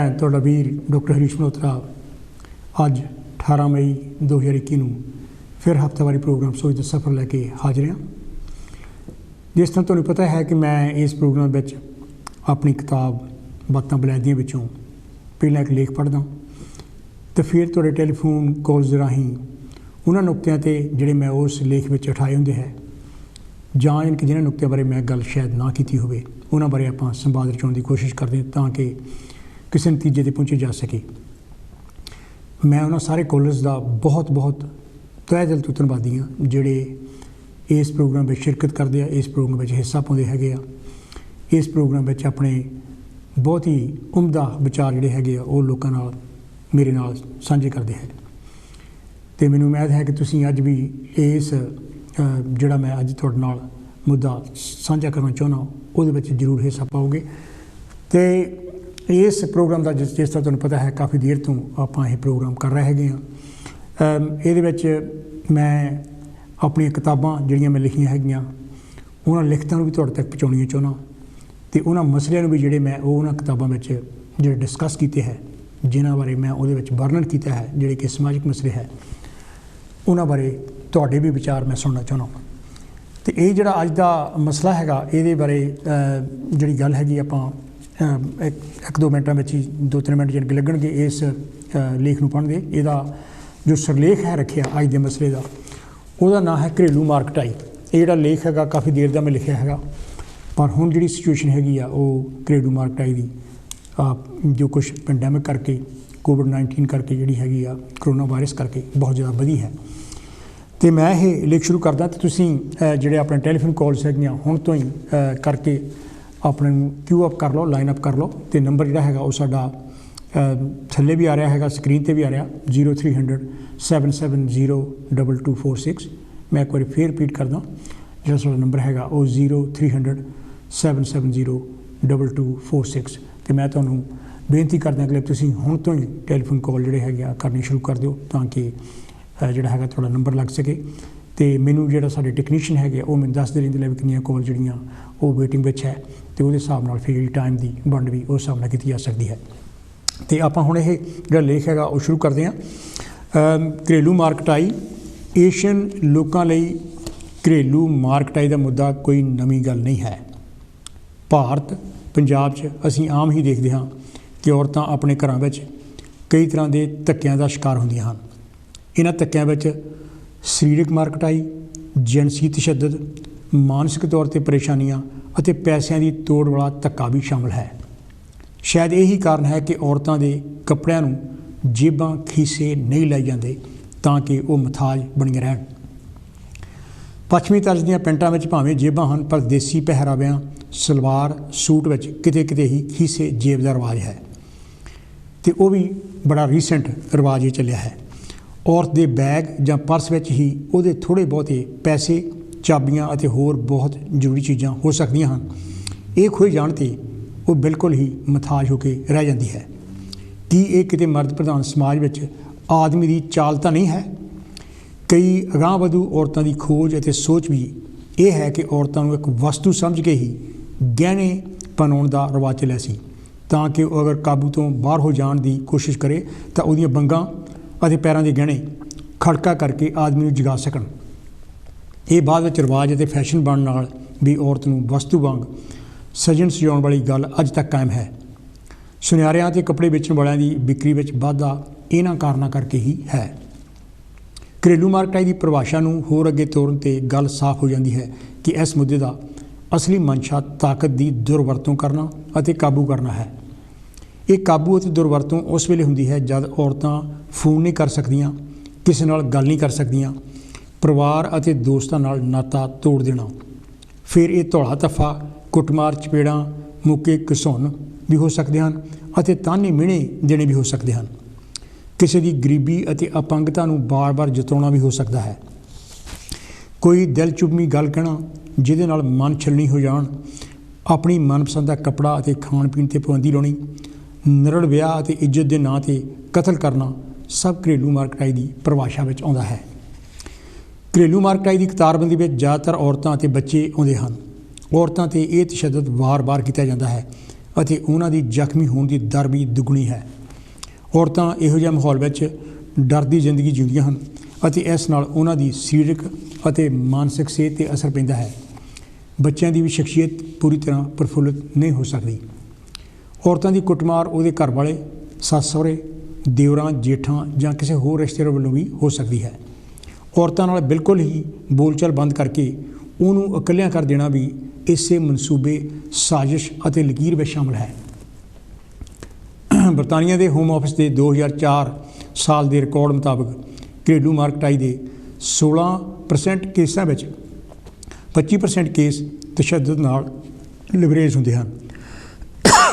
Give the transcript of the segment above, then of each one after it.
ਤੁਹਾਡਾ ਵੀਰ ਡਾਕਟਰ ਹਰੀਸ਼ ਮਲਹੋਤਰਾ ਅੱਜ 18 ਮਈ 2021 ਨੂੰ ਫਿਰ ਹਫ਼ਤਾਵਾਰੀ ਪ੍ਰੋਗਰਾਮ ਸੋਚ ਦਾ ਸਫ਼ਰ ਲੈ ਕੇ ਹਾਜ਼ਰ ਹਾਂ। ਜਿਸ ਤਰ੍ਹਾਂ ਤੁਹਾਨੂੰ ਪਤਾ ਹੈ ਕਿ ਮੈਂ ਇਸ ਪ੍ਰੋਗਰਾਮ ਵਿੱਚ ਆਪਣੀ ਕਿਤਾਬ ਬਾਤਾਂ ਬਲੈਦੀਆਂ ਵਿੱਚੋਂ ਪਹਿਲਾਂ ਇੱਕ ਲੇਖ ਪੜ੍ਹਦਾ ਅਤੇ ਫਿਰ ਤੁਹਾਡੇ ਟੈਲੀਫੋਨ ਕਾਲਸ ਦੇ ਰਾਹੀਂ ਉਹਨਾਂ ਨੁਕਤਿਆਂ 'ਤੇ ਜਿਹੜੇ ਮੈਂ ਉਸ ਲੇਖ ਵਿੱਚ ਉਠਾਏ ਹੁੰਦੇ ਹੈ ਜਾਂ ਕਿ ਜਿਹਨਾਂ ਨੁਕਤਿਆਂ ਬਾਰੇ ਮੈਂ ਗੱਲ ਸ਼ਾਇਦ ਨਾ ਕੀਤੀ ਹੋਵੇ ਉਹਨਾਂ ਬਾਰੇ ਆਪਾਂ ਸੰਵਾਦ ਰਚਾਉਣ ਦੀ ਕੋਸ਼ਿਸ਼ ਕਰਦੇ ਹਾਂ ਤਾਂ ਕਿ ਕਿਸੇ ਨਤੀਜੇ 'ਤੇ ਪਹੁੰਚੇ ਜਾ ਸਕੇ। ਮੈਂ ਉਹਨਾਂ ਸਾਰੇ ਕਾਲਰਸ ਦਾ ਬਹੁਤ ਬਹੁਤ ਤਹਿ ਦਿਲ ਤੋਂ ਧੰਨਵਾਦੀ ਹਾਂ ਜਿਹੜੇ ਇਸ ਪ੍ਰੋਗਰਾਮ ਵਿੱਚ ਸ਼ਿਰਕਤ ਕਰਦੇ ਆ, ਇਸ ਪ੍ਰੋਗਰਾਮ ਵਿੱਚ ਹਿੱਸਾ ਪਾਉਂਦੇ ਹੈਗੇ ਆ, ਇਸ ਪ੍ਰੋਗਰਾਮ ਵਿੱਚ ਆਪਣੇ ਬਹੁਤ ਹੀ ਉਮਦਾ ਵਿਚਾਰ ਜਿਹੜੇ ਹੈਗੇ ਆ ਉਹ ਲੋਕਾਂ ਨਾਲ ਮੇਰੇ ਨਾਲ ਸਾਂਝੇ ਕਰਦੇ ਹੈ। ਅਤੇ ਮੈਨੂੰ ਉਮੀਦ ਹੈ ਕਿ ਤੁਸੀਂ ਅੱਜ ਵੀ ਇਸ ਜਿਹੜਾ ਮੈਂ ਅੱਜ ਤੁਹਾਡੇ ਨਾਲ ਮੁੱਦਾ ਸਾਂਝਾ ਕਰਨਾ ਚਾਹੁੰਦਾ ਉਹਦੇ ਵਿੱਚ ਜ਼ਰੂਰ ਹਿੱਸਾ ਪਾਓਗੇ। ਅਤੇ ਇਸ ਪ੍ਰੋਗਰਾਮ ਦਾ ਜਿਸ ਤਰ੍ਹਾਂ ਤੁਹਾਨੂੰ ਪਤਾ ਹੈ ਕਾਫੀ ਦੇਰ ਤੋਂ ਆਪਾਂ ਇਹ ਪ੍ਰੋਗਰਾਮ ਕਰ ਰਹੇ ਹੈਗੇ ਹਾਂ। ਇਹਦੇ ਵਿੱਚ ਮੈਂ ਆਪਣੀਆਂ ਕਿਤਾਬਾਂ ਜਿਹੜੀਆਂ ਮੈਂ ਲਿਖੀਆਂ ਹੈਗੀਆਂ ਉਹਨਾਂ ਲਿਖਤਾਂ ਨੂੰ ਵੀ ਤੁਹਾਡੇ ਤੱਕ ਪਹੁੰਚਾਉਣੀਆਂ ਚਾਹੁੰਦਾ ਅਤੇ ਉਹਨਾਂ ਮਸਲਿਆਂ ਨੂੰ ਵੀ ਜਿਹੜੇ ਮੈਂ ਉਹਨਾਂ ਕਿਤਾਬਾਂ ਵਿੱਚ ਜਿਹੜੇ ਡਿਸਕਸ ਕੀਤੇ ਹੈ, ਜਿਨ੍ਹਾਂ ਬਾਰੇ ਮੈਂ ਉਹਦੇ ਵਿੱਚ ਵਰਣਨ ਕੀਤਾ ਹੈ, ਜਿਹੜੇ ਕਿ ਸਮਾਜਿਕ ਮਸਲੇ ਹੈ, ਉਹਨਾਂ ਬਾਰੇ ਤੁਹਾਡੇ ਵੀ ਵਿਚਾਰ ਮੈਂ ਸੁਣਨਾ ਚਾਹੁੰਦਾ। ਅਤੇ ਇਹ ਜਿਹੜਾ ਅੱਜ ਦਾ ਮਸਲਾ ਹੈਗਾ ਇਹਦੇ ਬਾਰੇ ਜਿਹੜੀ ਗੱਲ ਹੈਗੀ ਆਪਾਂ ਇੱਕ ਦੋ ਮਿੰਟਾਂ ਵਿੱਚ ਹੀ 2-3 ਮਿੰਟ ਜਿਹੜੇ ਲੱਗਣਗੇ ਇਸ ਲੇਖ ਨੂੰ ਪੜ੍ਹਨ। ਇਹਦਾ ਜੋ ਸਿਰਲੇਖ ਹੈ ਰੱਖਿਆ ਅੱਜ ਦੇ ਮਸਲੇ ਦਾ ਉਹਦਾ ਨਾਂ ਹੈ ਘਰੇਲੂ ਮਾਰਕਟਾਈ। ਇਹ ਜਿਹੜਾ ਲੇਖ ਹੈਗਾ ਕਾਫੀ ਦੇਰ ਦਾ ਮੈਂ ਲਿਖਿਆ ਹੈਗਾ, ਪਰ ਹੁਣ ਜਿਹੜੀ ਸਿਚੁਏਸ਼ਨ ਹੈਗੀ ਆ ਉਹ ਘਰੇਲੂ ਮਾਰਕਟਾਈ ਦੀ ਜੋ ਕੁਛ ਪੈਂਡੈਮਿਕ ਕਰਕੇ COVID-19 ਕਰਕੇ ਜਿਹੜੀ ਹੈਗੀ ਆ ਕਰੋਨਾ ਵਾਇਰਸ ਕਰਕੇ ਬਹੁਤ ਜ਼ਿਆਦਾ ਵਧੀ ਹੈ। ਅਤੇ ਮੈਂ ਇਹ ਲੇਖ ਸ਼ੁਰੂ ਕਰਦਾ ਅਤੇ ਤੁਸੀਂ ਜਿਹੜੇ ਆਪਣੇ ਟੈਲੀਫੋਨ ਕਾਲਸ ਹੈਗੀਆਂ ਹੁਣ ਤੋਂ ਹੀ ਕਰਕੇ ਆਪਣੇ ਨੂੰ ਕਿਊ ਅਪ ਕਰ ਲਓ, ਲਾਈਨ ਅਪ ਕਰ ਲਓ। ਅਤੇ ਨੰਬਰ ਜਿਹੜਾ ਹੈਗਾ ਉਹ ਸਾਡਾ ਥੱਲੇ ਵੀ ਆ ਰਿਹਾ ਹੈਗਾ, ਸਕਰੀਨ 'ਤੇ ਵੀ ਆ ਰਿਹਾ 0300 770 2246। ਮੈਂ ਇੱਕ ਵਾਰੀ ਫਿਰ ਰਿਪੀਟ ਕਰਦਾ, ਜਿਹੜਾ ਸਾਡਾ ਨੰਬਰ ਹੈਗਾ ਉਹ 0300 770 2246। ਅਤੇ ਮੈਂ ਤੁਹਾਨੂੰ ਬੇਨਤੀ ਕਰਦਾ ਕਿ ਤੁਸੀਂ ਹੁਣ ਤੋਂ ਹੀ ਟੈਲੀਫੋਨ ਕਾਲ ਜਿਹੜੇ ਹੈਗੇ ਆ ਕਰਨੇ ਸ਼ੁਰੂ ਕਰ ਦਿਓ ਤਾਂ ਕਿ ਜਿਹੜਾ ਹੈਗਾ ਤੁਹਾਡਾ ਨੰਬਰ ਲੱਗ ਸਕੇ। ਅਤੇ ਮੈਨੂੰ ਜਿਹੜਾ ਸਾਡੇ ਟੈਕਨੀਸ਼ੀਅਨ ਹੈਗੇ ਉਹ ਮੈਨੂੰ ਦੱਸਦੇ ਰਹਿੰਦੇ ਵੀ ਕਿੰਨੀਆਂ ਕਾਲ ਜਿਹੜੀਆਂ ਉਹ ਵੇਟਿੰਗ ਵਿੱਚ ਹੈ ਅਤੇ ਉਹਦੇ ਹਿਸਾਬ ਨਾਲ ਫਿਰ ਜਿਹੜੀ ਟਾਈਮ ਦੀ ਵੰਡ ਵੀ ਉਸ ਹਿਸਾਬ ਨਾਲ ਕੀਤੀ ਜਾ ਸਕਦੀ ਹੈ। ਅਤੇ ਆਪਾਂ ਹੁਣ ਇਹ ਜਿਹੜਾ ਲੇਖ ਹੈਗਾ ਉਹ ਸ਼ੁਰੂ ਕਰਦੇ ਹਾਂ। ਘਰੇਲੂ ਮਾਰਕਟਾਈ। ਏਸ਼ੀਅਨ ਲੋਕਾਂ ਲਈ ਘਰੇਲੂ ਮਾਰਕਟਾਈ ਦਾ ਮੁੱਦਾ ਕੋਈ ਨਵੀਂ ਗੱਲ ਨਹੀਂ ਹੈ। ਭਾਰਤ ਪੰਜਾਬ 'ਚ ਅਸੀਂ ਆਮ ਹੀ ਦੇਖਦੇ ਹਾਂ ਕਿ ਔਰਤਾਂ ਆਪਣੇ ਘਰਾਂ ਵਿੱਚ ਕਈ ਤਰ੍ਹਾਂ ਦੇ ਧੱਕਿਆਂ ਦਾ ਸ਼ਿਕਾਰ ਹੁੰਦੀਆਂ ਹਨ। ਇਹਨਾਂ ਧੱਕਿਆਂ ਵਿੱਚ ਸਰੀਰਕ ਮਾਰਕਟਾਈ, ਜਿਨਸੀ ਤਸ਼ੱਦਦ, ਮਾਨਸਿਕ ਤੌਰ 'ਤੇ ਪਰੇਸ਼ਾਨੀਆਂ ਅਤੇ ਪੈਸਿਆਂ ਦੀ ਤੋੜ ਵਾਲਾ ਧੱਕਾ ਵੀ ਸ਼ਾਮਲ ਹੈ। ਸ਼ਾਇਦ ਇਹੀ ਕਾਰਨ ਹੈ ਕਿ ਔਰਤਾਂ ਦੇ ਕੱਪੜਿਆਂ ਨੂੰ ਜੇਬਾਂ ਖੀਸੇ ਨਹੀਂ ਲਾਏ ਜਾਂਦੇ ਤਾਂ ਕਿ ਉਹ ਮਥਾਜ ਬਣੀਆਂ ਰਹਿਣ। ਪੱਛਮੀ ਤਰਜ਼ ਦੀਆਂ ਪੈਂਟਾਂ ਵਿੱਚ ਭਾਵੇਂ ਜੇਬਾਂ ਹਨ, ਪਰ ਦੇਸੀ ਪਹਿਰਾਵਿਆਂ ਸਲਵਾਰ ਸੂਟ ਵਿੱਚ ਕਿਤੇ ਕਿਤੇ ਹੀ ਖੀਸੇ ਜੇਬ ਦਾ ਰਿਵਾਜ ਹੈ ਅਤੇ ਉਹ ਵੀ ਬੜਾ ਰੀਸੈਂਟ ਰਿਵਾਜ ਇਹ ਚੱਲਿਆ ਹੈ। ਔਰਤ ਦੇ ਬੈਗ ਜਾਂ ਪਰਸ ਵਿੱਚ ਹੀ ਉਹਦੇ ਥੋੜ੍ਹੇ ਬਹੁਤੇ ਪੈਸੇ, ਚਾਬੀਆਂ ਅਤੇ ਹੋਰ ਬਹੁਤ ਜ਼ਰੂਰੀ ਚੀਜ਼ਾਂ ਹੋ ਸਕਦੀਆਂ ਹਨ। ਇਹ ਖੋਏ ਜਾਣ 'ਤੇ ਉਹ ਬਿਲਕੁਲ ਹੀ ਮਥਾਜ ਹੋ ਕੇ ਰਹਿ ਜਾਂਦੀ ਹੈ। ਕੀ ਇਹ ਕਿਤੇ ਮਰਦ ਪ੍ਰਧਾਨ ਸਮਾਜ ਵਿੱਚ ਆਦਮੀ ਦੀ ਚਾਲ ਤਾਂ ਨਹੀਂ ਹੈ? ਕਈ ਅਗਾਂਹਵਧੂ ਔਰਤਾਂ ਦੀ ਖੋਜ ਅਤੇ ਸੋਚ ਵੀ ਇਹ ਹੈ ਕਿ ਔਰਤਾਂ ਨੂੰ ਇੱਕ ਵਸਤੂ ਸਮਝ ਕੇ ਹੀ ਗਹਿਣੇ ਪਹਿਨਾਉਣ ਦਾ ਰਿਵਾਜ ਚੱਲਿਆ ਸੀ ਤਾਂ ਕਿ ਉਹ ਅਗਰ ਕਾਬੂ ਤੋਂ ਬਾਹਰ ਹੋ ਜਾਣ ਦੀ ਕੋਸ਼ਿਸ਼ ਕਰੇ ਤਾਂ ਉਹਦੀਆਂ ਬੰਗਾਂ ਅਤੇ ਪੈਰਾਂ ਦੇ ਗਹਿਣੇ ਖੜਕਾ ਕਰਕੇ ਆਦਮੀ ਨੂੰ ਜਗਾ ਸਕਣ। ਇਹ ਬਾਅਦ ਵਿੱਚ ਰਿਵਾਜ ਅਤੇ ਫੈਸ਼ਨ ਬਣਨ ਨਾਲ ਵੀ ਔਰਤ ਨੂੰ ਵਸਤੂ ਵਾਂਗ ਸਜਣ ਸਜਾਉਣ ਵਾਲੀ ਗੱਲ ਅੱਜ ਤੱਕ ਕਾਇਮ ਹੈ। ਸੁਨਿਆਰਿਆਂ ਅਤੇ ਕੱਪੜੇ ਵੇਚਣ ਵਾਲਿਆਂ ਦੀ ਵਿਕਰੀ ਵਿੱਚ ਵਾਧਾ ਇਹਨਾਂ ਕਾਰਨਾਂ ਕਰਕੇ ਹੀ ਹੈ। ਘਰੇਲੂ ਮਾਰਕਟਾਈ ਦੀ ਪਰਿਭਾਸ਼ਾ ਨੂੰ ਹੋਰ ਅੱਗੇ ਤੋਰਨ 'ਤੇ ਗੱਲ ਸਾਫ਼ ਹੋ ਜਾਂਦੀ ਹੈ ਕਿ ਇਸ ਮੁੱਦੇ ਦਾ ਅਸਲੀ ਮਨਸ਼ਾ ਤਾਕਤ ਦੀ ਦੁਰਵਰਤੋਂ ਕਰਨਾ ਅਤੇ ਕਾਬੂ ਕਰਨਾ ਹੈ। ਇਹ ਕਾਬੂ ਅਤੇ ਦੁਰਵਰਤੋਂ ਉਸ ਵੇਲੇ ਹੁੰਦੀ ਹੈ ਜਦ ਔਰਤਾਂ ਫੋਨ ਨਹੀਂ ਕਰ ਸਕਦੀਆਂ, ਕਿਸੇ ਨਾਲ ਗੱਲ ਨਹੀਂ ਕਰ ਸਕਦੀਆਂ, ਪਰਿਵਾਰ ਅਤੇ ਦੋਸਤਾਂ ਨਾਲ ਨਾਤਾ ਤੋੜ ਦੇਣਾ। ਫਿਰ ਇਹ ਧੌਲਾ ਧੱਫਾ, ਕੁੱਟਮਾਰ, ਚਪੇੜਾਂ, ਮੁੱਕੇ ਘਸੁੰਨ ਵੀ ਹੋ ਸਕਦੇ ਹਨ ਅਤੇ ਤਾਨੇ ਮਿਹਣੇ ਦੇਣੇ ਵੀ ਹੋ ਸਕਦੇ ਹਨ। ਕਿਸੇ ਦੀ ਗਰੀਬੀ ਅਤੇ ਅਪੰਗਤਾ ਨੂੰ ਬਾਰ-ਬਾਰ ਜਤਾਉਣਾ ਵੀ ਹੋ ਸਕਦਾ ਹੈ। ਕੋਈ ਦਿਲ ਚੁਭਵੀਂ ਗੱਲ ਕਹਿਣਾ ਜਿਹਦੇ ਨਾਲ ਮਨ ਛਲਣੀ ਹੋ ਜਾਣ, ਆਪਣੀ ਮਨਪਸੰਦ ਦਾ ਕੱਪੜਾ ਅਤੇ ਖਾਣ ਪੀਣ 'ਤੇ ਪਾਬੰਦੀ ਲਾਉਣੀ, ਨਿਰਲ ਵਿਆਹ ਅਤੇ ਇੱਜ਼ਤ ਦੇ ਨਾਂ 'ਤੇ ਕਤਲ ਕਰਨਾ ਸਭ ਘਰੇਲੂ ਮਾਰਕਟਾਈ ਦੀ ਪਰਿਭਾਸ਼ਾ ਵਿੱਚ ਆਉਂਦਾ ਹੈ। ਘਰੇਲੂ ਮਾਰਕਟਾਈ ਦੀ ਕਤਾਰਬੰਦੀ ਵਿੱਚ ਜ਼ਿਆਦਾਤਰ ਔਰਤਾਂ ਅਤੇ ਬੱਚੇ ਆਉਂਦੇ ਹਨ। ਔਰਤਾਂ 'ਤੇ ਇਹ ਤਸ਼ੱਦਦ ਵਾਰ-ਵਾਰ ਕੀਤਾ ਜਾਂਦਾ ਹੈ ਅਤੇ ਉਹਨਾਂ ਦੀ ਜ਼ਖਮੀ ਹੋਣ ਦੀ ਦਰ ਵੀ ਦੁੱਗਣੀ ਹੈ। ਔਰਤਾਂ ਇਹੋ ਜਿਹੇ ਮਾਹੌਲ ਵਿੱਚ ਡਰ ਦੀ ਜ਼ਿੰਦਗੀ ਜਿਉਂਦੀਆਂ ਹਨ ਅਤੇ ਇਸ ਨਾਲ ਉਹਨਾਂ ਦੀ ਸਰੀਰਕ ਅਤੇ ਮਾਨਸਿਕ ਸਿਹਤ 'ਤੇ ਅਸਰ ਪੈਂਦਾ ਹੈ। ਬੱਚਿਆਂ ਦੀ ਵੀ ਸ਼ਖਸੀਅਤ ਪੂਰੀ ਤਰ੍ਹਾਂ ਪ੍ਰਫੁੱਲਿਤ ਨਹੀਂ ਹੋ ਸਕਦੀ। ਔਰਤਾਂ ਦੀ ਕੁੱਟਮਾਰ ਉਹਦੇ ਘਰ ਵਾਲੇ, ਸੱਸ ਸਹੁਰੇ, ਦਿਓਰਾਂ, ਜੇਠਾਂ ਜਾਂ ਕਿਸੇ ਹੋਰ ਰਿਸ਼ਤੇਦਾਰ ਵੱਲੋਂ ਵੀ ਹੋ ਸਕਦੀ ਹੈ। ਔਰਤਾਂ ਨਾਲ ਬਿਲਕੁਲ ਹੀ ਬੋਲਚਾਲ ਬੰਦ ਕਰਕੇ ਉਹਨੂੰ ਇਕੱਲਿਆਂ ਕਰ ਦੇਣਾ ਵੀ ਇਸੇ ਮਨਸੂਬੇ, ਸਾਜ਼ਿਸ਼ ਅਤੇ ਲਕੀਰ ਵਿੱਚ ਸ਼ਾਮਲ ਹੈ। ਬਰਤਾਨੀਆ ਦੇ ਹੋਮ ਆਫਿਸ ਦੇ 2004 ਸਾਲ ਦੇ ਰਿਕਾਰਡ ਮੁਤਾਬਕ ਘਰੇਲੂ ਮਾਰ ਕੁਟਾਈ ਦੇ 16% ਕੇਸਾਂ ਵਿੱਚ 25% ਕੇਸ ਤਸ਼ੱਦਦ ਨਾਲ ਲਿਵਰੇਜ ਹੁੰਦੇ ਹਨ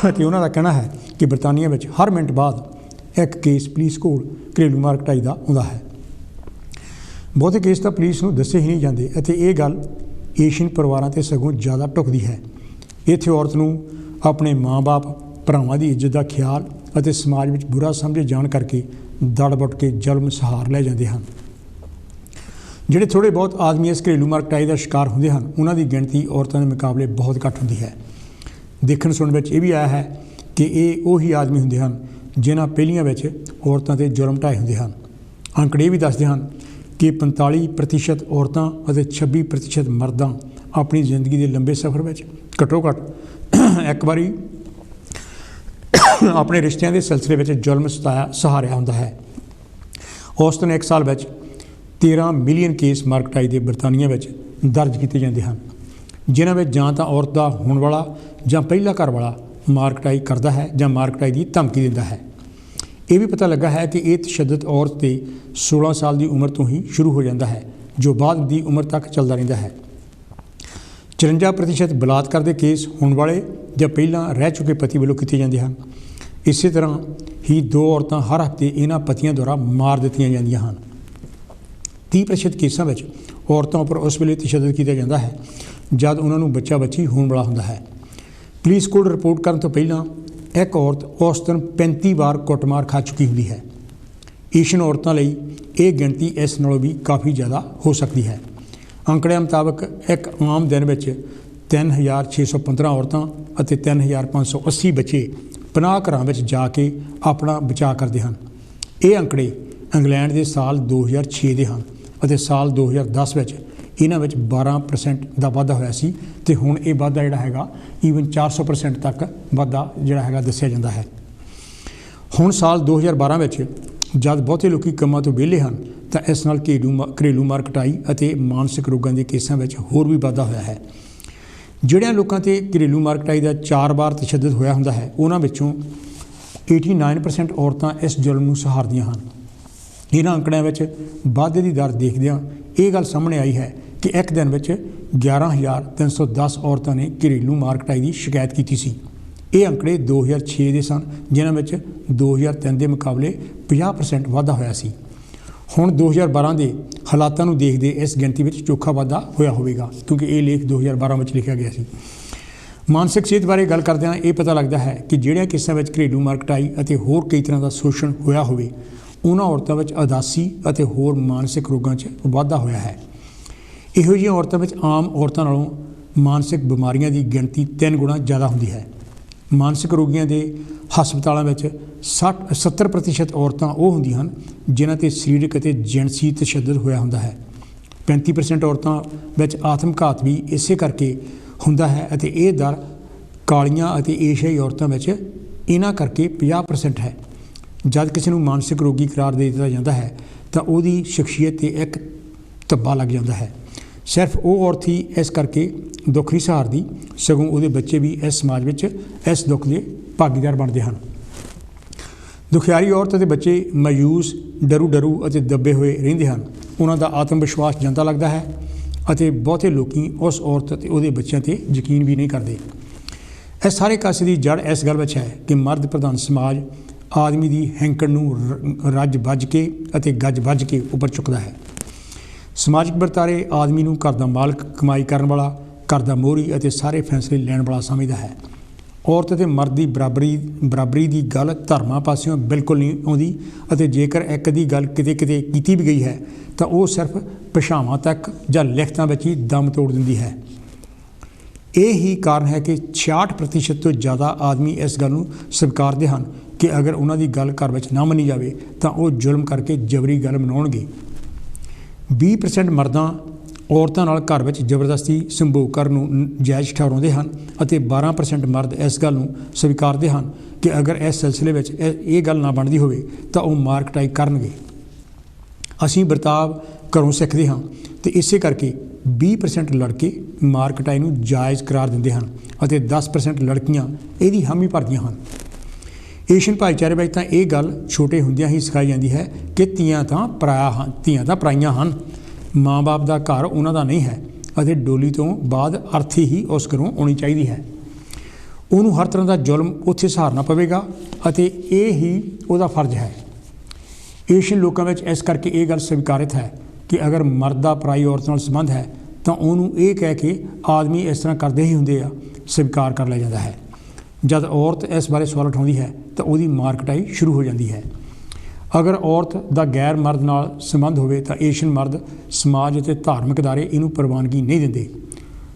ਅਤੇ ਉਹਨਾਂ ਦਾ ਕਹਿਣਾ ਹੈ ਕਿ ਬਰਤਾਨੀਆ ਵਿੱਚ ਹਰ ਮਿੰਟ ਬਾਅਦ ਇੱਕ ਕੇਸ ਪੁਲਿਸ ਕੋਲ ਘਰੇਲੂ ਮਾਰ ਕੁਟਾਈ ਦਾ ਆਉਂਦਾ ਹੈ। ਬਹੁਤੇ ਕੇਸ ਤਾਂ ਪੁਲਿਸ ਨੂੰ ਦੱਸੇ ਹੀ ਨਹੀਂ ਜਾਂਦੇ ਅਤੇ ਇਹ ਗੱਲ ਏਸ਼ੀਅਨ ਪਰਿਵਾਰਾਂ 'ਤੇ ਸਗੋਂ ਜ਼ਿਆਦਾ ਢੁੱਕਦੀ ਹੈ। ਇੱਥੇ ਔਰਤ ਨੂੰ ਆਪਣੇ ਮਾਂ-ਬਾਪ, ਭਰਾਵਾਂ ਦੀ ਇੱਜ਼ਤ ਦਾ ਖਿਆਲ ਅਤੇ ਸਮਾਜ ਵਿੱਚ ਬੁਰਾ ਸਮਝੇ ਜਾਣ ਕਰਕੇ ਦੜ-ਬੱਟ ਕੇ ਜ਼ੁਲਮ ਸਹਾਰ ਲੈ ਜਾਂਦੇ ਹਨ। ਜਿਹੜੇ ਥੋੜ੍ਹੇ ਬਹੁਤ ਆਦਮੀ ਇਸ ਘਰੇਲੂ ਮਾਰ ਕੁਟਾਈ ਦਾ ਸ਼ਿਕਾਰ ਹੁੰਦੇ ਹਨ, ਉਹਨਾਂ ਦੀ ਗਿਣਤੀ ਔਰਤਾਂ ਦੇ ਮੁਕਾਬਲੇ ਬਹੁਤ ਘੱਟ ਹੁੰਦੀ ਹੈ। ਦੇਖਣ ਸੁਣਨ ਵਿੱਚ ਇਹ ਵੀ ਆਇਆ ਹੈ ਕਿ ਇਹ ਉਹੀ ਆਦਮੀ ਹੁੰਦੇ ਹਨ ਜਿਨ੍ਹਾਂ ਪਹਿਲੀਆਂ ਵਿੱਚ ਔਰਤਾਂ 'ਤੇ ਜ਼ੁਲਮ ਢਾਏ ਹੁੰਦੇ ਹਨ। ਅੰਕੜੇ ਇਹ ਵੀ ਦੱਸਦੇ ਹਨ ਕਿ 45% ਔਰਤਾਂ ਅਤੇ 26% ਮਰਦਾਂ ਆਪਣੀ ਜ਼ਿੰਦਗੀ ਦੇ ਲੰਬੇ ਸਫ਼ਰ ਵਿੱਚ ਘੱਟੋ ਘੱਟ ਇੱਕ ਵਾਰੀ ਆਪਣੇ ਰਿਸ਼ਤਿਆਂ ਦੇ ਸਿਲਸਿਲੇ ਵਿੱਚ ਜ਼ੁਲਮ ਸਹਾਰਿਆ ਹੁੰਦਾ ਹੈ। ਔਸਤਨ ਇੱਕ ਸਾਲ ਵਿੱਚ 13 ਮਿਲੀਅਨ ਕੇਸ ਮਾਰ ਕੁਟਾਈ ਦੇ ਬਰਤਾਨੀਆ ਵਿੱਚ ਦਰਜ ਕੀਤੇ ਜਾਂਦੇ ਹਨ, ਜਿਨ੍ਹਾਂ ਵਿੱਚ ਜਾਂ ਤਾਂ ਔਰਤ ਦਾ ਹੋਣ ਵਾਲਾ ਜਾਂ ਪਹਿਲਾ ਘਰ ਵਾਲਾ ਮਾਰ ਕੁਟਾਈ ਕਰਦਾ ਹੈ ਜਾਂ ਮਾਰ ਕੁਟਾਈ ਦੀ ਧਮਕੀ ਦਿੰਦਾ ਹੈ। ਇਹ ਵੀ ਪਤਾ ਲੱਗਾ ਹੈ ਕਿ ਇਹ ਤਸ਼ੱਦਦ ਔਰਤ ਦੇ 16 ਸਾਲ ਦੀ ਉਮਰ ਤੋਂ ਹੀ ਸ਼ੁਰੂ ਹੋ ਜਾਂਦਾ ਹੈ, ਜੋ ਬਾਅਦ ਦੀ ਉਮਰ ਤੱਕ ਚੱਲਦਾ ਰਹਿੰਦਾ ਹੈ। 54% ਬਲਾਤਕਾਰ ਦੇ ਕੇਸ ਹੋਣ ਵਾਲੇ ਜਾਂ ਪਹਿਲਾਂ ਰਹਿ ਚੁੱਕੇ ਪਤੀ ਵੱਲੋਂ ਕੀਤੇ ਜਾਂਦੇ ਹਨ। ਇਸੇ ਤਰ੍ਹਾਂ ਹੀ 2 ਔਰਤਾਂ ਹਰ ਹਫ਼ਤੇ ਇਹਨਾਂ ਪਤੀਆਂ ਦੁਆਰਾ ਮਾਰ ਦਿੱਤੀਆਂ ਜਾਂਦੀਆਂ ਹਨ। 30% ਕੇਸਾਂ ਵਿੱਚ ਔਰਤਾਂ ਉੱਪਰ ਉਸ ਵੇਲੇ ਤਸ਼ੱਦਦ ਕੀਤਾ ਜਾਂਦਾ ਹੈ ਜਦ ਉਹਨਾਂ ਨੂੰ ਬੱਚਾ-ਬੱਚੀ ਹੋਣ ਵਾਲਾ ਹੁੰਦਾ ਹੈ। ਪੁਲਿਸ ਕੋਲ ਰਿਪੋਰਟ ਕਰਨ ਤੋਂ ਪਹਿਲਾਂ ਇੱਕ ਔਰਤ ਔਸਤਨ 35 ਵਾਰ ਕੁੱਟਮਾਰ ਖਾ ਚੁੱਕੀ ਹੁੰਦੀ ਹੈ। ਏਸ਼ੀਅਨ ਔਰਤਾਂ ਲਈ ਇਹ ਗਿਣਤੀ ਇਸ ਨਾਲੋਂ ਵੀ ਕਾਫੀ ਜ਼ਿਆਦਾ ਹੋ ਸਕਦੀ ਹੈ। ਅੰਕੜਿਆਂ ਮੁਤਾਬਕ ਇੱਕ ਆਮ ਦਿਨ ਵਿੱਚ 3615 ਔਰਤਾਂ ਅਤੇ 3580 ਬੱਚੇ ਪਨਾਹ ਘਰਾਂ ਵਿੱਚ ਜਾ ਕੇ ਆਪਣਾ ਬਚਾਅ ਕਰਦੇ ਹਨ। ਇਹ ਅੰਕੜੇ ਇੰਗਲੈਂਡ ਦੇ ਸਾਲ 2006 ਦੇ ਹਨ ਅਤੇ ਸਾਲ 2010 ਵਿੱਚ ਇਹਨਾਂ ਵਿੱਚ 12% ਦਾ ਵਾਧਾ ਹੋਇਆ ਸੀ ਅਤੇ ਹੁਣ ਇਹ ਵਾਧਾ ਜਿਹੜਾ ਹੈਗਾ ਈਵਨ 400% ਤੱਕ ਵਾਧਾ ਜਿਹੜਾ ਹੈਗਾ ਦੱਸਿਆ ਜਾਂਦਾ ਹੈ। ਹੁਣ ਸਾਲ 2012 ਵਿੱਚ ਜਦ ਬਹੁਤੇ ਲੋਕੀ ਕੰਮਾਂ ਤੋਂ ਵਿਹਲੇ ਹਨ ਤਾਂ ਇਸ ਨਾਲ ਘਰੇਲੂ ਮਾਰ ਕੁਟਾਈ ਅਤੇ ਮਾਨਸਿਕ ਰੋਗਾਂ ਦੇ ਕੇਸਾਂ ਵਿੱਚ ਹੋਰ ਵੀ ਵਾਧਾ ਹੋਇਆ ਹੈ। ਜਿਹੜਿਆਂ ਲੋਕਾਂ 'ਤੇ ਘਰੇਲੂ ਮਾਰ ਕੁਟਾਈ ਦਾ 4 ਵਾਰ ਤਸ਼ੱਦਦ ਹੋਇਆ ਹੁੰਦਾ ਹੈ, ਉਹਨਾਂ ਵਿੱਚੋਂ 89% ਔਰਤਾਂ ਇਸ ਜ਼ੁਲਮ ਨੂੰ ਸਹਾਰਦੀਆਂ ਹਨ। ਇਹਨਾਂ ਅੰਕੜਿਆਂ ਵਿੱਚ ਵਾਧੇ ਦੀ ਦਰ ਦੇਖਦਿਆਂ ਇਹ ਗੱਲ ਸਾਹਮਣੇ ਆਈ ਹੈ ਕਿ ਇੱਕ ਦਿਨ ਵਿੱਚ 11,310 ਔਰਤਾਂ ਨੇ ਘਰੇਲੂ ਮਾਰ ਕੁਟਾਈ ਦੀ ਸ਼ਿਕਾਇਤ ਕੀਤੀ ਸੀ। ਇਹ ਅੰਕੜੇ 2006 ਦੇ ਸਨ, ਜਿਨ੍ਹਾਂ ਵਿੱਚ 2003 ਦੇ ਮੁਕਾਬਲੇ 50% ਵਾਧਾ ਹੋਇਆ ਸੀ। ਹੁਣ 2012 ਦੇ ਹਾਲਾਤਾਂ ਨੂੰ ਦੇਖਦੇ ਇਸ ਗਿਣਤੀ ਵਿੱਚ ਚੋਖਾ ਵਾਧਾ ਹੋਇਆ ਹੋਵੇਗਾ, ਕਿਉਂਕਿ ਇਹ ਲੇਖ 2012 ਵਿੱਚ ਲਿਖਿਆ ਗਿਆ ਸੀ। ਮਾਨਸਿਕ ਸਿਹਤ ਬਾਰੇ ਗੱਲ ਕਰਦਿਆਂ ਇਹ ਪਤਾ ਲੱਗਦਾ ਹੈ ਕਿ ਜਿਹੜਿਆਂ ਕੇਸਾਂ ਵਿੱਚ ਘਰੇਲੂ ਮਾਰ ਕੁਟਾਈ ਅਤੇ ਹੋਰ ਕਈ ਤਰ੍ਹਾਂ ਦਾ ਸ਼ੋਸ਼ਣ ਹੋਇਆ ਹੋਵੇ, ਉਹਨਾਂ ਔਰਤਾਂ ਵਿੱਚ ਉਦਾਸੀ ਅਤੇ ਹੋਰ ਮਾਨਸਿਕ ਰੋਗਾਂ 'ਚ ਵਾਧਾ ਹੋਇਆ ਹੈ। ਇਹੋ ਜਿਹੀਆਂ ਔਰਤਾਂ ਵਿੱਚ ਆਮ ਔਰਤਾਂ ਨਾਲੋਂ ਮਾਨਸਿਕ ਬਿਮਾਰੀਆਂ ਦੀ ਗਿਣਤੀ 3 ਗੁਣਾ ਜ਼ਿਆਦਾ ਹੁੰਦੀ ਹੈ। ਮਾਨਸਿਕ ਰੋਗੀਆਂ ਦੇ ਹਸਪਤਾਲਾਂ ਵਿੱਚ 70% ਔਰਤਾਂ ਉਹ ਹੁੰਦੀਆਂ ਹਨ ਜਿਨ੍ਹਾਂ 'ਤੇ ਸਰੀਰਕ ਅਤੇ ਜਿਨਸੀ ਤਸ਼ੱਦਦ ਹੋਇਆ ਹੁੰਦਾ ਹੈ। 35% ਔਰਤਾਂ ਵਿੱਚ ਆਤਮਘਾਤ ਵੀ ਇਸੇ ਕਰਕੇ ਹੁੰਦਾ ਹੈ ਅਤੇ ਇਹ ਦਰ ਕਾਲੀਆਂ ਅਤੇ ਏਸ਼ੀਆਈ ਔਰਤਾਂ ਵਿੱਚ ਇਹਨਾਂ ਕਰਕੇ 50% ਹੈ। ਜਦ ਕਿਸੇ ਨੂੰ ਮਾਨਸਿਕ ਰੋਗੀ ਕਰਾਰ ਦੇ ਦਿੱਤਾ ਜਾਂਦਾ ਹੈ ਤਾਂ ਉਹਦੀ ਸ਼ਖਸੀਅਤ 'ਤੇ ਇੱਕ ਧੱਬਾ ਲੱਗ ਜਾਂਦਾ ਹੈ। ਸਿਰਫ ਉਹ ਔਰਤ ਹੀ ਇਸ ਕਰਕੇ ਦੁੱਖ ਨਹੀਂ ਸਹਾਰਦੀ, ਸਗੋਂ ਉਹਦੇ ਬੱਚੇ ਵੀ ਇਸ ਸਮਾਜ ਵਿੱਚ ਇਸ ਦੁੱਖ ਦੇ ਭਾਗੀਦਾਰ ਬਣਦੇ ਹਨ। ਦੁਖਿਆਰੀ ਔਰਤ ਅਤੇ ਬੱਚੇ ਮਾਯੂਸ, ਡਰੂ ਅਤੇ ਦੱਬੇ ਹੋਏ ਰਹਿੰਦੇ ਹਨ। ਉਹਨਾਂ ਦਾ ਆਤਮ ਵਿਸ਼ਵਾਸ ਜਾਂਦਾ ਲੱਗਦਾ ਹੈ ਅਤੇ ਬਹੁਤੇ ਲੋਕੀ ਉਸ ਔਰਤ ਅਤੇ ਉਹਦੇ ਬੱਚਿਆਂ 'ਤੇ ਯਕੀਨ ਵੀ ਨਹੀਂ ਕਰਦੇ। ਇਸ ਸਾਰੇ ਕਾਸੇ ਦੀ ਜੜ ਇਸ ਗੱਲ ਵਿੱਚ ਹੈ ਕਿ ਮਰਦ ਪ੍ਰਧਾਨ ਸਮਾਜ ਆਦਮੀ ਦੀ ਹੈਂਕੜ ਨੂੰ ਰੱਜ ਵੱਜ ਕੇ ਅਤੇ ਗੱਜ ਵੱਜ ਕੇ ਉੱਪਰ ਚੁੱਕਦਾ ਹੈ। ਸਮਾਜਿਕ ਵਰਤਾਰੇ ਆਦਮੀ ਨੂੰ ਘਰ ਦਾ ਮਾਲਕ, ਕਮਾਈ ਕਰਨ ਵਾਲਾ, ਘਰ ਦਾ ਮੋਹਰੀ ਅਤੇ ਸਾਰੇ ਫੈਸਲੇ ਲੈਣ ਵਾਲਾ ਸਮਝਦਾ ਹੈ। ਔਰਤ ਅਤੇ ਮਰਦ ਦੀ ਬਰਾਬਰੀ ਦੀ ਗੱਲ ਧਰਮਾਂ ਪਾਸਿਓਂ ਬਿਲਕੁਲ ਨਹੀਂ ਆਉਂਦੀ ਅਤੇ ਜੇਕਰ ਇੱਕ ਦੀ ਗੱਲ ਕਿਤੇ ਕੀਤੀ ਵੀ ਗਈ ਹੈ ਤਾਂ ਉਹ ਸਿਰਫ ਭਾਸ਼ਾਵਾਂ ਤੱਕ ਜਾਂ ਲਿਖਤਾਂ ਵਿੱਚ ਹੀ ਦਮ ਤੋੜ ਦਿੰਦੀ ਹੈ। ਇਹ ਹੀ ਕਾਰਨ ਹੈ ਕਿ 66% ਤੋਂ ਜ਼ਿਆਦਾ ਆਦਮੀ ਇਸ ਗੱਲ ਨੂੰ ਸਵੀਕਾਰਦੇ ਹਨ ਕਿ ਅਗਰ ਉਹਨਾਂ ਦੀ ਗੱਲ ਘਰ ਵਿੱਚ ਨਾ ਮੰਨੀ ਜਾਵੇ ਤਾਂ ਉਹ ਜ਼ੁਲਮ ਕਰਕੇ ਜਬਰੀ ਗੱਲ ਮਨਾਉਣਗੇ। 20% ਮਰਦਾਂ ਔਰਤਾਂ ਨਾਲ ਘਰ ਵਿੱਚ ਜ਼ਬਰਦਸਤੀ ਸੰਭੋਗ ਕਰਨ ਨੂੰ ਜਾਇਜ਼ ਠਹਿਰਾਉਂਦੇ ਹਨ ਅਤੇ 12% ਮਰਦ ਇਸ ਗੱਲ ਨੂੰ ਸਵੀਕਾਰਦੇ ਹਨ ਕਿ ਅਗਰ ਇਸ ਸਿਲਸਿਲੇ ਵਿੱਚ ਇਹ ਗੱਲ ਨਾ ਬਣਦੀ ਹੋਵੇ ਤਾਂ ਉਹ ਮਾਰ ਕੁਟਾਈ ਕਰਨਗੇ। ਅਸੀਂ ਵਰਤਾਵ ਘਰੋਂ ਸਿੱਖਦੇ ਹਾਂ ਅਤੇ ਇਸੇ ਕਰਕੇ 20% ਲੜਕੇ ਮਾਰ ਕੁਟਾਈ ਨੂੰ ਜਾਇਜ਼ ਕਰਾਰ ਦਿੰਦੇ ਹਨ ਅਤੇ 10% ਲੜਕੀਆਂ ਇਹਦੀ ਹਾਮੀ ਭਰਦੀਆਂ ਹਨ। ਏਸ਼ੀਅਨ ਭਾਈਚਾਰੇ ਵਿੱਚ ਤਾਂ ਇਹ ਗੱਲ ਛੋਟੇ ਹੁੰਦਿਆਂ ਹੀ ਸਿਖਾਈ ਜਾਂਦੀ ਹੈ ਕਿ ਧੀਆਂ ਤਾਂ ਪਰਾਈਆਂ ਹਨ, ਮਾਂ-ਬਾਪ ਦਾ ਘਰ ਉਹਨਾਂ ਦਾ ਨਹੀਂ ਹੈ ਅਤੇ ਡੋਲੀ ਤੋਂ ਬਾਅਦ ਅਰਥੀ ਹੀ ਉਸ ਘਰੋਂ ਆਉਣੀ ਚਾਹੀਦੀ ਹੈ। ਉਹਨੂੰ ਹਰ ਤਰ੍ਹਾਂ ਦਾ ਜ਼ੁਲਮ ਉੱਥੇ ਸਹਾਰਨਾ ਪਵੇਗਾ ਅਤੇ ਇਹ ਹੀ ਉਹਦਾ ਫਰਜ਼ ਹੈ। ਏਸ਼ੀਅਨ ਲੋਕਾਂ ਵਿੱਚ ਇਸ ਕਰਕੇ ਇਹ ਗੱਲ ਸਵੀਕਾਰਿਤ ਹੈ ਕਿ ਅਗਰ ਮਰਦ ਦਾ ਪਰਾਈ ਔਰਤ ਨਾਲ ਸੰਬੰਧ ਹੈ ਤਾਂ ਉਹਨੂੰ ਇਹ ਕਹਿ ਕੇ ਆਦਮੀ ਇਸ ਤਰ੍ਹਾਂ ਕਰਦੇ ਹੀ ਹੁੰਦੇ ਆ ਸਵੀਕਾਰ ਕਰ ਲਿਆ ਜਾਂਦਾ ਹੈ। ਜਦ ਔਰਤ ਇਸ ਬਾਰੇ ਸਵਾਲ ਉਠਾਉਂਦੀ ਹੈ ਤਾਂ ਉਹਦੀ ਮਾਰ ਕੁਟਾਈ ਸ਼ੁਰੂ ਹੋ ਜਾਂਦੀ ਹੈ। ਅਗਰ ਔਰਤ ਦਾ ਗੈਰ ਮਰਦ ਨਾਲ ਸੰਬੰਧ ਹੋਵੇ ਤਾਂ ਏਸ਼ੀਅਨ ਮਰਦ ਸਮਾਜ ਅਤੇ ਧਾਰਮਿਕ ਅਦਾਰੇ ਇਹਨੂੰ ਪ੍ਰਵਾਨਗੀ ਨਹੀਂ ਦਿੰਦੇ।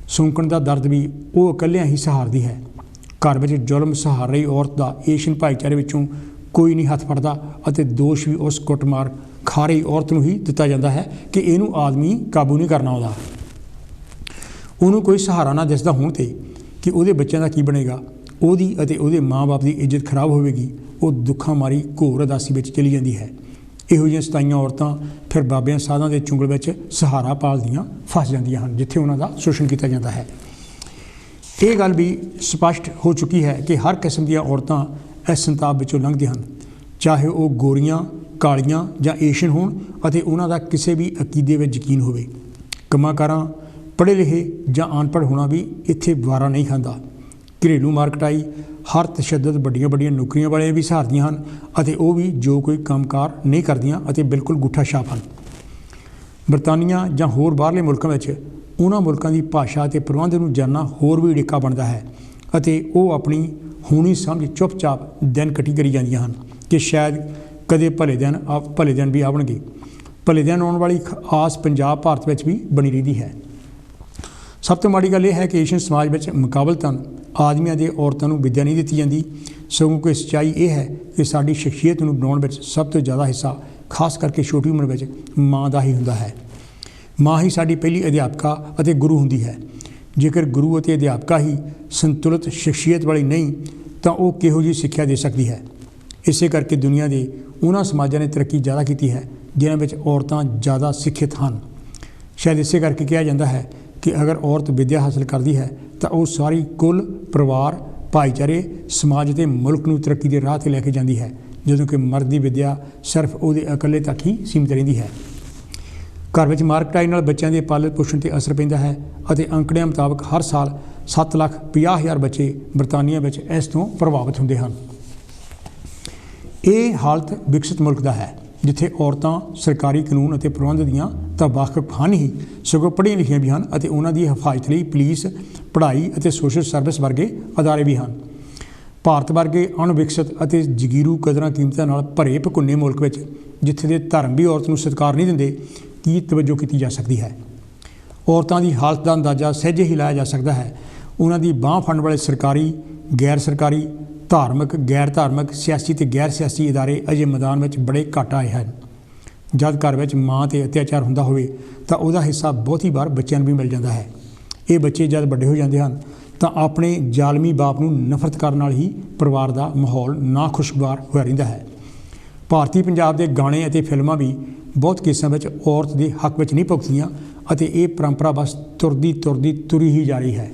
ਸੁੰਕਣ ਦਾ ਦਰਦ ਵੀ ਉਹ ਇਕੱਲਿਆਂ ਹੀ ਸਹਾਰਦੀ ਹੈ। ਘਰ ਵਿੱਚ ਜ਼ੁਲਮ ਸਹਾਰ ਰਹੀ ਔਰਤ ਦਾ ਏਸ਼ੀਅਨ ਭਾਈਚਾਰੇ ਵਿੱਚੋਂ ਕੋਈ ਨਹੀਂ ਹੱਥ ਫੜਦਾ ਅਤੇ ਦੋਸ਼ ਵੀ ਉਸ ਕੁੱਟਮਾਰ ਖਾ ਰਹੀ ਔਰਤ ਨੂੰ ਹੀ ਦਿੱਤਾ ਜਾਂਦਾ ਹੈ ਕਿ ਇਹਨੂੰ ਆਦਮੀ ਕਾਬੂ ਨਹੀਂ ਕਰਨਾ ਆਉਂਦਾ। ਉਹਨੂੰ ਕੋਈ ਸਹਾਰਾ ਨਾ ਦਿਸਦਾ ਹੋਣ 'ਤੇ ਕਿ ਉਹਦੇ ਬੱਚਿਆਂ ਦਾ ਕੀ ਬਣੇਗਾ, ਉਹਦੀ ਅਤੇ ਉਹਦੇ ਮਾਂ-ਬਾਪ ਦੀ ਇੱਜ਼ਤ ਖਰਾਬ ਹੋਵੇਗੀ, ਉਹ ਦੁੱਖਾਂ ਮਾਰੀ ਘੋਰ ਉਦਾਸੀ ਵਿੱਚ ਚਲੀ ਜਾਂਦੀ ਹੈ। ਇਹੋ ਜਿਹੀਆਂ ਸਤਾਈਆਂ ਔਰਤਾਂ ਫਿਰ ਬਾਬਿਆਂ ਸਾਧਾਂ ਦੇ ਚੁੰਗਲ ਵਿੱਚ ਸਹਾਰਾ ਪਾਲਦੀਆਂ ਫਸ ਜਾਂਦੀਆਂ ਹਨ ਜਿੱਥੇ ਉਹਨਾਂ ਦਾ ਸ਼ੋਸ਼ਣ ਕੀਤਾ ਜਾਂਦਾ ਹੈ। ਇਹ ਗੱਲ ਵੀ ਸਪਸ਼ਟ ਹੋ ਚੁੱਕੀ ਹੈ ਕਿ ਹਰ ਕਿਸਮ ਦੀਆਂ ਔਰਤਾਂ ਇਸ ਸੰਤਾਪ ਵਿੱਚੋਂ ਲੰਘਦੀਆਂ ਹਨ, ਚਾਹੇ ਉਹ ਗੋਰੀਆਂ, ਕਾਲੀਆਂ ਜਾਂ ਏਸ਼ੀਅਨ ਹੋਣ ਅਤੇ ਉਹਨਾਂ ਦਾ ਕਿਸੇ ਵੀ ਅਕੀਦੇ ਵਿੱਚ ਯਕੀਨ ਹੋਵੇ। ਕੰਮਾਂਕਾਰਾਂ, ਪੜ੍ਹੇ ਲਿਖੇ ਜਾਂ ਅਨਪੜ੍ਹ ਹੋਣਾ ਵੀ ਇੱਥੇ ਵਾਰਾ ਨਹੀਂ ਖਾਂਦਾ। ਘਰੇਲੂ ਮਾਰ ਕੁਟਾਈ ਹਰ ਤਸ਼ੱਦਦ ਵੱਡੀਆਂ ਵੱਡੀਆਂ ਨੌਕਰੀਆਂ ਵਾਲੇ ਵੀ ਸਹਾਰਦੀਆਂ ਹਨ ਅਤੇ ਉਹ ਵੀ ਜੋ ਕੋਈ ਕੰਮਕਾਰ ਨਹੀਂ ਕਰਦੀਆਂ ਅਤੇ ਬਿਲਕੁਲ ਗੁੱਠਾ ਛਾਪ ਹਨ। ਬਰਤਾਨੀਆ ਜਾਂ ਹੋਰ ਬਾਹਰਲੇ ਮੁਲਕਾਂ ਵਿੱਚ ਉਹਨਾਂ ਮੁਲਕਾਂ ਦੀ ਭਾਸ਼ਾ ਅਤੇ ਪ੍ਰਬੰਧ ਨੂੰ ਜਾਣਨਾ ਹੋਰ ਵੀ ਅੜਿੱਕਾ ਬਣਦਾ ਹੈ ਅਤੇ ਉਹ ਆਪਣੀ ਹੋਣੀ ਸਮਝ ਚੁੱਪ-ਚਾਪ ਦਿਨ ਕੱਟੀ ਕਰੀ ਜਾਂਦੀਆਂ ਹਨ ਕਿ ਸ਼ਾਇਦ ਕਦੇ ਭਲੇ ਦਿਨ ਵੀ ਆਉਣਗੇ। ਭਲੇ ਦਿਨ ਆਉਣ ਵਾਲੀ ਆਸ ਪੰਜਾਬ ਭਾਰਤ ਵਿੱਚ ਵੀ ਬਣੀ ਰਹਿੰਦੀ ਹੈ। ਸਭ ਤੋਂ ਮਾੜੀ ਗੱਲ ਇਹ ਹੈ ਕਿ ਏਸ਼ੀਅਨ ਸਮਾਜ ਵਿੱਚ ਮੁਕਾਬਲਤਨ ਆਦਮੀਆਂ ਦੇ ਔਰਤਾਂ ਨੂੰ ਵਿੱਦਿਆ ਨਹੀਂ ਦਿੱਤੀ ਜਾਂਦੀ, ਸਗੋਂ ਕਿ ਸੱਚਾਈ ਇਹ ਹੈ ਕਿ ਸਾਡੀ ਸ਼ਖਸੀਅਤ ਨੂੰ ਬਣਾਉਣ ਵਿੱਚ ਸਭ ਤੋਂ ਜ਼ਿਆਦਾ ਹਿੱਸਾ ਖਾਸ ਕਰਕੇ ਛੋਟੀ ਉਮਰ ਵਿੱਚ ਮਾਂ ਦਾ ਹੀ ਹੁੰਦਾ ਹੈ। ਮਾਂ ਹੀ ਸਾਡੀ ਪਹਿਲੀ ਅਧਿਆਪਕਾ ਅਤੇ ਗੁਰੂ ਹੁੰਦੀ ਹੈ। ਜੇਕਰ ਗੁਰੂ ਅਤੇ ਅਧਿਆਪਕਾ ਹੀ ਸੰਤੁਲਿਤ ਸ਼ਖਸੀਅਤ ਵਾਲੀ ਨਹੀਂ ਤਾਂ ਉਹ ਕਿਹੋ ਜਿਹੀ ਸਿੱਖਿਆ ਦੇ ਸਕਦੀ ਹੈ। ਇਸੇ ਕਰਕੇ ਦੁਨੀਆ ਦੇ ਉਹਨਾਂ ਸਮਾਜਾਂ ਨੇ ਤਰੱਕੀ ਜ਼ਿਆਦਾ ਕੀਤੀ ਹੈ ਜਿਨ੍ਹਾਂ ਵਿੱਚ ਔਰਤਾਂ ਜ਼ਿਆਦਾ ਸਿੱਖਿਅਤ ਹਨ। ਸ਼ਾਇਦ ਇਸੇ ਕਰਕੇ ਕਿਹਾ ਜਾਂਦਾ ਹੈ ਕਿ ਅਗਰ ਔਰਤ ਵਿੱਦਿਆ ਹਾਸਲ ਕਰਦੀ ਹੈ ਤਾਂ ਉਹ ਸਾਰੀ ਕੁੱਲ, ਪਰਿਵਾਰ, ਭਾਈਚਾਰੇ, ਸਮਾਜ ਅਤੇ ਮੁਲਕ ਨੂੰ ਤਰੱਕੀ ਦੇ ਰਾਹ 'ਤੇ ਲੈ ਕੇ ਜਾਂਦੀ ਹੈ, ਜਦੋਂ ਕਿ ਮਰਦ ਦੀ ਵਿੱਦਿਆ ਸਿਰਫ ਉਹਦੇ ਇਕੱਲੇ ਤੱਕ ਹੀ ਸੀਮਿਤ ਰਹਿੰਦੀ ਹੈ। ਘਰ ਵਿੱਚ ਮਾਰ ਕੁਟਾਈ ਨਾਲ ਬੱਚਿਆਂ ਦੇ ਪਾਲਣ ਪੋਸ਼ਣ 'ਤੇ ਅਸਰ ਪੈਂਦਾ ਹੈ ਅਤੇ ਅੰਕੜਿਆਂ ਮੁਤਾਬਕ ਹਰ ਸਾਲ 7,50,000 ਬੱਚੇ ਬਰਤਾਨੀਆ ਵਿੱਚ ਇਸ ਤੋਂ ਪ੍ਰਭਾਵਿਤ ਹੁੰਦੇ ਹਨ। ਇਹ ਹਾਲਤ ਵਿਕਸਿਤ ਮੁਲਕ ਦਾ ਹੈ ਜਿੱਥੇ ਔਰਤਾਂ ਸਰਕਾਰੀ ਕਾਨੂੰਨ ਅਤੇ ਪ੍ਰਬੰਧ ਦੀਆਂ ਤਾਂ ਵਾਕਫ ਹਨ ਹੀ, ਸਗੋਂ ਪੜ੍ਹੀਆਂ ਲਿਖੀਆਂ ਵੀ ਹਨ ਅਤੇ ਉਹਨਾਂ ਦੀ ਹਿਫਾਜ਼ਤ ਲਈ ਪੁਲਿਸ, ਪੜ੍ਹਾਈ ਅਤੇ ਸੋਸ਼ਲ ਸਰਵਿਸ ਵਰਗੇ ਅਦਾਰੇ ਵੀ ਹਨ। ਭਾਰਤ ਵਰਗੇ ਅਣਵਿਕਸਿਤ ਅਤੇ ਜਗੀਰੂ ਕਦਰਾਂ ਕੀਮਤਾਂ ਨਾਲ ਭਰੇ ਭਕੁੰਨੇ ਮੁਲਕ ਵਿੱਚ ਜਿੱਥੇ ਦੇ ਧਰਮ ਵੀ ਔਰਤ ਨੂੰ ਸਤਿਕਾਰ ਨਹੀਂ ਦਿੰਦੇ, ਕੀ ਤਵੱਜੋ ਕੀਤੀ ਜਾ ਸਕਦੀ ਹੈ। ਔਰਤਾਂ ਦੀ ਹਾਲਤ ਦਾ ਅੰਦਾਜ਼ਾ ਸਹਿਜੇ ਹੀ ਲਾਇਆ ਜਾ ਸਕਦਾ ਹੈ। ਉਹਨਾਂ ਦੀ ਬਾਂਹ ਫੜਨ ਵਾਲੇ ਸਰਕਾਰੀ, ਗੈਰ ਸਰਕਾਰੀ, ਧਾਰਮਿਕ, ਗੈਰ ਧਾਰਮਿਕ, ਸਿਆਸੀ ਅਤੇ ਗੈਰ ਸਿਆਸੀ ਅਦਾਰੇ ਅਜੇ ਮੈਦਾਨ ਵਿੱਚ ਬੜੇ ਘੱਟ ਆਏ ਹਨ। ਜਦ ਘਰ ਵਿੱਚ ਮਾਂ 'ਤੇ ਅਤਿਆਚਾਰ ਹੁੰਦਾ ਹੋਵੇ ਤਾਂ ਉਹਦਾ ਹਿੱਸਾ ਬਹੁਤੀ ਵਾਰ ਬੱਚਿਆਂ ਨੂੰ ਵੀ ਮਿਲ ਜਾਂਦਾ ਹੈ। ਇਹ ਬੱਚੇ ਜਦ ਵੱਡੇ ਹੋ ਜਾਂਦੇ ਹਨ ਤਾਂ ਆਪਣੇ ਜ਼ਾਲਮੀ ਬਾਪ ਨੂੰ ਨਫ਼ਰਤ ਕਰਨ ਨਾਲ ਹੀ ਪਰਿਵਾਰ ਦਾ ਮਾਹੌਲ ਨਾਖੁਸ਼ਗਵਾਰ ਹੋਇਆ ਰਹਿੰਦਾ ਹੈ। ਭਾਰਤੀ ਪੰਜਾਬ ਦੇ ਗਾਣੇ ਅਤੇ ਫਿਲਮਾਂ ਵੀ ਬਹੁਤ ਕੇਸਾਂ ਵਿੱਚ ਔਰਤ ਦੇ ਹੱਕ ਵਿੱਚ ਨਹੀਂ ਭੁਗਤਦੀਆਂ ਅਤੇ ਇਹ ਪਰੰਪਰਾ ਬਸ ਤੁਰੀ ਹੀ ਜਾ ਰਹੀ ਹੈ।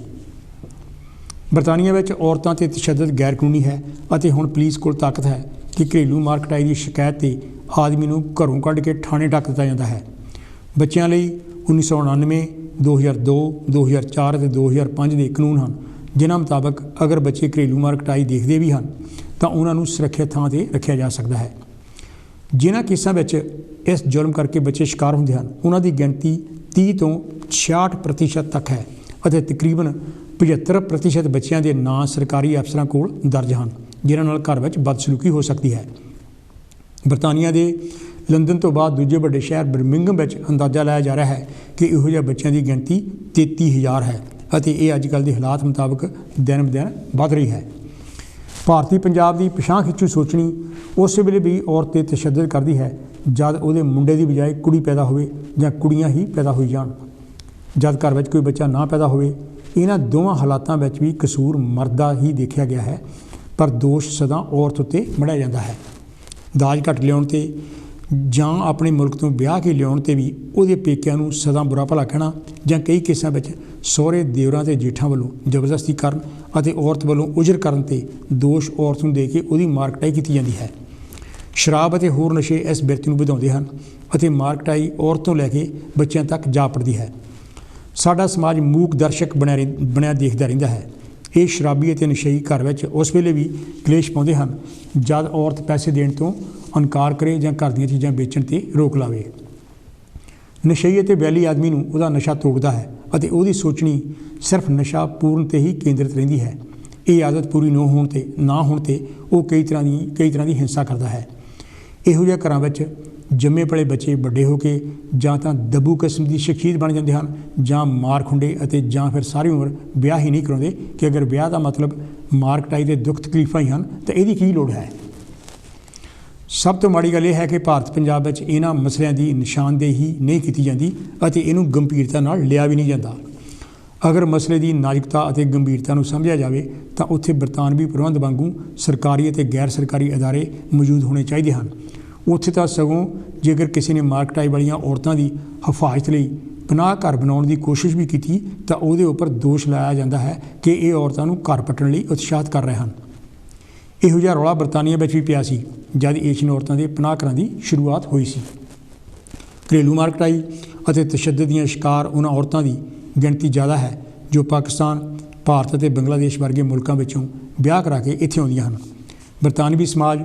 ਬਰਤਾਨੀਆ ਵਿੱਚ ਔਰਤਾਂ 'ਤੇ ਤਸ਼ੱਦਦ ਗੈਰ ਕਾਨੂੰਨੀ ਹੈ ਅਤੇ ਹੁਣ ਪੁਲਿਸ ਕੋਲ ਤਾਕਤ ਹੈ ਕਿ ਘਰੇਲੂ ਮਾਰ ਕੁਟਾਈ ਦੀ ਸ਼ਿਕਾਇਤ 'ਤੇ ਆਦਮੀ ਨੂੰ ਘਰੋਂ ਕੱਢ ਕੇ ਥਾਣੇ ਡੱਕ ਦਿੱਤਾ ਜਾਂਦਾ ਹੈ। ਬੱਚਿਆਂ ਲਈ 1999, 2002, 2004 ਅਤੇ 2005 ਦੇ ਕਾਨੂੰਨ ਹਨ ਜਿਨ੍ਹਾਂ ਮੁਤਾਬਕ ਅਗਰ ਬੱਚੇ ਘਰੇਲੂ ਮਾਰ ਕੁਟਾਈ ਦੇਖਦੇ ਵੀ ਹਨ ਤਾਂ ਉਹਨਾਂ ਨੂੰ ਸੁਰੱਖਿਅਤ ਥਾਂ 'ਤੇ ਰੱਖਿਆ ਜਾ ਸਕਦਾ ਹੈ। ਜਿਨ੍ਹਾਂ ਕੇਸਾਂ ਵਿੱਚ ਇਸ ਜ਼ੁਲਮ ਕਰਕੇ ਬੱਚੇ ਸ਼ਿਕਾਰ ਹੁੰਦੇ ਹਨ ਉਹਨਾਂ ਦੀ ਗਿਣਤੀ 30 ਤੋਂ 66% ਤੱਕ ਹੈ ਅਤੇ ਤਕਰੀਬਨ 75% ਬੱਚਿਆਂ ਦੇ ਨਾਂ ਸਰਕਾਰੀ ਅਫਸਰਾਂ ਕੋਲ ਦਰਜ ਹਨ ਜਿਨ੍ਹਾਂ ਨਾਲ ਘਰ ਵਿੱਚ ਬਦਸਲੂਕੀ ਹੋ ਸਕਦੀ ਹੈ। ਬਰਤਾਨੀਆ ਦੇ ਲੰਦਨ ਤੋਂ ਬਾਅਦ ਦੂਜੇ ਵੱਡੇ ਸ਼ਹਿਰ ਬਰਮਿੰਘਮ ਵਿੱਚ ਅੰਦਾਜ਼ਾ ਲਾਇਆ ਜਾ ਰਿਹਾ ਹੈ ਕਿ ਇਹੋ ਜਿਹੇ ਬੱਚਿਆਂ ਦੀ ਗਿਣਤੀ 33,000 ਹੈ ਅਤੇ ਇਹ ਅੱਜ ਕੱਲ੍ਹ ਦੇ ਹਾਲਾਤ ਮੁਤਾਬਕ ਦਿਨ ਬ ਦਿਨ ਵੱਧ ਰਹੀ ਹੈ। ਭਾਰਤੀ ਪੰਜਾਬ ਦੀ ਪਛਾਣ ਖਿੱਚੂ ਸੋਚਣੀ ਉਸ ਵੇਲੇ ਵੀ ਔਰਤ 'ਤੇ ਤਸ਼ੱਦਦ ਕਰਦੀ ਹੈ ਜਦ ਉਹਦੇ ਮੁੰਡੇ ਦੀ ਬਜਾਏ ਕੁੜੀ ਪੈਦਾ ਹੋਵੇ ਜਾਂ ਕੁੜੀਆਂ ਹੀ ਪੈਦਾ ਹੋਈ ਜਾਣ। ਜਦ ਘਰ ਵਿੱਚ ਕੋਈ ਬੱਚਾ ਨਾ ਪੈਦਾ ਹੋਵੇ, ਇਹਨਾਂ ਦੋਵਾਂ ਹਾਲਾਤਾਂ ਵਿੱਚ ਵੀ ਕਸੂਰ ਮਰਦ ਦਾ ਹੀ ਦੇਖਿਆ ਗਿਆ ਹੈ, ਪਰ ਦੋਸ਼ ਸਦਾ ਔਰਤ ਉੱਤੇ ਮੜਿਆ ਜਾਂਦਾ ਹੈ। ਦਾਜ ਘੱਟ ਲਿਆਉਣ 'ਤੇ ਜਾਂ ਆਪਣੇ ਮੁਲਕ ਤੋਂ ਵਿਆਹ ਕੇ ਲਿਆਉਣ 'ਤੇ ਵੀ ਉਹਦੇ ਪੇਕਿਆਂ ਨੂੰ ਸਦਾ ਬੁਰਾ ਭਲਾ ਕਹਿਣਾ ਜਾਂ ਕਈ ਕੇਸਾਂ ਵਿੱਚ ਸਹੁਰੇ ਦਿਓਰਾਂ ਅਤੇ ਜੇਠਾਂ ਵੱਲੋਂ ਜ਼ਬਰਦਸਤੀ ਕਰਨ ਅਤੇ ਔਰਤ ਵੱਲੋਂ ਉਜਰ ਕਰਨ 'ਤੇ ਦੋਸ਼ ਔਰਤ ਨੂੰ ਦੇ ਕੇ ਉਹਦੀ ਮਾਰ ਕੁਟਾਈ ਕੀਤੀ ਜਾਂਦੀ ਹੈ। ਸ਼ਰਾਬ ਅਤੇ ਹੋਰ ਨਸ਼ੇ ਇਸ ਬਿਰਤੀ ਨੂੰ ਵਧਾਉਂਦੇ ਹਨ ਅਤੇ ਮਾਰ ਕੁਟਾਈ ਔਰਤ ਤੋਂ ਲੈ ਕੇ ਬੱਚਿਆਂ ਤੱਕ ਜਾ ਪੜਦੀ ਹੈ। ਸਾਡਾ ਸਮਾਜ ਮੂਕ ਦਰਸ਼ਕ ਬਣਿਆ ਦੇਖਦਾ ਰਹਿੰਦਾ ਹੈ। ਇਹ ਸ਼ਰਾਬੀ ਅਤੇ ਨਸ਼ਈ ਘਰ ਵਿੱਚ ਉਸ ਵੇਲੇ ਵੀ ਕਲੇਸ਼ ਪਾਉਂਦੇ ਹਨ ਜਦ ਔਰਤ ਪੈਸੇ ਦੇਣ ਤੋਂ ਇਨਕਾਰ ਕਰੇ ਜਾਂ ਘਰ ਦੀਆਂ ਚੀਜ਼ਾਂ ਵੇਚਣ 'ਤੇ ਰੋਕ ਲਾਵੇ। ਨਸ਼ਈ ਅਤੇ ਵੈਲੀ ਆਦਮੀ ਨੂੰ ਉਹਦਾ ਨਸ਼ਾ ਤੋੜਦਾ ਹੈ ਅਤੇ ਉਹਦੀ ਸੋਚਣੀ ਸਿਰਫ ਨਸ਼ਾ ਪੂਰਨ 'ਤੇ ਹੀ ਕੇਂਦਰਿਤ ਰਹਿੰਦੀ ਹੈ। ਇਹ ਆਦਤ ਪੂਰੀ ਨਾ ਹੋਣ 'ਤੇ ਉਹ ਕਈ ਤਰ੍ਹਾਂ ਦੀ ਹਿੰਸਾ ਕਰਦਾ ਹੈ। ਇਹੋ ਜਿਹੇ ਘਰਾਂ ਵਿੱਚ ਜੰਮੇ ਪਲੇ ਬੱਚੇ ਵੱਡੇ ਹੋ ਕੇ ਜਾਂ ਤਾਂ ਦੱਬੂ ਕਿਸਮ ਦੀ ਸ਼ਖਸੀਅਤ ਬਣ ਜਾਂਦੇ ਹਨ ਜਾਂ ਮਾਰ ਖੁੰਡੇ ਅਤੇ ਜਾਂ ਫਿਰ ਸਾਰੀ ਉਮਰ ਵਿਆਹ ਹੀ ਨਹੀਂ ਕਰਾਉਂਦੇ ਕਿ ਅਗਰ ਵਿਆਹ ਦਾ ਮਤਲਬ ਮਾਰ ਕੁਟਾਈ ਦੇ ਦੁੱਖ ਤਕਲੀਫਾਂ ਹੀ ਹਨ ਤਾਂ ਇਹਦੀ ਕੀ ਲੋੜ ਹੈ। ਸਭ ਤੋਂ ਮਾੜੀ ਗੱਲ ਇਹ ਹੈ ਕਿ ਭਾਰਤ ਪੰਜਾਬ ਵਿੱਚ ਇਹਨਾਂ ਮਸਲਿਆਂ ਦੀ ਨਿਸ਼ਾਨਦੇਹੀ ਨਹੀਂ ਕੀਤੀ ਜਾਂਦੀ ਅਤੇ ਇਹਨੂੰ ਗੰਭੀਰਤਾ ਨਾਲ ਲਿਆ ਵੀ ਨਹੀਂ ਜਾਂਦਾ। ਅਗਰ ਮਸਲੇ ਦੀ ਨਾਜ਼ੁਕਤਾ ਅਤੇ ਗੰਭੀਰਤਾ ਨੂੰ ਸਮਝਿਆ ਜਾਵੇ ਤਾਂ ਉੱਥੇ ਬਰਤਾਨਵੀ ਪ੍ਰਬੰਧ ਵਾਂਗੂ ਸਰਕਾਰੀ ਅਤੇ ਗੈਰ ਸਰਕਾਰੀ ਅਦਾਰੇ ਮੌਜੂਦ ਹੋਣੇ ਚਾਹੀਦੇ ਹਨ। ਉੱਥੇ ਤਾਂ ਸਗੋਂ ਜੇਕਰ ਕਿਸੇ ਨੇ ਮਾਰ ਕੁਟਾਈ ਵਾਲੀਆਂ ਔਰਤਾਂ ਦੀ ਹਿਫਾਜ਼ਤ ਲਈ ਪਨਾਹ ਘਰ ਬਣਾਉਣ ਦੀ ਕੋਸ਼ਿਸ਼ ਵੀ ਕੀਤੀ ਤਾਂ ਉਹਦੇ ਉੱਪਰ ਦੋਸ਼ ਲਾਇਆ ਜਾਂਦਾ ਹੈ ਕਿ ਇਹ ਔਰਤਾਂ ਨੂੰ ਘਰ ਪੱਟਣ ਲਈ ਉਤਸ਼ਾਹਿਤ ਕਰ ਰਹੇ ਹਨ। ਇਹੋ ਜਿਹਾ ਰੌਲਾ ਬਰਤਾਨੀਆ ਵਿੱਚ ਵੀ ਪਿਆ ਸੀ ਜਦ ਏਸ਼ੀਅਨ ਔਰਤਾਂ ਦੇ ਪਨਾਹ ਘਰਾਂ ਦੀ ਸ਼ੁਰੂਆਤ ਹੋਈ ਸੀ। ਘਰੇਲੂ ਮਾਰ ਕੁਟਾਈ ਅਤੇ ਤਸ਼ੱਦਦ ਦੀਆਂ ਸ਼ਿਕਾਰ ਉਹਨਾਂ ਔਰਤਾਂ ਦੀ ਗਿਣਤੀ ਜ਼ਿਆਦਾ ਹੈ ਜੋ ਪਾਕਿਸਤਾਨ, ਭਾਰਤ ਅਤੇ ਬੰਗਲਾਦੇਸ਼ ਵਰਗੇ ਮੁਲਕਾਂ ਵਿੱਚੋਂ ਵਿਆਹ ਕਰਾ ਕੇ ਇੱਥੇ ਆਉਂਦੀਆਂ ਹਨ। ਬਰਤਾਨਵੀ ਸਮਾਜ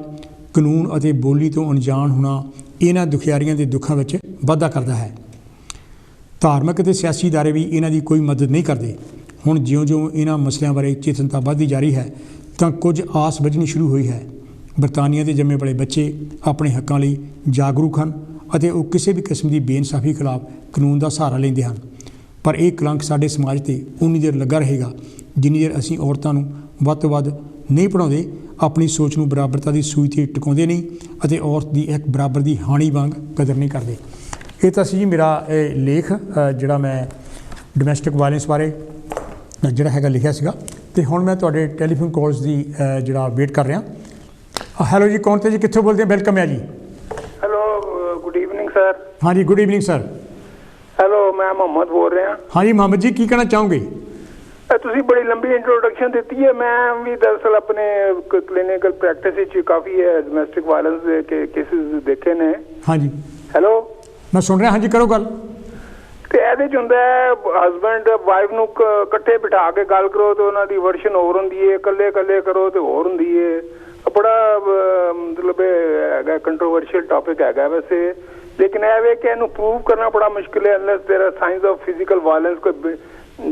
ਕਾਨੂੰਨ ਅਤੇ ਬੋਲੀ ਤੋਂ ਅਣਜਾਣ ਹੋਣਾ ਇਹਨਾਂ ਦੁਖਿਆਰੀਆਂ ਦੇ ਦੁੱਖਾਂ ਵਿੱਚ ਵਾਧਾ ਕਰਦਾ ਹੈ। ਧਾਰਮਿਕ ਅਤੇ ਸਿਆਸੀ ਅਦਾਰੇ ਵੀ ਇਹਨਾਂ ਦੀ ਕੋਈ ਮਦਦ ਨਹੀਂ ਕਰਦੇ। ਹੁਣ ਜਿਉਂ-ਜਿਉਂ ਇਹਨਾਂ ਮਸਲਿਆਂ ਬਾਰੇ ਚੇਤਨਤਾ ਵੱਧਦੀ ਜਾ ਰਹੀ ਹੈ ਤਾਂ ਕੁਝ ਆਸ ਵੱਝਣੀ ਸ਼ੁਰੂ ਹੋਈ ਹੈ। ਬਰਤਾਨੀਆ ਦੇ ਜੰਮੇ ਪਲੇ ਬੱਚੇ ਆਪਣੇ ਹੱਕਾਂ ਲਈ ਜਾਗਰੂਕ ਹਨ ਅਤੇ ਉਹ ਕਿਸੇ ਵੀ ਕਿਸਮ ਦੀ ਬੇਇਨਸਾਫੀ ਖਿਲਾਫ ਕਾਨੂੰਨ ਦਾ ਸਹਾਰਾ ਲੈਂਦੇ ਹਨ। ਪਰ ਇਹ ਕਲੰਕ ਸਾਡੇ ਸਮਾਜ 'ਤੇ ਉਨੀ ਦੇਰ ਲੱਗਾ ਰਹੇਗਾ ਜਿੰਨੀ ਦੇਰ ਅਸੀਂ ਔਰਤਾਂ ਨੂੰ ਵੱਧ ਤੋਂ ਵੱਧ ਨਹੀਂ ਪੜ੍ਹਾਉਂਦੇ, ਆਪਣੀ ਸੋਚ ਨੂੰ ਬਰਾਬਰਤਾ ਦੀ ਸੂਈ 'ਤੇ ਟਿਕਾਉਂਦੇ ਨਹੀਂ ਅਤੇ ਔਰਤ ਦੀ ਇੱਕ ਬਰਾਬਰ ਦੀ ਹਾਣੀ ਵਾਂਗ ਕਦਰ ਨਹੀਂ ਕਰਦੇ। ਇਹ ਤਾਂ ਸੀ ਜੀ ਮੇਰਾ ਇਹ ਲੇਖ ਜਿਹੜਾ ਮੈਂ ਡੋਮੈਸਟਿਕ ਵਾਇਲੈਂਸ ਬਾਰੇ ਜਿਹੜਾ ਹੈਗਾ ਲਿਖਿਆ ਸੀਗਾ। ਅਤੇ ਹੁਣ ਮੈਂ ਤੁਹਾਡੇ ਟੈਲੀਫੋਨ ਕਾਲਸ ਦੀ ਜਿਹੜਾ ਵੇਟ ਕਰ ਰਿਹਾ। ਹੈਲੋ ਜੀ, ਕੌਣ 'ਤੇ ਜੀ, ਕਿੱਥੋਂ ਬੋਲਦੇ? ਵੈਲਕਮ ਹੈ ਜੀ। Hello, good evening sir. ਹਾਂਜੀ, ਗੁੱਡ ਈਵਨਿੰਗ ਸਰ। ਹੈਲੋ, ਮੈਂ ਮੁਹੰਮਦ ਬੋਲ ਰਿਹਾ। ਹਾਂਜੀ ਮੁਹੰਮਦ ਜੀ, ਕੀ ਕਹਿਣਾ ਚਾਹੋਗੇ? ਤੁਸੀਂ ਬੜੀ ਲੰਬੀ ਇੰਟਰੋਡਕਸ਼ਨ ਦਿੱਤੀ ਹੈ। ਮੈਂ ਵੀ ਦਰਅਸਲ ਆਪਣੇ ਕਲੀਨਿਕਲ ਪ੍ਰੈਕਟਿਸ ਵਿੱਚ ਕਾਫੀ ਡੋਮੈਸਟਿਕ ਵਾਇਲੈਂਸ ਦੇ ਕੇਸਿਸ ਦੇਖੇ ਨੇ। ਹਾਂਜੀ। ਹੈਲੋ, ਮੈਂ ਸੁਣ ਰਿਹਾ। ਹਾਂਜੀ, ਕਰੋ ਗੱਲ। ਤੇ ਇਹਦੇ 'ਚ ਹੁੰਦਾ ਹੈ ਹਸਬੈਂਡ ਵਾਈਫ ਨੂੰ ਇਕੱਠੇ ਬਿਠਾ ਕੇ ਗੱਲ ਕਰੋ ਤੇ ਉਹਨਾਂ ਦੀ ਵਰਸ਼ਨ ਹੋਰ ਹੁੰਦੀ ਹੈ, ਇਕੱਲੇ ਕਰੋ ਤੇ ਹੋਰ ਹੁੰਦੀ ਹੈ। ਬੜਾ ਮਤਲਬ ਹੈਗਾ ਕੰਟਰੋਵਰਸ਼ੀਅਲ ਟੌਪਿਕ ਹੈਗਾ ਵੈਸੇ, ਲੇਕਿਨ ਇਹ ਵੇ ਕਿ ਇਹਨੂੰ ਪ੍ਰੂਵ ਕਰਨਾ ਬੜਾ ਮੁਸ਼ਕਿਲ ਹੈ unless there are signs of physical violence,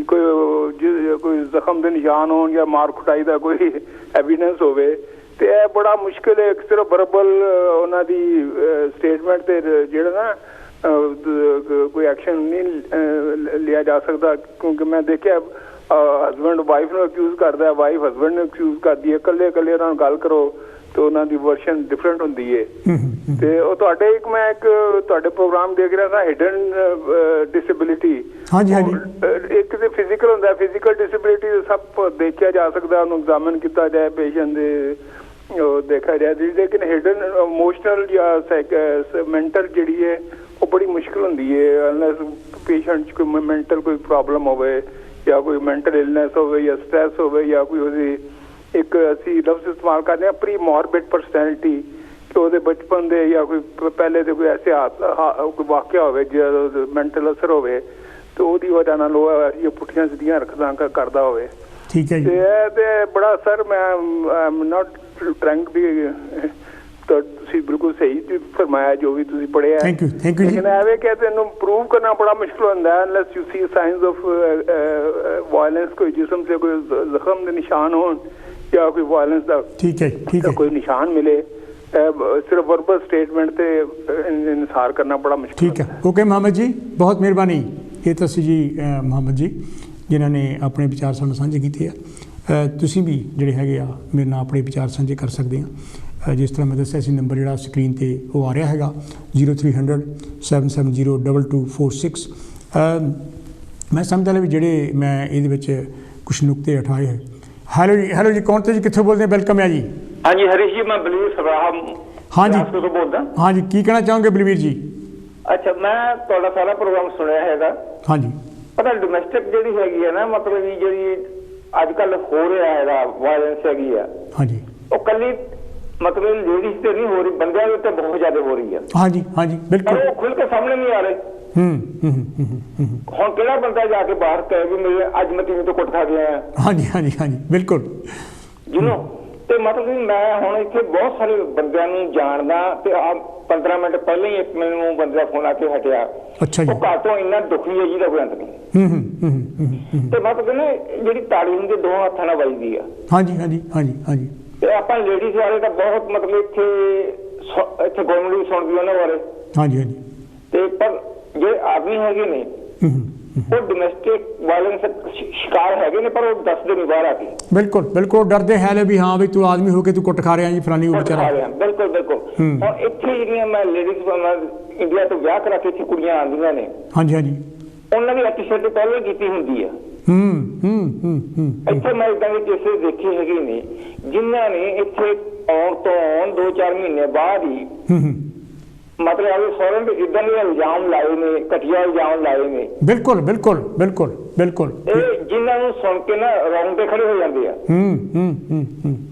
ਕੋਈ ਜ਼ਖਮ ਦੇ ਨਿਸ਼ਾਨ ਹੋਣ ਜਾਂ ਮਾਰ ਕੁਟਾਈ ਦਾ ਕੋਈ ਐਵੀਡੈਂਸ ਹੋਵੇ। ਤੇ ਇਹ ਬੜਾ ਮੁਸ਼ਕਿਲ ਹੈ। ਸਿਰਫ ਵਰਬਲ ਉਹਨਾਂ ਦੀ ਸਟੇਟਮੈਂਟ ਤੇ ਜਿਹੜਾ ਨਾ ਕੋਈ ਐਕਸ਼ਨ ਨਹੀਂ ਲਿਆ ਜਾ ਸਕਦਾ, ਕਿਉਂਕਿ ਮੈਂ ਦੇਖਿਆ ਹਸਬੈਂਡ ਵਾਈਫ ਨੂੰ ਅਕਿਊਜ਼ ਕਰਦਾ, ਵਾਈਫ ਹਸਬੈਂਡ ਨੂੰ ਅਕਿਊਜ਼ ਕਰਦੀ ਹੈ। ਇਕੱਲੇ ਉਹਨਾਂ ਨਾਲ ਗੱਲ ਕਰੋ ਤੇ ਉਹਨਾਂ ਦੀ ਵਰਸ਼ਨ ਡਿਫਰੈਂਟ ਹੁੰਦੀ ਹੈ। ਤੇ ਉਹ ਤੁਹਾਡੇ ਤੁਹਾਡੇ ਪ੍ਰੋਗਰਾਮ ਦੇਖ ਰਿਹਾ ਸੀ ਹਿਡਨ ਡਿਸੇਬਿਲਿਟੀ। ਹਾਂਜੀ ਹਾਂਜੀ। ਇੱਕ ਤੇ ਫਿਜ਼ੀਕਲ ਹੁੰਦਾ, ਫਿਜ਼ੀਕਲ ਡਿਸੇਬਿਲਿਟੀ ਸਭ ਦੇਖਿਆ ਜਾ ਸਕਦਾ, ਉਹਨੂੰ ਐਗਜ਼ਾਮਿਨ ਕੀਤਾ ਜਾਏ, ਪੇਸ਼ੈਂਟ ਦੇ ਉਹ ਦੇਖਿਆ ਜਾਏ। ਲੇਕਿਨ ਹਿਡਨ ਇਮੋਸ਼ਨਲ ਜਾਂ ਮੈਂਟਲ ਜਿਹੜੀ ਹੈ ਉਹ ਬੜੀ ਮੁਸ਼ਕਿਲ ਹੁੰਦੀ ਹੈ ਅਨਲੈਸ ਪੇਸ਼ੈਂਟ 'ਚ ਕੋਈ ਮੈਂਟਲ ਕੋਈ ਪ੍ਰੋਬਲਮ ਹੋਵੇ ਜਾਂ ਕੋਈ ਮੈਂਟਲ ਇਲਨੈਸ ਹੋਵੇ ਜਾਂ ਸਟ੍ਰੈਸ ਹੋਵੇ ਜਾਂ ਕੋਈ ਉਹਦੀ ਇੱਕ ਅਸੀਂ ਲਫ਼ਜ਼ ਇਸਤੇਮਾਲ ਕਰਦੇ ਹਾਂ ਪ੍ਰੀ ਮੋਰਬਿਡ ਪਰਸਨੈਲਿਟੀ, ਕਿ ਉਹਦੇ ਬਚਪਨ ਦੇ ਜਾਂ ਕੋਈ ਪਹਿਲੇ ਦੇ ਕੋਈ ਐਸੇ ਕੋਈ ਵਾਕਿਆ ਹੋਵੇ ਜਿਹੜਾ ਮੈਂਟਲ ਅਸਰ ਹੋਵੇ ਤੇ ਉਹਦੀ ਵਜ੍ਹਾ ਨਾਲ ਉਹ ਪੁੱਠੀਆਂ ਸਿੱਧੀਆਂ ਰੱਖਦਾ ਕਰਦਾ ਹੋਵੇ। ਠੀਕ ਹੈ ਜੀ। ਤੇ ਇਹ ਤੇ ਬੜਾ ਸਰ ਮੈਂ ਆਮ ਨਾਟ ਟ੍ਰਾਇੰਗ ਵੀ ਤੁਸੀਂ ਬਿਲਕੁਲ ਸਹੀ ਫਰਮਾਇਆ ਜੋ ਵੀ ਤੁਸੀਂ ਪੜ੍ਹਿਆ। ਥੈਂਕ ਯੂ ਲੇਕਿਨ ਐਵੇਂ ਕਿ ਤੈਨੂੰ ਪ੍ਰੂਵ ਕਰਨਾ ਬੜਾ ਮੁਸ਼ਕਿਲ ਹੁੰਦਾ ਹੈ unless you C sinus of violence, ਕੋਈ ਜਿਸਮ ਤੇ ਕੋਈ ਜ਼ਖਮ ਦੇ ਨਿਸ਼ਾਨ ਹੋਣ ਜਾਂ ਕੋਈ ਵਾਇਲੈਂਸ ਦਾ ਕੋਈ ਨਿਸ਼ਾਨ ਮਿਲੇ। ਸਿਰਫ ਵਰਬਲ ਸਟੇਟਮੈਂਟ ਤੇ ਇਨਸਾਰ ਕਰਨਾ ਬੜਾ ਮੁਸ਼ਕਿਲ। ਠੀਕ ਹੈ, ਓਕੇ ਮੁਹੰਮਦ ਜੀ, ਬਹੁਤ ਮਿਹਰਬਾਨੀ। ਇਹ ਤਾਂ ਸੀ ਜੀ ਮੁਹੰਮਦ ਜੀ ਜਿਨ੍ਹਾਂ ਨੇ ਆਪਣੇ ਵਿਚਾਰ ਸਾਡੇ ਨਾਲ ਸਾਂਝੇ ਕੀਤੇ ਆ। ਤੁਸੀਂ ਵੀ ਜਿਹੜੇ ਹੈਗੇ ਆ ਮੇਰੇ ਨਾਲ ਆਪਣੇ ਵਿਚਾਰ ਸਾਂਝੇ ਕਰ ਸਕਦੇ ਆ। ਜਿਸ ਤਰ੍ਹਾਂ ਮੈਂ ਦੱਸਿਆ ਸੀ, ਨੰਬਰ ਜਿਹੜਾ ਸਕਰੀਨ 'ਤੇ ਉਹ ਆ ਰਿਹਾ ਹੈਗਾ 0300 770 2246। ਮੈਂ ਸਮਝਦਾ ਵੀ ਜਿਹੜੇ ਮੈਂ ਇਹਦੇ ਵਿੱਚ ਕੁਛ ਨੁਕਤੇ ਉਠਾਏ ਹੈ। ਹੈਲੋ ਜੀ, ਕੌਣ ਤੇ ਜੀ, ਕਿੱਥੋਂ ਬੋਲਦੇ? ਵੈਲਕਮ ਹੈ ਜੀ। ਹਾਂਜੀ ਹਰੀਸ਼ ਜੀ, ਮੈਂ ਬਲਵੀਰ ਸਰਾਹਾ ਹਾਂਜੀ ਤੋਂ ਬੋਲਦਾ। ਹਾਂਜੀ, ਕੀ ਕਹਿਣਾ ਚਾਹੋਗੇ ਬਲਵੀਰ ਜੀ? ਅੱਛਾ, ਮੈਂ ਤੁਹਾਡਾ ਸਾਰਾ ਪ੍ਰੋਗਰਾਮ ਸੁਣਿਆ ਹੈਗਾ। ਹਾਂਜੀ, ਪਤਾ ਡੋਮੈਸਟਿਕ ਜਿਹੜੀ ਹੈਗੀ ਹੈ ਨਾ, ਮਤਲਬ ਵੀ ਜਿਹੜੀ ਅੱਜ ਕੱਲ ਹੋ ਰਿਹਾ ਹੈਗਾ ਵਾਇਲੈਂਸ ਹੈਗੀ ਆ, ਹਾਂਜੀ, ਉਹ ਕੱਲੀ ਮਤਲਬ ਲੇਡੀਜ਼ ਤੇ ਨਹੀਂ ਹੋ ਰਹੀ, ਬੰਦਿਆਂ ਦੇ ਉੱਤੇ ਬਹੁਤ ਜ਼ਿਆਦਾ ਹੋ ਰਹੀ ਆ। ਹਾਂਜੀ ਹਾਂਜੀ, ਬਿਲਕੁਲ। ਪਰ ਉਹ ਖੁੱਲ ਕੇ ਸਾਹਮਣੇ ਨਹੀਂ ਆ ਰਹੇ। ਹੁਣ ਕਿਹੜਾ ਬੰਦਾ ਜਾ ਕੇ ਬਾਹਰ ਕਹੇ ਵੀ ਮੇਰੇ ਅੱਜ ਮੈਂ ਟੀਵੀ ਤੋਂ ਕੁੱਟ ਖਾ ਗਿਆ ਆ? ਹਾਂਜੀ ਹਾਂਜੀ ਹਾਂਜੀ, ਬਿਲਕੁਲ। ਤੇ ਮਤਲਬ ਮੈਂ ਹੁਣ ਇੱਥੇ ਬਹੁਤ ਸਾਰੇ ਬੰਦਿਆਂ ਨੂੰ ਜਾਣਦਾ, ਤੇ ਆ 15 ਮਿੰਟ ਪਹਿਲਾਂ ਹੀ ਇੱਕ ਮੈਨੂੰ ਬੰਦੇ ਦਾ ਫੋਨ ਆ ਕੇ ਹਟਿਆ। ਅੱਛਾ ਜੀ। ਉਹ ਘਰ ਤੋਂ ਇੰਨਾ ਦੁਖੀ ਹੈ ਜਿਹਦਾ ਕੋਈ ਅੰਤ ਨਹੀਂ। ਤੇ ਮਤਲਬ ਨਾ ਜਿਹੜੀ ਤਾੜੀ ਹੁੰਦੀ ਦੋ ਹੱਥਾਂ ਨਾਲ ਵੱਜਦੀ ਆ। ਹਾਂਜੀ ਹਾਂਜੀ ਹਾਂਜੀ ਹਾਂਜੀ। ਤੇ ਆਪਾਂ ਲੇਡੀਜ਼ ਵਾਲੇ ਤਾਂ ਬਹੁਤ ਮਤਲਬ ਇੱਥੇ ਗੌਰਮੈਂਟ ਵੀ ਸੁਣਦੀ ਉਹਨਾਂ ਬਾਰੇ। ਹਾਂਜੀ ਹਾਂਜੀ। ਤੇ ਪਰ ਜਿਹੜੇ ਆਦਮੀ ਹੈਗੇ ਨੇ ਉਹ ਡੋਮੈਸਟਿਕ ਵਾਇਲੈਂਸ ਸ਼ਿਕਾਰ ਹੈਗੇ ਨੇ, ਪਰ ਉਹ ਦੱਸਦੇ ਨਹੀਂ ਬਾਹਰ ਆ ਕੇ। ਬਿਲਕੁਲ ਬਿਲਕੁਲ, ਡਰਦੇ ਹੈ ਵੀ ਹਾਂ ਵੀ ਤੂੰ ਆਦਮੀ ਹੋ ਕੇ ਤੂੰ ਕੁੱਟ ਖਾ ਰਿਹਾ ਜੀ ਫਲਾਨੀ ਉਹ ਵਿਚਾਰਾ। ਬਿਲਕੁਲ ਬਿਲਕੁਲ। ਹੁਣ ਇੱਥੇ ਜਿਹੜੀਆਂ ਮੈਂ ਲੇਡੀਜ਼ ਇੰਡੀਆ ਤੋਂ ਵਿਆਹ ਕਰਾ ਕੇ ਇੱਥੇ ਕੁੜੀਆਂ ਆਉਂਦੀਆਂ ਨੇ, ਹਾਂਜੀ ਹਾਂਜੀ, ਉਹਨਾਂ ਦੀ ਐਟੀਸੈਟ ਪਹਿਲਾਂ ਕੀਤੀ ਹੁੰਦੀ ਆ। ਇੱਥੇ ਮੈਂ ਇਦਾਂ ਦੇ ਕੇਸਿਸ ਦੇਖੇ ਹੈਗੇ ਨੇ ਜਿਨ੍ਹਾਂ ਨੇ ਇੱਥੇ ਆਉਣ ਤੋਂ 2-4 ਮਹੀਨੇ ਬਾਅਦ ਹੀ ਮਤਲਬ ਆਵੇ ਸਹੁਰਿਆਂ ਦੇ ਇਦਾਂ ਦੇ ਇਲਜ਼ਾਮ ਲਾਏ ਨੇ, ਘਟੀਆ ਇਲਜ਼ਾਮ ਲਾਏ ਨੇ। ਬਿਲਕੁਲ ਬਿਲਕੁਲ ਬਿਲਕੁਲ ਬਿਲਕੁਲ। ਇਹ ਜਿਨ੍ਹਾਂ ਨੂੰ ਸੁਣ ਕੇ ਨਾ ਰੌਂਗ ਤੇ ਖੜੇ ਹੋ ਜਾਂਦੇ ਆ।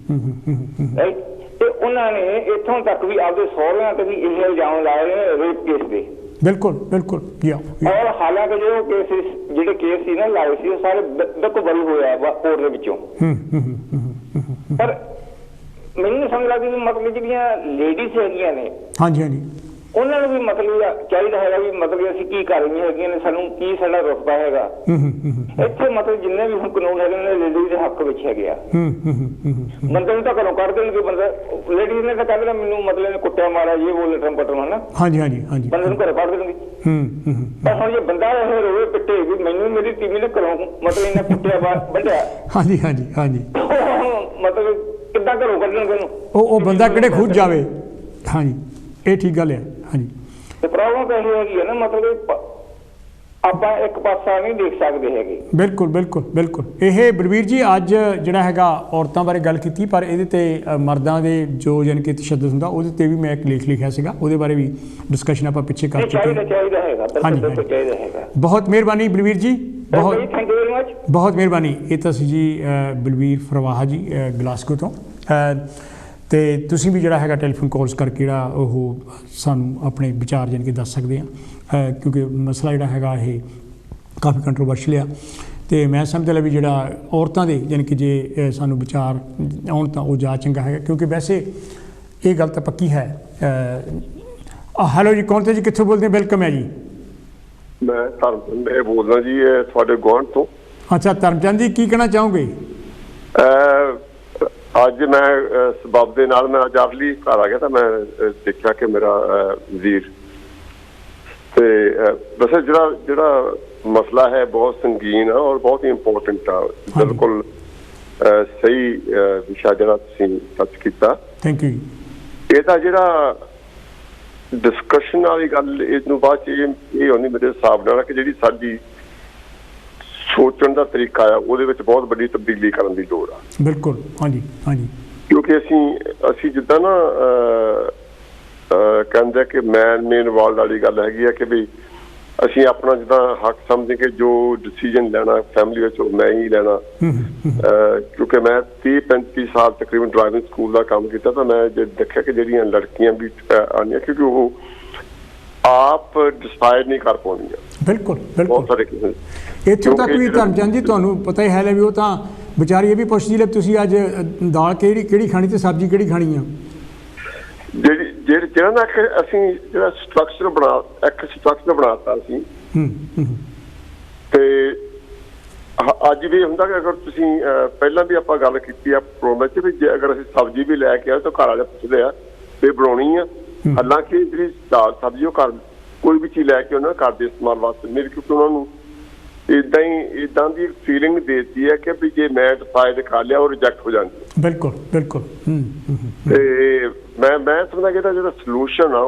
ਤੇ ਉਹਨਾਂ ਨੇ ਇੱਥੋਂ ਤੱਕ ਵੀ ਆਪਦੇ ਸਹੁਰਿਆਂ ਤੇ ਵੀ ਇਹ ਇਲਜ਼ਾਮ ਲਾਏ ਨੇ ਰੇਪ ਕੇਸ ਦੇ। ਬਿਲਕੁਲ ਬਿਲਕੁਲ। ਔਰ ਹਾਲਾਂਕਿ ਜਿਹੜੇ ਕੇਸ ਸੀ ਨਾ ਲਾਏ ਸੀ, ਉਹ ਸਾਰੇ ਬਿਲਕੁਲ ਬਰੀ ਹੋਇਆ ਕੋਰਟ ਦੇ ਵਿੱਚੋਂ। ਪਰ ਮੈਨੂੰ ਸਮਝ ਲੱਗਦੀ ਵੀ ਮਤਲਬ ਜਿਹੜੀਆਂ ਲੇਡੀਜ਼ ਹੈਗੀਆਂ ਨੇ, ਹਾਂਜੀ ਹਾਂਜੀ, ਉਹਨਾਂ ਨੂੰ ਵੀ ਮਤਲਬ ਚਾਹੀਦਾ ਹੈਗਾ ਵੀ ਮਤਲਬ ਅਸੀਂ ਕੀ ਕਰ ਰਹੀਆਂ ਹੈਗੀਆਂ ਨੇ, ਸਾਨੂੰ ਕੀ ਸਾਡਾ ਰੁਤਬਾ ਹੈਗਾ ਇੱਥੇ। ਮਤਲਬ ਜਿੰਨੇ ਵੀ ਹੁਣ ਕਾਨੂੰਨ ਹੈਗੇ ਨੇ ਲੇਡੀਜ਼ ਦੇ ਹੱਕ ਵਿੱਚ ਹੈਗੇ ਆ। ਬੰਦੇ ਨੂੰ ਤਾਂ ਘਰੋਂ ਕੱਢ ਦੇਣਗੇ, ਬੰਦਾ ਲੇਡੀਜ਼ ਨੇ ਤਾਂ ਕਹਿ ਦੇਣਾ ਮੈਨੂੰ ਮਤਲਬ ਕੁੱਟਿਆ ਮਾਰਿਆ ਜੇ ਬੋਲ ਟਰੰਪਟਰ ਹਨਾ। ਹਾਂਜੀ ਹਾਂਜੀ ਹਾਂਜੀ, ਬੰਦੇ ਨੂੰ ਘਰੋਂ ਕੱਢ ਦੇਣਗੇ। ਪਰ ਹੁਣ ਜੇ ਬੰਦਾ ਇਹ ਰੋਵੇ ਪਿੱਟੇ ਵੀ ਮੈਨੂੰ ਮੇਰੀ ਟੀਵੀ ਨੇ ਘਰੋਂ ਮਤਲਬ ਇਹਨੇ ਕੁੱਟਿਆ ਵੱਢਿਆ, ਹਾਂਜੀ ਹਾਂਜੀ ਹਾਂਜੀ, ਮਤਲਬ ਕਿੱਦਾਂ ਘਰੋਂ ਕੱਢਣਗੇ ਉਹਨੂੰ? ਉਹ ਬੰਦਾ ਕਿਹੜੇ ਖੁਦ ਜਾਵੇ? ਹਾਂਜੀ, ਇਹ ਠੀਕ ਗੱਲ ਹੈ। ਹਾਂਜੀ, ਤੇ ਪ੍ਰੋਬਲਮ ਤਾਂ ਇਹ ਹੈਗੀ ਹੈ ਨਾ, ਮਤਲਬ ਆਪਾਂ ਇੱਕ ਪਾਸਾ ਨਹੀਂ ਦੇਖ ਸਕਦੇ ਹੈਗੇ। ਬਿਲਕੁਲ ਬਿਲਕੁਲ ਬਿਲਕੁਲ। ਇਹ ਬਲਵੀਰ ਜੀ ਅੱਜ ਜਿਹੜਾ ਹੈਗਾ ਔਰਤਾਂ ਬਾਰੇ ਗੱਲ ਕੀਤੀ, ਪਰ ਇਹਦੇ ਤੇ ਮਰਦਾਂ ਦੇ ਜੋ ਯਾਨੀ ਕਿ ਤਸ਼ੱਦਦ ਹੁੰਦਾ ਉਹਦੇ ਤੇ ਵੀ ਮੈਂ ਇੱਕ ਲੇਖ ਲਿਖਿਆ ਸੀਗਾ, ਉਹਦੇ ਬਾਰੇ ਵੀ ਡਿਸਕਸ਼ਨ ਆਪਾਂ ਪਿੱਛੇ ਕਰ ਚੁੱਕੇ ਹਾਂ। ਚਾਹੀਦਾ ਹੈਗਾ, ਬਿਲਕੁਲ ਚਾਹੀਦਾ ਹੈਗਾ। ਬਹੁਤ ਮਿਹਰਬਾਨੀ ਬਲਵੀਰ ਜੀ, ਬਹੁਤ ਥੈਂਕ ਯੂ ਵੈਰੀ ਮਚ, ਬਹੁਤ ਮਿਹਰਬਾਨੀ। ਇਹ ਤਾਂ ਸੀ ਜੀ ਬਲਵੀਰ ਫਰਵਾਹਾ ਜੀ ਗਲਾਸਗੋ ਤੋਂ। ਤੇ ਤੁਸੀਂ ਵੀ ਜਿਹੜਾ ਹੈਗਾ ਟੈਲੀਫੋਨ ਕਾਲਸ ਕਰਕੇ ਜਿਹੜਾ ਉਹ ਸਾਨੂੰ ਆਪਣੇ ਵਿਚਾਰ ਜਾਣੀ ਕਿ ਦੱਸ ਸਕਦੇ ਆ, ਕਿਉਂਕਿ ਮਸਲਾ ਜਿਹੜਾ ਹੈਗਾ ਇਹ ਕਾਫੀ ਕੰਟਰੋਵਰਸ਼ੀਅਲ ਆ। ਤੇ ਮੈਂ ਸਮਝਦਾ ਵੀ ਜਿਹੜਾ ਔਰਤਾਂ ਦੇ ਯਾਨੀ ਕਿ ਜੇ ਸਾਨੂੰ ਵਿਚਾਰ ਆਉਣ ਤਾਂ ਉਹ ਜ਼ਿਆਦਾ ਚੰਗਾ ਹੈਗਾ, ਕਿਉਂਕਿ ਵੈਸੇ ਇਹ ਗੱਲ ਤਾਂ ਪੱਕੀ ਹੈ। ਹੈਲੋ ਜੀ, ਕੌਣ ਤੇ ਜੀ, ਕਿੱਥੋਂ ਬੋਲਦੇ? ਵੈਲਕਮ ਹੈ ਜੀ। ਮੈਂ ਧਰਮਚੰਦ ਬੋਲਦਾ ਜੀ, ਤੁਹਾਡੇ ਗੁਆਂਢ ਤੋਂ। ਅੱਛਾ ਧਰਮਚੰਦ ਜੀ, ਕੀ ਕਹਿਣਾ ਚਾਹੋਗੇ? ਅੱਜ ਮੈਂ ਸਬਬ ਦੇ ਨਾਲ ਮੈਂ ਅੱਜ ਆਖਰੀ ਘਰ ਆ ਗਿਆ ਤਾਂ ਮੈਂ ਦੇਖਿਆ ਕਿ ਮੇਰਾ ਵਜ਼ੀਰ ਤੇ ਵੈਸੇ ਜਿਹੜਾ ਮਸਲਾ ਹੈ ਬਹੁਤ ਸੰਗੀਨ ਆ ਔਰ ਬਹੁਤ ਹੀ ਇੰਪੋਰਟੈਂਟ ਆ। ਬਿਲਕੁਲ ਸਹੀ ਵਿਸ਼ਾ ਜਿਹੜਾ ਤੁਸੀਂ ਟੱਚ ਕੀਤਾ। Thank you. ਇਹਦਾ ਜਿਹੜਾ ਡਿਸਕਸ਼ਨ ਵਾਲੀ ਗੱਲ ਇਹਨੂੰ ਬਾਅਦ ਚ ਇਹ ਹੋਣੀ ਮੇਰੇ ਹਿਸਾਬ ਨਾਲ ਕਿ ਜਿਹੜੀ ਸਾਡੀ ਸੋਚਣ ਦਾ ਤਰੀਕਾ ਆ ਉਹਦੇ ਵਿੱਚ ਬਹੁਤ ਵੱਡੀ ਤਬਦੀਲੀ ਕਰਨ ਦੀ ਲੋੜ ਆ। ਬਿਲਕੁਲ, ਹਾਂਜੀ ਹਾਂਜੀ। ਕਿਉਂਕਿ ਅਸੀਂ ਜਿੱਦਾਂ ਨਾ ਕਹਿੰਦੇ ਕਿ ਮੈਨ ਇਨਵੋਲਵ ਵਾਲੀ ਗੱਲ ਹੈਗੀ ਆ ਕਿ ਵੀ ਅਸੀਂ ਆਪਣਾ ਜਿੱਦਾਂ ਹੱਕ ਸਮਝ ਕੇ ਜੋ ਡਿਸੀਜਨ ਲੈਣਾ ਫੈਮਿਲੀ ਵਿੱਚ ਉਹ ਮੈਂ ਹੀ ਲੈਣਾ। ਕਿਉਂਕਿ ਮੈਂ 30-35 ਸਾਲ ਤਕਰੀਬਨ ਡਰਾਈਵਿੰਗ ਸਕੂਲ ਦਾ ਕੰਮ ਕੀਤਾ ਤਾਂ ਮੈਂ ਦੇਖਿਆ ਕਿ ਜਿਹੜੀਆਂ ਲੜਕੀਆਂ ਵੀ ਆਉਂਦੀਆਂ ਕਿਉਂਕਿ ਉਹ ਆਪ ਡਿਸਾਈਡ ਨਹੀਂ ਕਰ ਪਾਉਂਦੀਆਂ। ਬਿਲਕੁਲ ਬਿਲਕੁਲ। ਇੱਥੋਂ ਤੱਕ ਵੀ ਧਰਮਚੰਦ ਜੀ ਤੁਹਾਨੂੰ ਪਤਾ ਹੀ ਹੈ ਵੀ ਉਹ ਤਾਂ ਵਿਚਾਰੀ ਇਹ ਵੀ ਪੁੱਛਦੀ ਲੈ ਤੁਸੀਂ ਅੱਜ ਦਾਲ ਕਿਹੜੀ ਖਾਣੀ ਤੇ ਸਬਜ਼ੀ ਕਿਹੜੀ ਖਾਣੀ ਆ। ਜਿਹੜਾ ਨਾ ਅਸੀਂ ਜਿਹੜਾ ਸਟਰਕਚਰ ਬਣਾਤਾ ਅਸੀਂ ਤੇ ਅੱਜ ਵੀ ਹੁੰਦਾ ਕਿ ਅਗਰ ਤੁਸੀਂ ਪਹਿਲਾਂ ਵੀ ਆਪਾਂ ਗੱਲ ਕੀਤੀ ਆ ਪ੍ਰੋਗਰਾਮ 'ਚ ਵੀ ਜੇ ਅਗਰ ਅਸੀਂ ਸਬਜ਼ੀ ਵੀ ਲੈ ਕੇ ਆਏ ਤਾਂ ਘਰ ਵਾਲੇ ਪੁੱਛਦੇ ਆ ਵੀ ਬਣਾਉਣੀ ਆ। ਹਾਲਾਂਕਿ ਜਿਹੜੀ ਦਾਲ ਸਬਜ਼ੀ ਉਹ ਘਰ ਕੋਈ ਵੀ ਚੀਜ਼ ਲੈ ਕੇ ਉਹਨਾਂ ਘਰ ਦੇ ਇਸਤੇਮਾਲ ਵਾਸਤੇ ਮੇਰੀ ਕਿਉਂਕਿ ਉਹਨਾਂ ਨੂੰ इदां दी फीलिंग देती है कि भी जे मैं डिसाइड कर लिया और रिजेक्ट हो जाती। बिल्कुल बिल्कुल। मैं समझदा कि जो सलूशन आ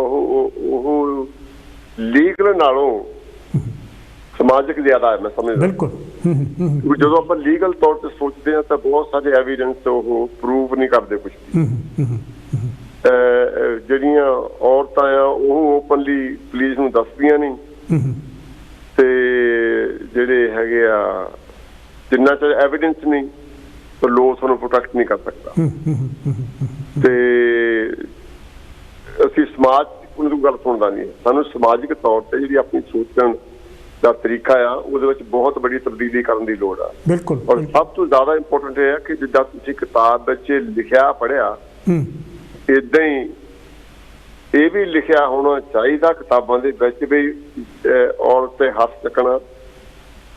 लीगल नालों समाजिक ज्यादा है, मैं समझदा। बिल्कुल। जो आप लीगल तौर पर सोचते हैं तो बहुत सारे एविडेंस प्रूव नहीं करते कुछ भी। ਜਿਹੜੀਆਂ ਔਰਤਾਂ ਆ ਉਹ ਓਪਨਲੀ ਪੁਲਿਸ ਨੂੰ ਦੱਸਦੀਆਂ ਨਹੀਂ ਤੇ ਜਿਹੜੇ ਹੈਗੇ ਆ ਜਿੰਨਾ ਚਿਰ ਐਵੀਡੈਂਸ ਨਹੀਂ ਤਾਂ ਲੋਕ ਤੁਹਾਨੂੰ ਪ੍ਰੋਟੈਕਟ ਨਹੀਂ ਕਰ ਸਕਦਾ। ਤੇ ਅਸੀਂ ਸਮਾਜ ਉਹਨਾਂ ਦੀ ਗੱਲ ਸੁਣਦਾ ਨਹੀਂ, ਸਾਨੂੰ ਸਮਾਜਿਕ ਤੌਰ ਤੇ ਜਿਹੜੀ ਆਪਣੀ ਸੋਚਣ ਦਾ ਤਰੀਕਾ ਆ ਉਹਦੇ ਵਿੱਚ ਬਹੁਤ ਬੜੀ ਤਬਦੀਲੀ ਕਰਨ ਦੀ ਲੋੜ ਆ। ਬਿਲਕੁਲ। ਔਰ ਸਭ ਤੋਂ ਜ਼ਿਆਦਾ ਇੰਪੋਰਟੈਂਟ ਇਹ ਹੈ ਕਿ ਜਿੱਦਾਂ ਤੁਸੀਂ ਕਿਤਾਬ ਵਿੱਚ ਲਿਖਿਆ ਪੜ੍ਹਿਆ ਇੱਦਾਂ ਹੀ ਇਹ ਵੀ ਲਿਖਿਆ ਹੋਣਾ ਚਾਹੀਦਾ ਕਿਤਾਬਾਂ ਦੇ ਵਿੱਚ ਵੀ ਔਰਤ ਤੇ ਹੱਥ ਚੱਕਣਾ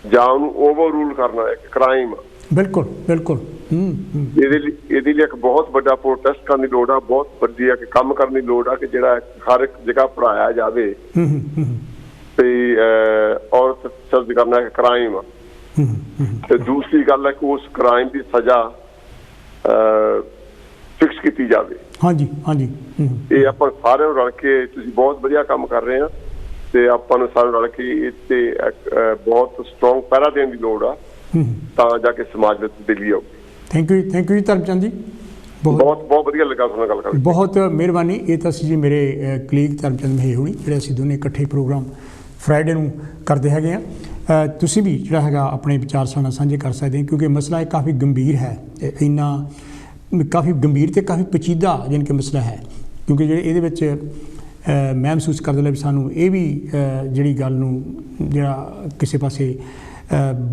ਜਾਂ ਉਹਨੂੰ ਓਵਰ ਰੂਲ ਕਰਨਾ ਇੱਕ ਕ੍ਰਾਈਮ ਆ। ਬਿਲਕੁਲ ਬਿਲਕੁਲ। ਇਹਦੇ ਲਈ ਇੱਕ ਬਹੁਤ ਵੱਡਾ ਪ੍ਰੋਟੈਸਟ ਕਰਨ ਦੀ ਲੋੜ ਆ, ਬਹੁਤ ਵੱਡੀ ਆ ਕਿ ਕੰਮ ਕਰਨ ਦੀ ਲੋੜ ਆ ਕਿ ਜਿਹੜਾ ਹਰ ਇੱਕ ਜਗ੍ਹਾ ਪੜ੍ਹਾਇਆ ਜਾਵੇ ਤੇ ਔਰਤ ਸਰਜ ਕਰਨਾ ਇੱਕ ਕ੍ਰਾਈਮ ਆ। ਤੇ ਦੂਸਰੀ ਗੱਲ ਹੈ ਕਿ ਉਸ ਕ੍ਰਾਈਮ ਦੀ ਸਜ਼ਾ ਫਿਕਸ ਕੀਤੀ ਜਾਵੇ। ਹਾਂਜੀ ਹਾਂਜੀ। ਇਹ ਆਪਾਂ ਸਾਰਿਆਂ ਨੂੰ ਰਲ ਕੇ, ਤੁਸੀਂ ਬਹੁਤ ਵਧੀਆ ਕੰਮ ਕਰ ਰਹੇ ਆ ਤੇ ਆਪਾਂ ਨੂੰ ਸਾਰਿਆਂ ਨੂੰ ਰਲ ਕੇ ਇੱਥੇ ਬਹੁਤ ਸਟਰੋਂਗ ਪਹਿਰਾ ਦੇਣ ਦੀ ਲੋੜ ਆ ਤਾਂ ਜਾ ਕੇ ਸਮਾਜ ਵਿੱਚ ਤਬਦੀਲੀ ਆਊਗੀ। ਥੈਂਕ ਯੂ ਜੀ ਧਰਮਚੰਦ ਜੀ, ਬਹੁਤ ਵਧੀਆ ਲੱਗਾ ਤੁਹਾਡੇ ਨਾਲ ਗੱਲ ਕਰਕੇ। ਬਹੁਤ ਮਿਹਰਬਾਨੀ। ਇਹ ਤਾਂ ਸੀ ਜੀ ਮੇਰੇ ਕਲੀਗ ਧਰਮਚੰਦ ਮਹੇ ਹੋਣੀ, ਜਿਹੜੇ ਅਸੀਂ ਦੋਨੇ ਇਕੱਠੇ ਪ੍ਰੋਗਰਾਮ ਫਰਾਈਡੇ ਨੂੰ ਕਰਦੇ ਹੈਗੇ ਆ। ਤੁਸੀਂ ਵੀ ਜਿਹੜਾ ਹੈਗਾ ਆਪਣੇ ਵਿਚਾਰ ਸਾਡੇ ਨਾਲ ਸਾਂਝੇ ਕਰ ਸਕਦੇ ਹੋ ਕਿਉਂਕਿ ਮਸਲਾ ਇਹ ਕਾਫੀ ਗੰਭੀਰ ਹੈ, ਇੰਨਾ ਕਾਫੀ ਗੰਭੀਰ ਅਤੇ ਕਾਫੀ ਪੇਚੀਦਾ ਜਾਣੀ ਕਿ ਮਸਲਾ ਹੈ ਕਿਉਂਕਿ ਜਿਹੜੇ ਇਹਦੇ ਵਿੱਚ ਮੈਂ ਮਹਿਸੂਸ ਕਰਦਾ ਲਿਆ ਵੀ ਸਾਨੂੰ ਇਹ ਵੀ ਜਿਹੜੀ ਗੱਲ ਨੂੰ ਜਿਹੜਾ ਕਿਸੇ ਪਾਸੇ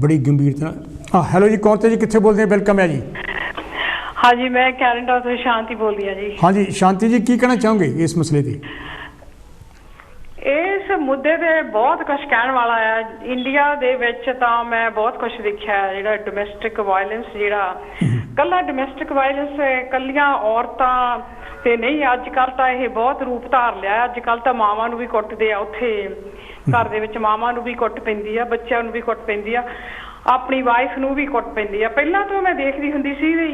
ਬੜੀ ਗੰਭੀਰਤਾ। ਹੈਲੋ ਜੀ, ਕੌਣ ਤੇ ਜੀ, ਕਿੱਥੇ ਬੋਲਦੇ ਵੈਲਕਮ ਹੈ ਜੀ। ਹਾਂਜੀ, ਮੈਂ ਕੈਨੇਡਾ ਤੋਂ ਸ਼ਾਂਤੀ ਬੋਲਦੀ ਹਾਂ ਜੀ। ਹਾਂਜੀ ਸ਼ਾਂਤੀ ਜੀ, ਕੀ ਕਹਿਣਾ ਚਾਹੋਗੇ ਇਸ ਮਸਲੇ 'ਤੇ? ਇਸ ਮੁੱਦੇ ਤੇ ਬਹੁਤ ਕੁਛ ਕਹਿਣ ਵਾਲਾ ਆ। ਇੰਡੀਆ ਦੇ ਵਿੱਚ ਤਾਂ ਮੈਂ ਬਹੁਤ ਕੁਛ ਦੇਖਿਆ, ਜਿਹੜਾ ਡੋਮੈਸਟਿਕ ਵਾਇਲੈਂਸ, ਜਿਹੜਾ ਕੱਲਾ ਡੋਮੈਸਟਿਕ ਵਾਇਲੈਂਸ ਕੱਲੀਆਂ ਔਰਤਾਂ ਤੇ ਨਹੀਂ, ਅੱਜ ਕੱਲ੍ਹ ਤਾਂ ਇਹ ਬਹੁਤ ਰੂਪ ਧਾਰ ਲਿਆ। ਅੱਜ ਕੱਲ੍ਹ ਤਾਂ ਮਾਵਾਂ ਨੂੰ ਵੀ ਕੁੱਟਦੇ ਆ, ਉੱਥੇ ਘਰ ਦੇ ਵਿੱਚ ਮਾਵਾਂ ਨੂੰ ਵੀ ਕੁੱਟ ਪੈਂਦੀ ਆ, ਬੱਚਿਆਂ ਨੂੰ ਵੀ ਕੁੱਟ ਪੈਂਦੀ ਆ, ਆਪਣੀ ਵਾਈਫ ਨੂੰ ਵੀ ਕੁੱਟ ਪੈਂਦੀ ਆ। ਪਹਿਲਾਂ ਤੋਂ ਮੈਂ ਦੇਖਦੀ ਹੁੰਦੀ ਸੀ ਵੀ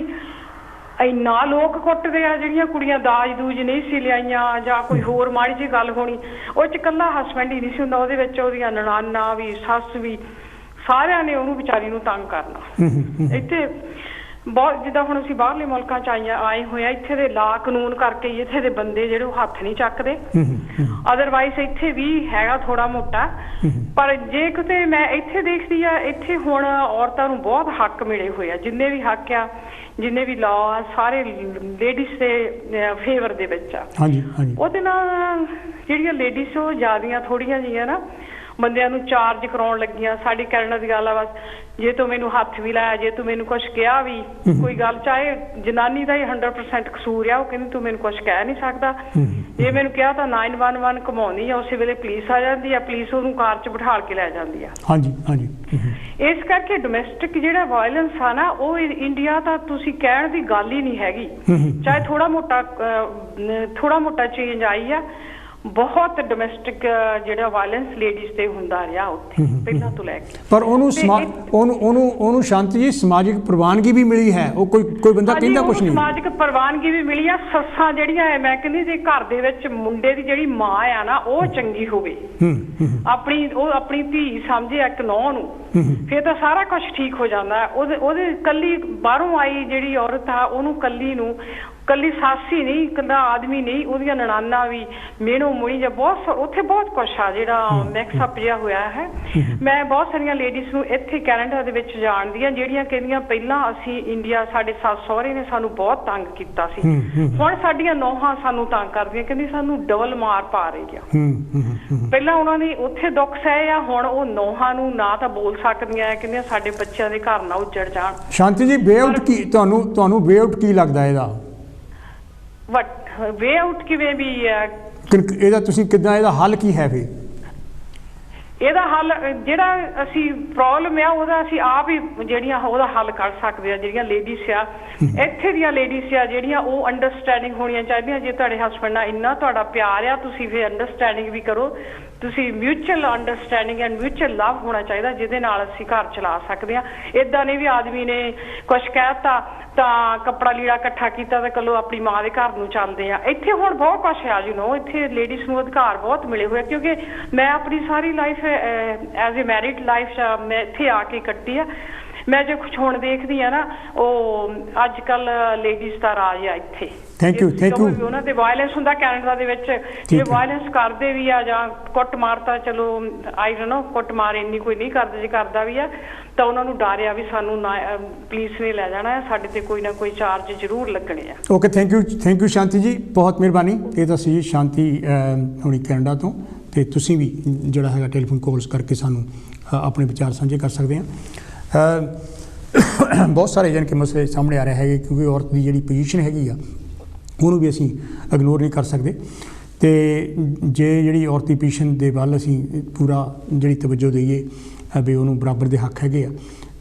ਇੰਨਾ ਲੋਕ ਕੁੱਟਦੇ ਆ, ਜਿਹੜੀਆਂ ਕੁੜੀਆਂ ਦਾਜ ਦੂਜ ਨਹੀਂ ਸੀ ਲਿਆਈਆਂ ਜਾਂ ਕੋਈ ਹੋਰ ਮਾੜੀ ਜਿਹੀ ਗੱਲ ਹੋਣੀ, ਉਹ 'ਚ ਇਕੱਲਾ ਹਸਬੈਂਡ ਹੀ ਨਹੀਂ ਸੀ ਹੁੰਦਾ, ਉਹਦੇ ਵਿੱਚ ਉਹਦੀਆਂ ਨਨਾਨਾ ਵੀ, ਸੱਸ ਵੀ, ਸਾਰਿਆਂ ਨੇ ਉਹਨੂੰ ਵਿਚਾਰੀ ਨੂੰ ਤੰਗ ਕਰਨਾ। ਇੱਥੇ ਬਹੁਤ ਜਿੱਦਾਂ ਹੁਣ ਅਸੀਂ ਬਾਹਰਲੇ ਮੁਲਕਾਂ 'ਚ ਆਏ ਹੋਏ ਆ, ਇੱਥੇ ਦੇ ਲਾ ਕਾਨੂੰਨ ਕਰਕੇ ਹੀ ਇੱਥੇ ਦੇ ਬੰਦੇ ਜਿਹੜੇ ਉਹ ਹੱਥ ਨਹੀਂ ਚੱਕਦੇ। ਅਦਰਵਾਈਜ਼ ਇੱਥੇ ਵੀ ਹੈਗਾ ਥੋੜਾ ਮੋਟਾ, ਪਰ ਜੇ ਕਿਤੇ ਮੈਂ ਇੱਥੇ ਦੇਖਦੀ ਆ, ਇੱਥੇ ਹੁਣ ਔਰਤਾਂ ਨੂੰ ਬਹੁਤ ਹੱਕ ਮਿਲੇ ਹੋਏ ਆ। ਜਿੰਨੇ ਵੀ ਹੱਕ ਆ, ਜਿੰਨੇ ਵੀ ਲਾਅ ਆ, ਸਾਰੇ ਲੇਡੀਜ਼ ਦੇ ਫੇਵਰ ਦੇ ਵਿੱਚ ਆ। ਉਹਦੇ ਨਾਲ ਜਿਹੜੀਆਂ ਲੇਡੀਜ਼ ਉਹ ਜ਼ਿਆਦੀਆਂ ਥੋੜੀਆਂ ਜਿਹੀਆਂ ਨਾ ਬੰਦਿਆਂ ਨੂੰ ਚਾਰਜ ਕਰਾਉਣ ਲੱਗੀਆਂ। ਸਾਡੀ ਕਹਿਣ ਦੀ ਗੱਲ ਆ, ਬਸ ਜੇ ਤੂੰ ਮੈਨੂੰ ਹੱਥ ਵੀ ਲਾਇਆ, ਜੇ ਤੂੰ ਮੈਨੂੰ ਕੁਛ ਕਿਹਾ ਵੀ, ਕੋਈ ਗੱਲ, ਚਾਹੇ ਜਨਾਨੀ ਦਾ ਹੀ 100% ਕਸੂਰ ਆ, ਉਹ ਕਹਿੰਦੀ ਤੂੰ ਮੈਨੂੰ ਕੁਛ ਕਹਿ ਨਹੀਂ ਸਕਦਾ। ਜੇ ਮੈਨੂੰ ਕਿਹਾ ਤਾਂ 911 ਘੁਮਾਉਣੀ ਆ, ਉਸੇ ਵੇਲੇ ਪੁਲਿਸ ਆ ਜਾਂਦੀ ਆ, ਪੁਲਿਸ ਉਹਨੂੰ ਕਾਰ 'ਚ ਬਿਠਾ ਕੇ ਲੈ ਜਾਂਦੀ ਆ। ਇਸ ਕਰਕੇ ਡੋਮੈਸਟਿਕ ਜਿਹੜਾ ਵਾਇਲੈਂਸ ਆ ਨਾ, ਉਹ ਇੰਡੀਆ ਤਾਂ ਤੁਸੀਂ ਕਹਿਣ ਦੀ ਗੱਲ ਹੀ ਨਹੀਂ ਹੈਗੀ। ਚਾਹੇ ਥੋੜਾ ਮੋਟਾ ਚੇਂਜ ਆਈ ਆ, ਬਹੁਤ ਡੋਮੈਸਟਿਕ ਜਿਹੜਾ ਵਾਇਲੈਂਸ ਲੇਡੀਜ਼ ਤੇ ਹੁੰਦਾ ਰਿਹਾ ਉੱਥੇ ਪਹਿਲਾਂ ਤੋਂ ਲੈ ਕੇ। ਪਰ ਉਹਨੂੰ ਸ਼ਾਂਤੀ ਜੀ ਸਮਾਜਿਕ ਪ੍ਰਵਾਨਗੀ ਵੀ ਮਿਲੀ ਹੈ, ਉਹ ਕੋਈ ਬੰਦਾ ਕਹਿੰਦਾ ਕੁਛ ਨਹੀਂ। ਸਮਾਜਿਕ ਪ੍ਰਵਾਨਗੀ ਵੀ ਮਿਲੀ ਆ। ਸੱਸਾਂ ਜਿਹੜੀਆਂ ਮੈਂ ਕਹਿੰਦੀ ਜੇ ਘਰ ਦੇ ਵਿੱਚ ਮੁੰਡੇ ਦੀ ਜਿਹੜੀ ਮਾਂ ਆ ਨਾ, ਉਹ ਚੰਗੀ ਹੋਵੇ, ਆਪਣੀ ਧੀ ਸਮਝੇ ਇੱਕ ਨੂੰਹ ਨੂੰ, ਫਿਰ ਤਾਂ ਸਾਰਾ ਕੁਛ ਠੀਕ ਹੋ ਜਾਂਦਾ। ਉਹਦੇ ਕੱਲੀ ਬਾਹਰੋਂ ਆਈ ਜਿਹੜੀ ਔਰਤ ਆ, ਉਹਨੂੰ ਕੱਲੀ ਸਾਸੀ ਨਹੀਂ, ਕੱਲਾ ਆਦਮੀ ਨਹੀਂ, ਉਹਦੀਆਂ ਨਨਾਨਾ ਵੀ, ਮੇਨੋ ਮੁਣੀ ਜਾਂ ਬਹੁਤ ਉੱਥੇ ਬਹੁਤ ਕੁਛ ਆ ਜਿਹੜਾ ਮਿਕਸਅਪ ਜਿਹਾ ਹੋਇਆ ਹੈ। ਮੈਂ ਬਹੁਤ ਸਾਰੀਆਂ ਲੇਡੀਜ਼ ਨੂੰ ਇੱਥੇ ਕੈਨੇਡਾ ਦੇ ਵਿੱਚ ਜਾਣਦੀ ਹਾਂ, ਜਿਹੜੀਆਂ ਕਹਿੰਦੀਆਂ ਪਹਿਲਾਂ ਅਸੀਂ ਇੰਡੀਆ, ਸਾਡੇ ਸੱਸ ਸਹੁਰੇ ਨੇ ਸਾਨੂੰ ਬਹੁਤ ਤੰਗ ਕੀਤਾ ਸੀ, ਹੁਣ ਸਾਡੀਆਂ ਨੌਹਾਂ ਸਾਨੂੰ ਤੰਗ ਕਰਦੀਆਂ, ਕਹਿੰਦੀ ਸਾਨੂੰ ਡਬਲ ਮਾਰ ਪਾ ਰਹੀ ਆ। ਪਹਿਲਾਂ ਉਹਨਾਂ ਨੇ ਉੱਥੇ ਦੁੱਖ ਸਹਿ ਆ, ਹੁਣ ਉਹ ਨੌਹਾਂ ਨੂੰ ਨਾ ਤਾਂ ਬੋਲ ਸਕਦੀਆਂ, ਕਹਿੰਦੀਆਂ ਸਾਡੇ ਬੱਚਿਆਂ ਦੇ ਘਰ ਨਾ ਉੱਜੜ ਜਾਣ। ਸ਼ਾਂਤੀ ਜੀ, ਵੇਆਊਟ ਕੀ ਤੁਹਾਨੂੰ ਵੇਆਊਟ ਕੀ ਲੱਗਦਾ ਇਹਦਾ? ਵੇ ਆਊਟ ਕਿਵੇਂ ਵੀ ਇਹਦਾ ਤੁਸੀਂ ਕਿੱਦਾਂ, ਇਹਦਾ ਹੱਲ ਕੀ ਹੈ? ਫਿਰ ਇਹਦਾ ਹੱਲ ਜਿਹੜਾ ਅਸੀਂ ਪ੍ਰੋਬਲਮ ਆ ਉਹਦਾ ਅਸੀਂ ਆਪ ਹੀ ਜਿਹੜੀਆਂ ਉਹਦਾ ਹੱਲ ਕਰ ਸਕਦੇ ਆ। ਜਿਹੜੀਆਂ ਲੇਡੀਜ਼ ਆ ਇੱਥੇ ਦੀਆਂ ਲੇਡੀਜ਼ ਆ ਜਿਹੜੀਆਂ ਉਹ ਅੰਡਰਸਟੈਂਡਿੰਗ ਹੋਣੀਆਂ ਚਾਹੀਦੀਆਂ। ਜੇ ਤੁਹਾਡੇ ਹਸਬੈਂਡ ਨਾਲ ਇੰਨਾ ਤੁਹਾਡਾ ਪਿਆਰ ਆ ਤੁਸੀਂ ਫਿਰ ਅੰਡਰਸਟੈਂਡਿੰਗ ਵੀ ਕਰੋ। ਤੁਸੀਂ ਮਿਊਚੁਅਲ ਅੰਡਰਸਟੈਂਡਿੰਗ ਐਂਡ ਮਿਊਚੁਅਲ ਲਵ ਹੋਣਾ ਚਾਹੀਦਾ ਜਿਹਦੇ ਨਾਲ ਅਸੀਂ ਘਰ ਚਲਾ ਸਕਦੇ ਹਾਂ। ਇੱਦਾਂ ਨਹੀਂ ਵੀ ਆਦਮੀ ਨੇ ਕੁਛ ਕਹਿਤਾ ਤਾਂ ਕੱਪੜਾ ਲੀੜਾ ਇਕੱਠਾ ਕੀਤਾ ਤਾਂ ਕੱਲੋ ਆਪਣੀ ਮਾਂ ਦੇ ਘਰ ਨੂੰ ਚੱਲਦੇ ਆ। ਇੱਥੇ ਹੁਣ ਬਹੁਤ ਕੁਛ ਆ ਇੱਥੇ ਲੇਡੀਜ਼ ਨੂੰ ਅਧਿਕਾਰ ਬਹੁਤ ਮਿਲੇ ਹੋਏ ਕਿਉਂਕਿ ਮੈਂ ਆਪਣੀ ਸਾਰੀ life as a married life ਮੈਂ ਇੱਥੇ ਆ ਕੇ ਕੱਟੀ ਆ। ਮੈਂ ਜੇ ਕੁਛ ਹੁਣ ਦੇਖਦੀ ਆ ਨਾ ਉਹ ਅੱਜ ਕੱਲ ਲੇਡੀਜ਼ ਦਾ ਰਾਜ ਆ ਇੱਥੇ। ਥੈਂਕ ਯੂ ਉਹਨਾਂ ਤੇ ਵਾਇਲੈਂਸ ਹੁੰਦਾ ਕੈਨੇਡਾ ਦੇ ਵਿੱਚ। ਜੇ ਵਾਇਲੈਂਸ ਕਰਦੇ ਵੀ ਆ ਜਾਂ ਕੁੱਟ ਮਾਰ ਤਾਂ ਚਲੋ ਆਈ ਡੋਨਟ ਨੋ ਕੁੱਟ ਮਾਰ ਇੰਨੀ ਕੋਈ ਨਹੀਂ ਕਰਦਾ। ਜੇ ਕਰਦਾ ਵੀ ਆ ਤਾਂ ਉਹਨਾਂ ਨੂੰ ਡਰ ਆ ਵੀ ਸਾਨੂੰ ਨਾ ਪੁਲਿਸ ਨੇ ਲੈ ਜਾਣਾ ਹੈ, ਸਾਡੇ ਤੇ ਕੋਈ ਨਾ ਕੋਈ ਚਾਰਜ ਜ਼ਰੂਰ ਲੱਗਣੇ ਆ। ਓਕੇ ਥੈਂਕ ਯੂ ਸ਼ਾਂਤੀ ਜੀ, ਬਹੁਤ ਮਿਹਰਬਾਨੀ। ਇਹ ਤਾਂ ਸੀ ਸ਼ਾਂਤੀ ਹੁਣੀ ਕੈਨੇਡਾ ਤੋਂ। ਤੇ ਤੁਸੀਂ ਵੀ ਜਿਹੜਾ ਹੈਗਾ ਟੈਲੀਫੋਨ ਕਾਲਸ ਕਰਕੇ ਸਾਨੂੰ ਆਪਣੇ ਵਿਚਾਰ ਸਾਂਝੇ ਕਰ ਸਕਦੇ ਆ। ਬਹੁਤ ਸਾਰੇ ਜਾਣੀ ਕਿ ਮਸਲੇ ਸਾਹਮਣੇ ਆ ਰਹੇ ਹੈਗੇ ਕਿਉਂਕਿ ਔਰਤ ਦੀ ਜਿਹੜੀ ਪੋਜੀਸ਼ਨ ਹੈਗੀ ਆ ਉਹਨੂੰ ਵੀ ਅਸੀਂ ਇਗਨੋਰ ਨਹੀਂ ਕਰ ਸਕਦੇ। ਤੇ ਜੇ ਜਿਹੜੀ ਔਰਤੀ ਪੋਜੀਸ਼ਨ ਦੇ ਵੱਲ ਅਸੀਂ ਪੂਰਾ ਜਿਹੜੀ ਤਵੱਜੋ ਦਈਏ ਵੀ ਉਹਨੂੰ ਬਰਾਬਰ ਦੇ ਹੱਕ ਹੈਗੇ ਆ।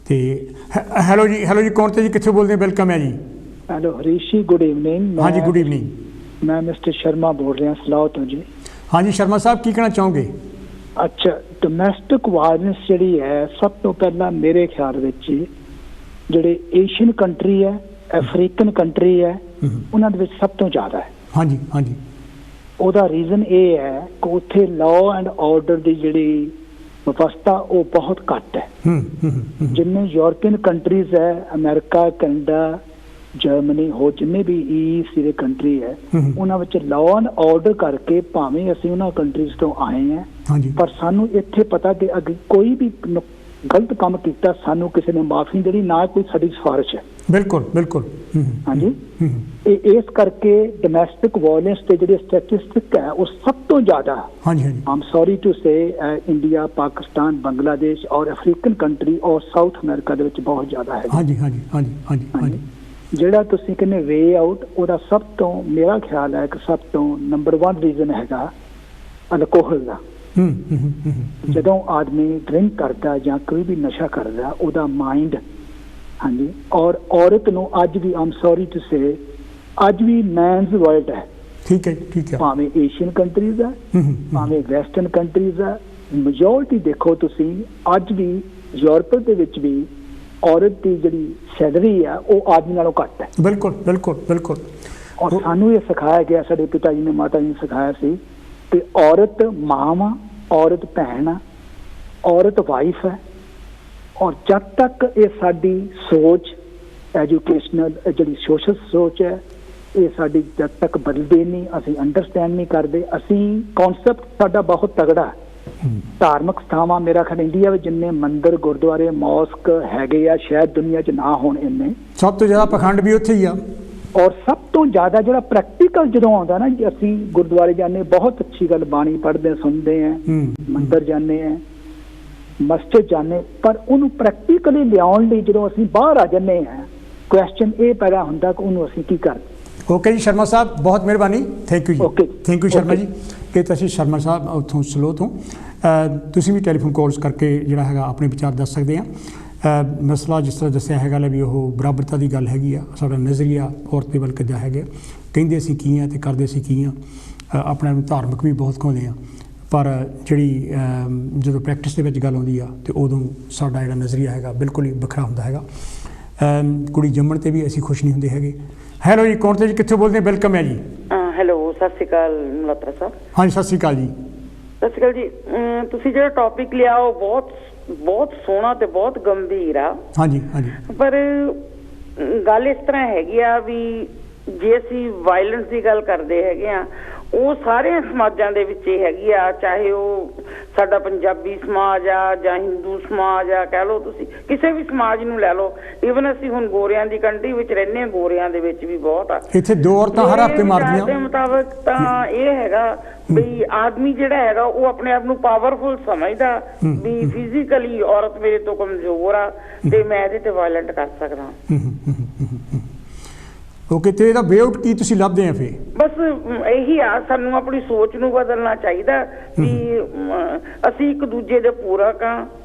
ਤੇ ਹੈਲੋ ਜੀ ਕੌਣ ਤੇ ਜੀ ਕਿੱਥੋਂ ਬੋਲਦੇ ਹੋ? ਵੈਲਕਮ ਹੈ ਜੀ। ਹੈਲੋ ਹਰੀਸ਼ ਜੀ, ਗੁੱਡ ਈਵਨਿੰਗ। ਹਾਂਜੀ ਗੁੱਡ ਈਵਨਿੰਗ। ਮੈਂ ਮਿਸਟਰ ਸ਼ਰਮਾ ਬੋਲ ਰਿਹਾ ਸਲਾਹ ਤੋਂ ਜੀ। ਹਾਂਜੀ ਸ਼ਰਮਾ ਸਾਹਿਬ ਕੀ ਕਹਿਣਾ ਚਾਹੋਗੇ? ਅੱਛਾ, ਡੋਮੈਸਟਿਕ ਵਾਇਲੈਂਸ ਜਿਹੜੀ ਹੈ ਸਭ ਤੋਂ ਪਹਿਲਾਂ ਮੇਰੇ ਖਿਆਲ ਵਿੱਚ ਜਿਹੜੇ ਏਸ਼ੀਅਨ ਕੰਟਰੀ ਹੈ, ਅਫਰੀਕਨ ਕੰਟਰੀ ਹੈ, ਉਹਨਾਂ ਦੇ ਵਿੱਚ ਸਭ ਤੋਂ ਜ਼ਿਆਦਾ ਹੈ। ਹਾਂਜੀ। ਉਹਦਾ ਰੀਜ਼ਨ ਇਹ ਹੈ ਕਿ ਉੱਥੇ ਲਾਅ ਐਂਡ ਆਰਡਰ ਦੀ ਜਿਹੜੀ ਵਿਵਸਥਾ ਉਹ ਬਹੁਤ ਘੱਟ ਹੈ। ਜਿੰਨੇ ਯੂਰਪੀਅਨ ਕੰਟਰੀਜ਼ ਹੈ, ਅਮਰੀਕਾ, ਕੈਨੇਡਾ, ਜਰਮਨੀ, ਹੋਰ ਜਿੰਨੇ ਵੀ EEC ਦੇ ਕੰਟਰੀ ਹੈ ਉਹਨਾਂ ਵਿੱਚ ਲਾਅ ਐਂਡ ਆਰਡਰ ਕਰਕੇ ਭਾਵੇਂ ਅਸੀਂ ਉਹਨਾਂ ਕੰਟਰੀਜ਼ ਤੋਂ ਆਏ ਹਾਂ ਪਰ ਸਾਨੂੰ ਇੱਥੇ ਪਤਾ ਕਿ ਅੱਗੇ ਕੋਈ ਵੀ ਗਲਤ ਕੰਮ ਕੀਤਾ ਸਾਨੂੰ ਕਿਸੇ ਨੇ ਮਾਫੀ ਦੇਣੀ ਨਾ ਕੋਈ ਸਾਡੀ ਸਿਫਾਰਿਸ਼ ਹੈ। ਬਿਲਕੁਲ ਹਾਂਜੀ। ਇਸ ਕਰਕੇ ਡੋਮੈਸਟਿਕ ਵਾਇਲੈਂਸ ਤੇ ਜਿਹੜੇ ਸਟੈਟਿਸਟਿਕ ਹੈ ਉਹ ਸਭ ਤੋਂ ਜ਼ਿਆਦਾ ਆਮ sorry to say India, Pakistan, Bangladesh ਔਰ ਅਫਰੀਕਨ ਕੰਟਰੀ ਔਰ ਸਾਊਥ ਅਮਰੀਕਾ ਦੇ ਵਿੱਚ ਬਹੁਤ ਜ਼ਿਆਦਾ ਹੈ। ਹਾਂਜੀ। ਜਿਹੜਾ ਤੁਸੀਂ ਕਹਿੰਦੇ ਵੇ ਆਊਟ, ਉਹਦਾ ਸਭ ਤੋਂ ਮੇਰਾ ਖਿਆਲ ਹੈ ਕਿ ਸਭ ਤੋਂ ਨੰਬਰ 1 ਰੀਜ਼ਨ ਹੈਗਾ ਅਲਕੋਹਲ ਦਾ। ਜਦੋਂ ਆਦਮੀ ਡਰਿੰਕ ਕਰਦਾ ਜਾਂ ਕੋਈ ਵੀ ਨਸ਼ਾ ਕਰਦਾ ਉਹਦਾ ਮਾਈਂਡ ਹਾਂਜੀ ਔਰ ਔਰਤ ਨੂੰ ਅੱਜ ਵੀ ਆਮ ਸੌਰੀ ਟੂ ਸੇ ਅੱਜ ਵੀ ਮੈਨਸ ਵਰਲਡ ਹੈ। ਠੀਕ ਹੈ। ਭਾਵੇਂ ਏਸ਼ੀਅਨ ਕੰਟਰੀਜ਼ ਹੈ, ਭਾਵੇਂ ਵੈਸਟਰਨ ਕੰਟਰੀਜ਼ ਹੈ, ਮੈਜੋਰਟੀ ਦੇਖੋ ਤੁਸੀਂ ਅੱਜ ਵੀ ਯੂਰਪ ਦੇ ਵਿੱਚ ਵੀ ਔਰਤ ਦੀ ਜਿਹੜੀ ਸੈਲਰੀ ਆ ਉਹ ਆਦਮੀ ਨਾਲੋਂ ਘੱਟ ਹੈ। ਬਿਲਕੁਲ। ਔਰ ਸਾਨੂੰ ਇਹ ਸਿਖਾਇਆ ਗਿਆ, ਸਾਡੇ ਪਿਤਾ ਜੀ ਨੇ ਮਾਤਾ ਜੀ ਨੇ ਸਿਖਾਇਆ ਸੀ ਕਿ ਔਰਤ ਮਾਂ ਵਾ, ਔਰਤ ਭੈਣ ਆ, ਔਰਤ ਵਾਈਫ ਹੈ। ਔਰ ਜਦ ਤੱਕ ਇਹ ਸਾਡੀ ਸੋਚ ਐਜੂਕੇਸ਼ਨਲ ਜਿਹੜੀ ਸੋਸ਼ਲ ਸੋਚ ਹੈ ਇਹ ਸਾਡੀ ਜਦ ਤੱਕ ਬਦਲਦੀ ਨਹੀਂ, ਅਸੀਂ ਅੰਡਰਸਟੈਂਡ ਨਹੀਂ ਕਰਦੇ। ਅਸੀਂ ਕੌਨਸੈਪਟ ਸਾਡਾ ਬਹੁਤ ਤਗੜਾ। ਧਾਰਮਿਕ ਸਥਾਵਾਂ ਮੇਰਾ ਖਿਆਲ ਇੰਡੀਆ ਵਿੱਚ ਜਿੰਨੇ ਮੰਦਿਰ, ਗੁਰਦੁਆਰੇ, ਮੌਸਕ ਹੈਗੇ ਆ ਸ਼ਾਇਦ ਦੁਨੀਆ 'ਚ ਨਾ ਹੋਣ ਇੰਨੇ। ਸਭ ਤੋਂ ਜ਼ਿਆਦਾ ਪਖੰਡ ਵੀ ਉੱਥੇ ਹੀ ਆ। ਔਰ ਸਭ ਤੋਂ ਜ਼ਿਆਦਾ ਜਿਹੜਾ ਪ੍ਰੈਕਟੀਕਲ ਜਦੋਂ ਆਉਂਦਾ ਨਾ ਜੀ, ਅਸੀਂ ਗੁਰਦੁਆਰੇ ਜਾਂਦੇ, ਬਹੁਤ ਅੱਛੀ ਗੱਲ ਬਾਣੀ ਪੜ੍ਹਦੇ ਸੁਣਦੇ ਆ, ਮੰਦਿਰ ਜਾਂਦੇ ਆ, ਮਸਜਿਦ ਜਾਂਦੇ, ਪਰ ਉਹਨੂੰ ਪ੍ਰੈਕਟੀਕਲੀ ਲਿਆਉਣ ਲਈ ਜਦੋਂ ਅਸੀਂ ਬਾਹਰ ਆ ਜਾਂਦੇ ਆ ਕੁਐਸਚਨ ਇਹ ਪੈਦਾ ਹੁੰਦਾ ਕਿ ਉਹਨੂੰ ਅਸੀਂ ਕੀ ਕਰਦੇ। ਓਕੇ ਜੀ ਸ਼ਰਮਾ ਸਾਹਿਬ, ਬਹੁਤ ਮਿਹਰਬਾਨੀ। Thank you Sharma ji. ਇਹ ਤਾਂ ਅਸੀਂ ਸ਼ਰਮਾ ਸਾਹਿਬ ਉੱਥੋਂ ਸਲੋ ਤੋਂ। ਤੁਸੀਂ ਵੀ ਟੈਲੀਫੋਨ ਕਾਲਸ ਕਰਕੇ ਜਿਹੜਾ ਹੈਗਾ ਆਪਣੇ ਵਿਚਾਰ ਦੱਸ ਸਕਦੇ ਆ। ਮਸਲਾ ਜਿਸ ਤਰ੍ਹਾਂ ਦੱਸਿਆ ਹੈਗਾ ਵੀ ਉਹ ਬਰਾਬਰਤਾ ਦੀ ਗੱਲ ਹੈਗੀ ਆ। ਸਾਡਾ ਨਜ਼ਰੀਆ ਔਰਤ ਦੇ ਵੱਲ ਕਿੱਦਾਂ ਹੈਗਾ, ਕਹਿੰਦੇ ਅਸੀਂ ਕੀ ਹਾਂ ਅਤੇ ਕਰਦੇ ਅਸੀਂ ਕੀ ਹਾਂ। ਆਪਣੇ ਨੂੰ ਧਾਰਮਿਕ ਵੀ ਬਹੁਤ ਕਹਿੰਦੇ ਆ ਪਰ ਜਿਹੜੀ ਜਦੋਂ ਪ੍ਰੈਕਟਿਸ ਦੇ ਵਿੱਚ ਗੱਲ ਆਉਂਦੀ ਆ ਅਤੇ ਉਦੋਂ ਸਾਡਾ ਜਿਹੜਾ ਨਜ਼ਰੀਆ ਹੈਗਾ ਬਿਲਕੁਲ ਹੀ ਵੱਖਰਾ ਹੁੰਦਾ ਹੈਗਾ। ਕੁੜੀ ਜੰਮਣ 'ਤੇ ਵੀ ਅਸੀਂ ਖੁਸ਼ ਨਹੀਂ ਹੁੰਦੇ ਹੈਗੇ। ਹੈਲੋ ਜੀ, ਕੌਣ ਤੇ ਜੀ, ਕਿੱਥੋਂ ਬੋਲਦੇ? ਵੈਲਕਮ ਹੈ ਜੀ। ਹੈਲੋ, ਸਤਿ ਸ਼੍ਰੀ ਅਕਾਲ ਮਲਹੋਤਰਾ ਸਾਹਿਬ। ਹਾਂਜੀ ਸਤਿ ਸ਼੍ਰੀ ਅਕਾਲ ਜੀ। ਸਤਿ ਸ਼੍ਰੀ ਅਕਾਲ ਜੀ। ਤੁਸੀਂ ਜਿਹੜਾ ਟੌਪਿਕ ਲਿਆ ਉਹ ਬਹੁਤ ਸੋਹਣਾ ਤੇ ਬਹੁਤ ਗੰਭੀਰ ਆ। ਹਾਂਜੀ। ਪਰ ਗੱਲ ਇਸ ਤਰ੍ਹਾਂ ਹੈਗੀ ਆ ਵੀ ਜੇ ਅਸੀਂ ਵਾਇਲੈਂਸ ਦੀ ਗੱਲ ਕਰਦੇ ਹੈਗੇ ਆ ਉਹ ਸਾਰੇ ਸਮਾਜਾਂ ਦੇ ਵਿੱਚ ਹੀ ਹੈਗੀ ਆ, ਚਾਹੇ ਉਹ ਸਾਡਾ ਪੰਜਾਬੀ ਸਮਾਜ ਆ ਜਾਂ ਹਿੰਦੂ ਸਮਾਜ ਆ, ਕਹਿ ਲਓ ਤੁਸੀਂ ਕਿਸੇ ਵੀ ਸਮਾਜ ਨੂੰ ਲੈ ਲਓ। ਈਵਨ ਅਸੀਂ ਹੁਣ ਗੋਰਿਆਂ ਦੀ ਕੰਟਰੀ ਵਿੱਚ ਰਹਿੰਦੇ ਹਾਂ, ਗੋਰਿਆਂ ਦੇ ਵਿੱਚ ਵੀ ਬਹੁਤ ਆ। ਇੱਥੇ 2 ਔਰਤਾਂ ਹਰ ਹਫ਼ਤੇ ਮਾਰਦੀਆਂ ਦੇ ਮੁਤਾਬਕ ਤਾਂ ਇਹ ਹੈਗਾ ਵੀ ਆਦਮੀ ਜਿਹੜਾ ਹੈਗਾ ਉਹ ਆਪਣੇ ਆਪ ਨੂੰ ਪਾਵਰਫੁਲ ਸਮਝਦਾ ਵੀ ਫਿਜ਼ੀਕਲੀ ਔਰਤ ਮੇਰੇ ਤੋਂ ਕਮਜ਼ੋਰ ਆ ਤੇ ਮੈਂ ਇਹਦੇ ਤੇ ਵਾਇਲੈਂਟ ਕਰ ਸਕਦਾ। ਓਕੇ, ਤੇ ਇਹਦਾ ਵੇ ਆਊਟ ਕੀ ਤੁਸੀਂ ਲੱਭਦੇ ਆ ਫਿਰ? ਬਸ ਇਹੀ ਆ, ਸਾਨੂੰ ਆਪਣੀ ਸੋਚ ਨੂੰ ਬਦਲਣਾ ਚਾਹੀਦਾ ਵੀ ਅਸੀਂ ਇੱਕ ਦੂਜੇ ਦੇ ਪੂਰਕ ਆ।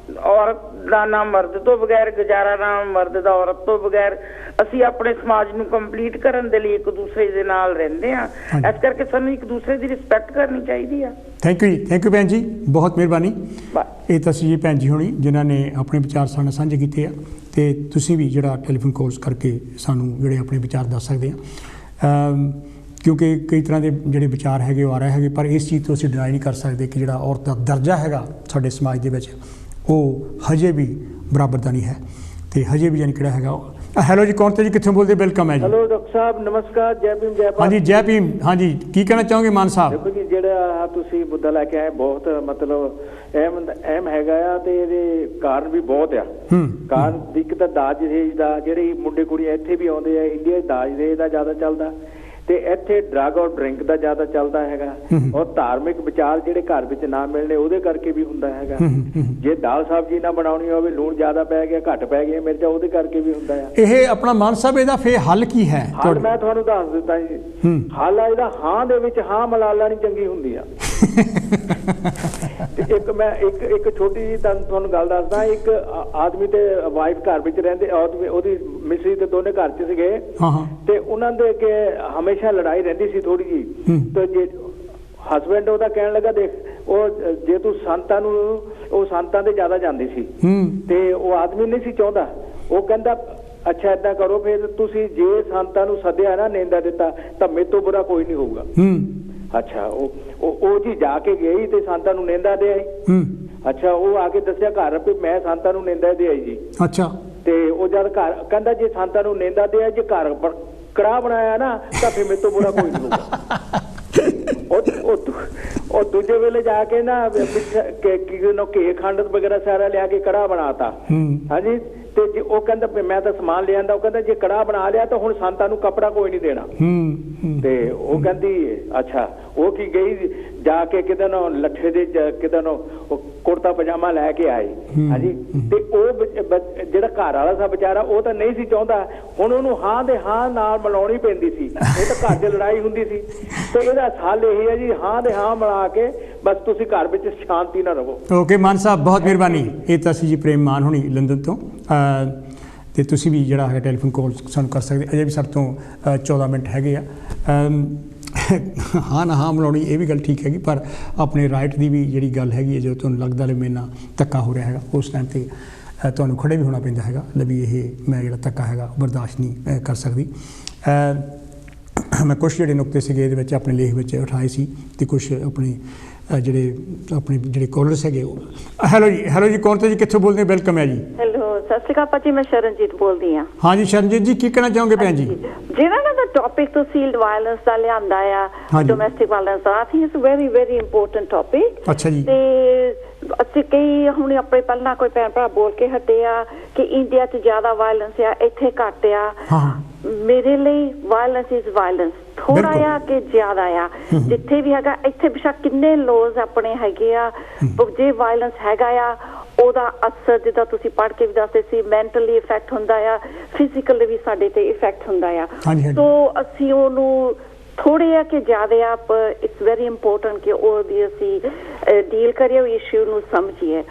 ਔਰਤ ਦਾ ਨਾ ਮਰਦ ਤੋਂ ਬਗੈਰ ਗੁਜ਼ਾਰਾ, ਨਾ ਮਰਦ ਦਾ ਔਰਤ ਤੋਂ ਬਗੈਰ। ਅਸੀਂ ਆਪਣੇ ਸਮਾਜ ਨੂੰ ਕੰਪਲੀਟ ਕਰਨ ਦੇ ਲਈ ਇੱਕ ਦੂਸਰੇ ਦੇ ਨਾਲ ਰਹਿੰਦੇ ਆ, ਇਸ ਕਰਕੇ ਸਾਨੂੰ ਇੱਕ ਦੂਸਰੇ ਦੀ ਰਿਸਪੈਕਟ ਕਰਨੀ ਚਾਹੀਦੀ ਆ। ਥੈਂਕ ਯੂ ਜੀ, ਥੈਂਕ ਯੂ ਭੈਣ ਜੀ, ਬਹੁਤ ਮਿਹਰਬਾਨੀ। ਇਹ ਤਾਂ ਸੀ ਜੀ ਭੈਣ ਜੀ ਹੋਣੀ ਜਿਨ੍ਹਾਂ ਨੇ ਆਪਣੇ ਵਿਚਾਰ ਸਾਡੇ ਨਾਲ ਸਾਂਝੇ ਕੀਤੇ ਆ, ਅਤੇ ਤੁਸੀਂ ਵੀ ਜਿਹੜਾ ਟੈਲੀਫੋਨ ਕਾਲਸ ਕਰਕੇ ਸਾਨੂੰ ਜਿਹੜੇ ਆਪਣੇ ਵਿਚਾਰ ਦੱਸ ਸਕਦੇ ਆ, ਕਿਉਂਕਿ ਕਈ ਤਰ੍ਹਾਂ ਦੇ ਜਿਹੜੇ ਵਿਚਾਰ ਹੈਗੇ ਉਹ ਆ ਰਹੇ ਹੈਗੇ, ਪਰ ਇਸ ਚੀਜ਼ ਤੋਂ ਅਸੀਂ ਡਿਨਾਈ ਨਹੀਂ ਕਰ ਸਕਦੇ ਕਿ ਜਿਹੜਾ ਔਰਤ ਦਾ ਦਰਜਾ ਹੈਗਾ ਸਾਡੇ ਸਮਾਜ ਦੇ ਵਿੱਚ ਉਹ ਹਜੇ ਵੀ ਬਰਾਬਰ ਦਾ ਨਹੀਂ ਹੈ, ਅਤੇ ਹਜੇ ਵੀ ਯਾਨੀ ਕਿਹੜਾ ਹੈਗਾ। ਹੈਲੋ ਜੀ, ਕੌਣ ਤੇ ਜੀ, ਕਿੱਥੋਂ ਬੋਲਦੇ? ਵੈਲਕਮ ਹੈ ਜੀ। ਹੈਲੋ ਡਾਕਟਰ ਸਾਹਿਬ, ਨਮਸਕਾਰ, ਜੈ ਭੀਮ, ਜੈ ਭਾਰਤ। ਹਾਂਜੀ, ਜੈ ਭੀਮ। ਹਾਂਜੀ, ਕੀ ਕਹਿਣਾ ਚਾਹੋਗੇ ਮਾਨ ਸਾਹਿਬ? ਦੇਖੋ ਜੀ, ਜਿਹੜਾ ਤੁਸੀਂ ਮੁੱਦਾ ਲੈ ਕੇ ਆਏ ਬਹੁਤ ਮਤਲਬ ਅਹਿਮ ਹੈਗਾ ਆ, ਤੇ ਇਹਦੇ ਕਾਰਨ ਵੀ ਬਹੁਤ ਆ। ਕਾਰਨ ਇੱਕ ਤਾਂ ਦਾਜ ਦਹੇਜ ਦਾ, ਜਿਹੜੇ ਮੁੰਡੇ ਕੁੜੀਆਂ ਇੱਥੇ ਵੀ ਆਉਂਦੇ ਆ, ਇੰਡੀਆ ਦਾਜ ਦਹੇਜ ਦਾ ਜ਼ਿਆਦਾ ਚੱਲਦਾ, ਤੇ ਇੱਥੇ ਡਰੱਗ ਔਰ ਡਰਿੰਕ ਦਾ ਜ਼ਿਆਦਾ ਚੱਲਦਾ ਹੈਗਾ, ਔਰ ਧਾਰਮਿਕ ਵਿਚਾਰ ਜਿਹੜੇ ਘਰ ਵਿੱਚ ਨਾ ਮਿਲਣੇ ਉਹਦੇ ਕਰਕੇ ਵੀ ਹੁੰਦਾ ਹੈਗਾ। ਜੇ ਦਾਲ ਸਬਜ਼ੀ ਨਾ ਬਣਾਉਣੀ ਹੋਵੇ, ਲੂਣ ਜ਼ਿਆਦਾ ਪੈ ਗਿਆ, ਘੱਟ ਪੈ ਗਿਆ ਮਿਰਚਾਂ, ਉਹਦੇ ਕਰਕੇ ਵੀ ਹੁੰਦਾ ਆ। ਇਹ ਆਪਣਾ ਮਾਨ ਸਾਹਿਬ, ਇਹਦਾ ਫੇਰ ਹੱਲ ਕੀ ਹੈ? ਹੱਲ ਮੈਂ ਤੁਹਾਨੂੰ ਦੱਸ ਦਿੱਤਾ ਜੀ। ਹੱਲ ਆ ਇਹਦਾ, ਹਾਂ ਦੇ ਵਿੱਚ ਹਾਂ ਮਿਲਾ ਲੈਣੀ ਚੰਗੀ ਹੁੰਦੀ ਆ। ਇੱਕ ਮੈਂ ਇੱਕ ਛੋਟੀ ਜਿਹੀ ਤੁਹਾਨੂੰ ਗੱਲ ਦੱਸਦਾ। ਇੱਕ ਆਦਮੀ ਤੇ ਵਾਈਫ ਘਰ ਵਿੱਚ ਰਹਿੰਦੇ, ਉਹਦੀ ਮਿਸਰੀ ਤੇ ਦੋਨੇ ਘਰ 'ਚ ਸੀਗੇ, ਤੇ ਉਹਨਾਂ ਦੇ ਅੱਗੇ ਹਮੇਸ਼ਾ ਲੜਾਈ ਰਹਿੰਦੀ ਸੀ ਥੋੜੀ ਜੀ। ਤੇ ਜੇ ਹਸਬੈਂਡ ਉਹਦਾ ਕਹਿਣ ਲੱਗਾ, ਦੇਖ ਉਹ ਜੇ ਤੂੰ ਸੰਤਾਂ ਨੂੰ, ਉਹ ਸੰਤਾਂ ਦੇ ਜ਼ਿਆਦਾ ਜਾਂਦੀ ਸੀ, ਤੇ ਉਹ ਆਦਮੀ ਨਹੀਂ ਸੀ ਚਾਹੁੰਦਾ। ਉਹ ਕਹਿੰਦਾ ਅੱਛਾ ਏਦਾਂ ਕਰੋ, ਫਿਰ ਤੁਸੀਂ ਜੇ ਸੰਤਾਂ ਨੂੰ ਸੱਦਿਆ ਨਾ, ਨੇਂਦਾ ਦਿੱਤਾ, ਤਾਂ ਮੇਰੇ ਤੋਂ ਬੁਰਾ ਕੋਈ ਨਹੀਂ ਹੋਊਗਾ। ਅੱਛਾ, ਉਹ ਜੀ ਜਾ ਕੇ ਗਈ ਤੇ ਸੰਤਾਂ ਨੂੰ ਨੇਂਦਾ ਦੇ ਆਈ। ਅੱਛਾ, ਉਹ ਆ ਕੇ ਦੱਸਿਆ ਘਰ ਵੀ ਮੈਂ ਸੰਤਾਂ ਨੂੰ ਨੇਂਦਾ ਦੇ ਆਈ ਜੀ। ਅੱਛਾ, ਤੇ ਉਹ ਜਦ ਘਰ ਕਹਿੰਦਾ ਜੇ ਸੰਤਾਂ ਨੂੰ ਨੇਂਦਾ ਦੇ ਆਈ, ਜੇ ਘਰ ਕੜਾਹ ਬਣਾਇਆ ਨਾ, ਤਾਂ ਫਿਰ ਮੇਰੇ ਤੋਂ ਬੁਰਾ ਕੋਈ ਨਹੀਂ ਹੋਊਗਾ। ਉਹ ਦੂਜੇ ਵੇਲੇ ਜਾ ਕੇ ਨਾ ਘੇ ਖੰਡ ਵਗੈਰਾ ਸਾਰਾ ਲਿਆ ਕੇ ਕੜਾਹ ਬਣਾਤਾ। ਹਾਂਜੀ, ਤੇ ਜੇ ਉਹ ਕਹਿੰਦਾ ਮੈਂ ਤਾਂ ਸਮਾਨ ਲਿਆਂਦਾ, ਉਹ ਕਹਿੰਦਾ ਜੇ ਕੜਾਹ ਬਣਾ ਲਿਆ ਤਾਂ ਹੁਣ ਸੰਤਾਂ ਨੂੰ ਕੱਪੜਾ ਕੋਈ ਨਹੀਂ ਦੇਣਾ। ਤੇ ਉਹ ਕਹਿੰਦੀ ਅੱਛਾ, ਉਹ ਕੀ ਗਈ ਜਾ ਕੇ ਕਿਤੇ ਨਾ ਲੱਠੇ ਦੇ ਕਿਤੇ ਨਾ ਕੁੜਤਾ ਪਜਾਮਾ ਲੈ ਕੇ ਆਏ। ਹਾਂਜੀ, ਤੇ ਉਹ ਜਿਹੜਾ ਘਰ ਵਾਲਾ ਸੀ ਵਿਚਾਰਾ, ਉਹ ਤਾਂ ਨਹੀਂ ਸੀ ਚਾਹੁੰਦਾ, ਹੁਣ ਉਹਨੂੰ ਹਾਂ ਦੇ ਹਾਂ ਨਾਲ ਮਿਲਾਉਣੀ ਪੈਂਦੀ ਸੀ, ਇਹ ਤਾਂ ਘਰ 'ਚ ਲੜਾਈ ਹੁੰਦੀ ਸੀ। ਤੇ ਇਹਦਾ ਹੱਲ ਇਹ ਹੈ ਜੀ, ਹਾਂ ਦੇ ਹਾਂ ਮਿਲਾ ਕੇ ਬਸ ਤੁਸੀਂ ਘਰ ਵਿੱਚ ਸ਼ਾਂਤੀ ਨਾਲ ਰਹੋ। ਓਕੇ ਮਾਨ ਸਾਹਿਬ, ਬਹੁਤ ਮਿਹਰਬਾਨੀ। ਇਹ ਤਾਂ ਸੀ ਜੀ ਪ੍ਰੇਮ ਮਾਨ ਹੋਣੀ ਲੰਡਨ ਤੋਂ, ਅਤੇ ਤੁਸੀਂ ਵੀ ਜਿਹੜਾ ਹੈਗਾ ਟੈਲੀਫੋਨ ਕਾਲ ਸਾਨੂੰ ਕਰ ਸਕਦੇ। ਅਜੇ ਵੀ ਸਾਡੇ ਤੋਂ 14 ਮਿੰਟ ਹੈਗੇ ਆ। ਹਾਂ ਨਾ ਹਾਂ ਮਿਲਾਉਣੀ, ਇਹ ਵੀ ਗੱਲ ਠੀਕ ਹੈਗੀ, ਪਰ ਆਪਣੇ ਰਾਈਟ ਦੀ ਵੀ ਜਿਹੜੀ ਗੱਲ ਹੈਗੀ ਹੈ, ਜਦੋਂ ਤੁਹਾਨੂੰ ਲੱਗਦਾ ਲੈ ਮੇਰੇ ਨਾਲ ਧੱਕਾ ਹੋ ਰਿਹਾ ਹੈਗਾ, ਉਸ ਟਾਈਮ 'ਤੇ ਤੁਹਾਨੂੰ ਖੜ੍ਹੇ ਵੀ ਹੋਣਾ ਪੈਂਦਾ ਹੈਗਾ, ਵੀ ਇਹ ਮੈਂ ਜਿਹੜਾ ਧੱਕਾ ਹੈਗਾ ਬਰਦਾਸ਼ਤ ਨਹੀਂ ਕਰ ਸਕਦੀ। ਮੈਂ ਕੁਛ ਜਿਹੜੇ ਨੁਕਤੇ ਸੀਗੇ ਇਹਦੇ ਵਿੱਚ ਆਪਣੇ ਲੇਖ ਵਿੱਚ ਉਠਾਏ ਸੀ, ਅਤੇ ਕੁਛ ਆਪਣੇ ਜਿਹੜੇ ਕਾਲਰਸ ਹੈਗੇ। ਹੈਲੋ ਜੀ, ਕੌਣ ਤੇ ਜੀ, ਕਿੱਥੋਂ ਬੋਲਦੇ? ਵੈਲਕਮ ਹੈ ਜੀ। ਹੈਲੋ, ਸਤਿ ਸ਼੍ਰੀ ਅਕਾਲ ਭਾਜੀ, ਮੈਂ ਸ਼ਰਨਜੀਤ ਬੋਲਦੀ ਹਾਂ। ਹਾਂਜੀ ਸ਼ਰਨਜੀਤ ਜੀ, ਕੀ ਕਹਿਣਾ ਚਾਹੋਗੇ ਭੈਣ ਜੀ? ਜਿਹੜਾ ਨਾ ਟੌਪਿਕ ਤੁਸੀਂ ਵਾਇਲੈਂਸ ਦਾ ਲਿਆਂਦਾ ਆ, domestic violence the, I think it's very very important topic. ਅੱਛਾ ਜੀ। ਤੇ ਅਸੀਂ ਕਈ ਹੁਣ ਆਪਣੇ ਪਹਿਲਾਂ ਕੋਈ ਭੈਣ ਭਰਾ ਬੋਲ ਕੇ ਹਟੇ ਆ ਕਿ ਇੰਡੀਆ 'ਚ ਜ਼ਿਆਦਾ ਵਾਇਲੈਂਸ ਆ, ਇੱਥੇ ਘੱਟ ਆ। ਮੇਰੇ ਲਈ ਵਾਇਲੈਂਸ ਇਜ਼ ਵਾਇਲੈਂਸ, ਥੋੜਾ ਆ ਕਿ ਜ਼ਿਆਦਾ ਆ, ਜਿੱਥੇ ਵੀ ਹੈਗਾ। ਇੱਥੇ ਬੇਸ਼ੱਕ ਕਿੰਨੇ ਲੋਜ਼ ਆਪਣੇ ਹੈਗੇ ਆ, ਜੇ ਵਾਇਲੈਂਸ ਹੈਗਾ ਆ, ਉਹਦਾ ਅਸਰ ਜਿੱਦਾਂ ਤੁਸੀਂ ਪੜ੍ਹ ਕੇ ਵੀ ਦੱਸਦੇ ਸੀ, ਮੈਂਟਲੀ ਇਫੈਕਟ ਹੁੰਦਾ ਆ, ਫਿਜ਼ੀਕਲੀ ਵੀ ਸਾਡੇ ਤੇ ਇਫੈਕਟ ਹੁੰਦਾ ਆ। ਸੋ ਅਸੀਂ ਉਹਨੂੰ ਥੋੜੇ ਆ ਕਿ ਜ਼ਿਆਦਾ ਆ, ਪਰ ਇਟਸ ਵੈਰੀ ਇੰਪੋਰਟੈਂਟ ਕਿ ਉਹਦੀ ਅਸੀਂ ਡੀਲ ਕਰੀਏ, ਉਹ ਇਸ਼ੂ ਨੂੰ ਸਮਝੀਏ।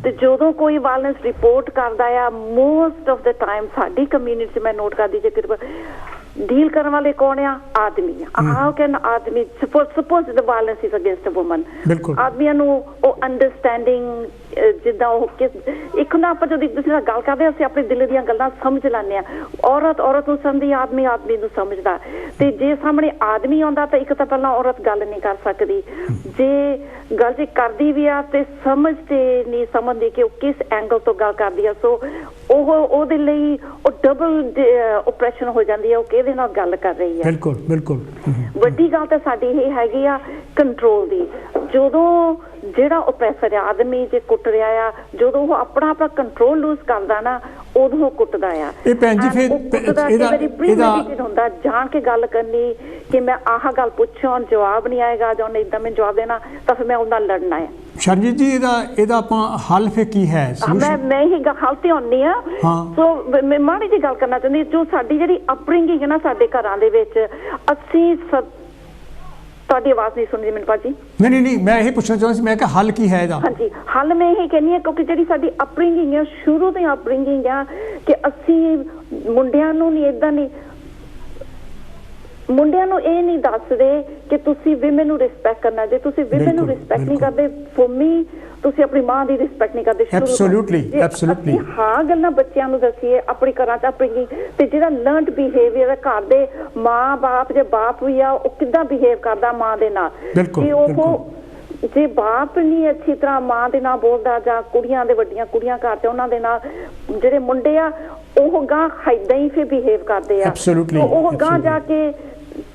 ਤੇ ਜਦੋਂ ਕੋਈ ਵਾਇਲੈਂਸ ਰਿਪੋਰਟ ਕਰਦਾ ਆ, ਮੋਸਟ ਆਫ ਦ ਟਾਈਮ ਸਾਡੀ ਕਮਿਊਨਿਟੀ 'ਚ ਮੈਂ ਨੋਟ ਕਰਦੀ ਜੇ ਡੀਲ ਕਰਨ ਵਾਲੇ ਕੌਣ ਆ? ਆਦਮੀ। ਹਾਊ ਕੈਨ ਆਦਮੀ suppose the violence is against a woman, ਆਦਮੀਆਂ ਨੂੰ ਉਹ ਅੰਡਰਸਟੈਂਡਿੰਗ, ਜਿੱਦਾਂ ਉਹ ਇੱਕ ਨਾ ਆਪਾਂ ਜਦੋਂ ਇੱਕ ਦੂਸਰੇ ਨਾਲ ਗੱਲ ਕਰਦੇ ਅਸੀਂ ਆਪਣੇ ਦਿਲ ਦੀਆਂ ਗੱਲਾਂ ਸਮਝ ਲੈਂਦੇ ਹਾਂ। ਔਰਤ ਨੂੰ ਸਮਝਦੀ, ਆਦਮੀ ਨੂੰ ਸਮਝਦਾ। ਤੇ ਜੇ ਸਾਹਮਣੇ ਆਦਮੀ ਆਉਂਦਾ ਤਾਂ ਇੱਕ ਤਾਂ ਪਹਿਲਾਂ ਔਰਤ ਗੱਲ ਨਹੀਂ ਕਰ ਸਕਦੀ, ਜੇ ਗੱਲ ਜੇ ਕਰਦੀ ਵੀ ਆ ਤੇ ਸਮਝ ਤੇ ਨਹੀਂ ਸਮਝਦੀ ਕਿ ਉਹ ਕਿਸ ਐਂਗਲ ਤੋਂ ਗੱਲ ਕਰਦੀ ਆ। ਸੋ ਉਹਦੇ ਲਈ ਉਹ ਡਬਲ ਓਪਰੇਸ਼ਨ ਹੋ ਜਾਂਦੀ ਹੈ, ਉਹ ਕਿਹਦੇ ਨਾਲ ਗੱਲ ਕਰ ਰਹੀ ਹੈ। ਬਿਲਕੁਲ। ਵੱਡੀ ਗੱਲ ਤਾਂ ਸਾਡੀ ਇਹ ਹੈਗੀ ਆ ਕੰਟਰੋਲ ਦੀ। ਜਦੋਂ ਜਿਹੜਾ ਓਪਰੈਸਰ ਆ, ਆਦਮੀ ਜੇ ਕੁੱਟ ਰਿਹਾ ਆ, ਜਦੋਂ ਉਹ ਆਪਣਾ ਕੰਟਰੋਲ ਲੂਜ਼ ਕਰਦਾ ਨਾ, ਉਦੋਂ ਕੁੱਟਦਾ ਆ। ਇਹ ਭੈਣ ਜੀ ਫਿਰ ਹੁੰਦਾ ਜਾਣ ਕੇ ਗੱਲ ਕਰਨੀ ਕਿ ਮੈਂ ਆਹ ਗੱਲ ਪੁੱਛਾਂ ਜਵਾਬ ਨਹੀਂ ਆਏਗਾ ਜਾਂ ਉਹਨੇ ਇੱਦਾਂ ਮੈਨੂੰ ਜਵਾਬ ਦੇਣਾ ਤਾਂ ਫਿਰ ਮੈਂ ਉਹਦੇ ਨਾਲ ਲੜਨਾ ਹੈ। ਸ਼ਰਨਜੀਤ ਜੀ ਇਹਦਾ ਆਪਾਂ ਹੱਲ ਫਿਰ ਕੀ ਹੈ? ਮੈਂ ਹੀ ਹੱਲ ਤੇ ਆਉਂਦੀ ਹਾਂ। ਸੋ ਮੈਂ ਮਾੜੀ ਜਿਹੀ ਗੱਲ ਕਰਨਾ ਚਾਹੁੰਦੀ, ਜੋ ਸਾਡੀ ਜਿਹੜੀ ਅਪਬ੍ਰਿੰਗਿੰਗ ਹੈ ਨਾ ਸਾਡੇ ਘਰਾਂ ਦੇ ਵਿੱਚ, ਅਸੀਂ ਤੁਹਾਡੀ ਆਵਾਜ਼ ਨਹੀਂ ਸੁਣਦੀ ਮੈਨੂੰ ਭਾਜੀ। ਨਹੀਂ ਮੈਂ ਇਹ ਪੁੱਛਣਾ ਚਾਹੁੰਦਾ ਸੀ, ਮੈਂ ਕਿਹਾ ਹੱਲ ਕੀ ਹੈ ਇਹਦਾ? ਹਾਂਜੀ, ਹੱਲ ਮੈਂ ਇਹ ਕਹਿੰਦੀ ਹਾਂ ਕਿਉਂਕਿ ਜਿਹੜੀ ਸਾਡੀ ਅਪਬ੍ਰਿੰਗਿੰਗ ਹੈ, ਸ਼ੁਰੂ ਤੋਂ ਅਪਬ੍ਰਿੰਗਿੰਗ ਆ ਕਿ ਅਸੀਂ ਮੁੰਡਿਆਂ ਨੂੰ ਨਹੀਂ ਏਦਾਂ ਨਹੀਂ, ਮੁੰਡਿਆਂ ਨੂੰ ਇਹ ਨਹੀਂ ਦੱਸਦੇ ਕਿ ਤੁਸੀਂ ਵਿਮਨ ਨੂੰ ਰਿਸਪੈਕਟ ਕਰਨਾ। ਜੇ ਤੁਸੀਂ ਵਿਮਨ ਨੂੰ ਰਿਸਪੈਕਟ ਨਹੀਂ ਕਰਦੇ, ਫॉर ਮੀ ਤੁਸੀਂ ਆਪਣੀ ਮਾਂ ਦੀ ਰਿਸਪੈਕਟ ਨਹੀਂ ਕਰਦੇ। ਐਬਸੋਲੂਟਲੀ ਹਾਂ, ਗੱਲਾਂ ਬੱਚਿਆਂ ਨੂੰ ਦੱਸੀਏ ਆਪਣੀ ਘਰਾਂ 'ਚ ਅਪਬ੍ਰਿੰਗਿੰਗ, ਤੇ ਜਿਹੜਾ ਲਰਨਡ ਬਿਹੇਵੀਅਰ ਘਰ ਦੇ ਮਾਂ ਬਾਪ, ਜੇ ਬਾਪ ਵੀ ਆ ਉਹ ਕਿੱਦਾਂ ਬਿਹੇਵ ਕਰਦਾ ਮਾਂ ਦੇ ਨਾਲ, ਜੇ ਬਾਪ ਨਹੀਂ ਅੱਛੀ ਤਰ੍ਹਾਂ ਮਾਂ ਦੇ ਨਾਲ ਬੋਲਦਾ, ਜਾਂ ਕੁੜੀਆਂ ਦੇ ਵੱਡੀਆਂ ਕੁੜੀਆਂ ਘਰ 'ਚ ਉਹਨਾਂ ਦੇ ਨਾਲ, ਜਿਹੜੇ ਮੁੰਡੇ ਆ ਉਹ ਗਾਂ ਏਦਾਂ ਹੀ ਫਿਰ ਬਿਹੇਵ ਕਰਦੇ ਆ, ਉਹ ਗਾਂ ਜਾ ਕੇ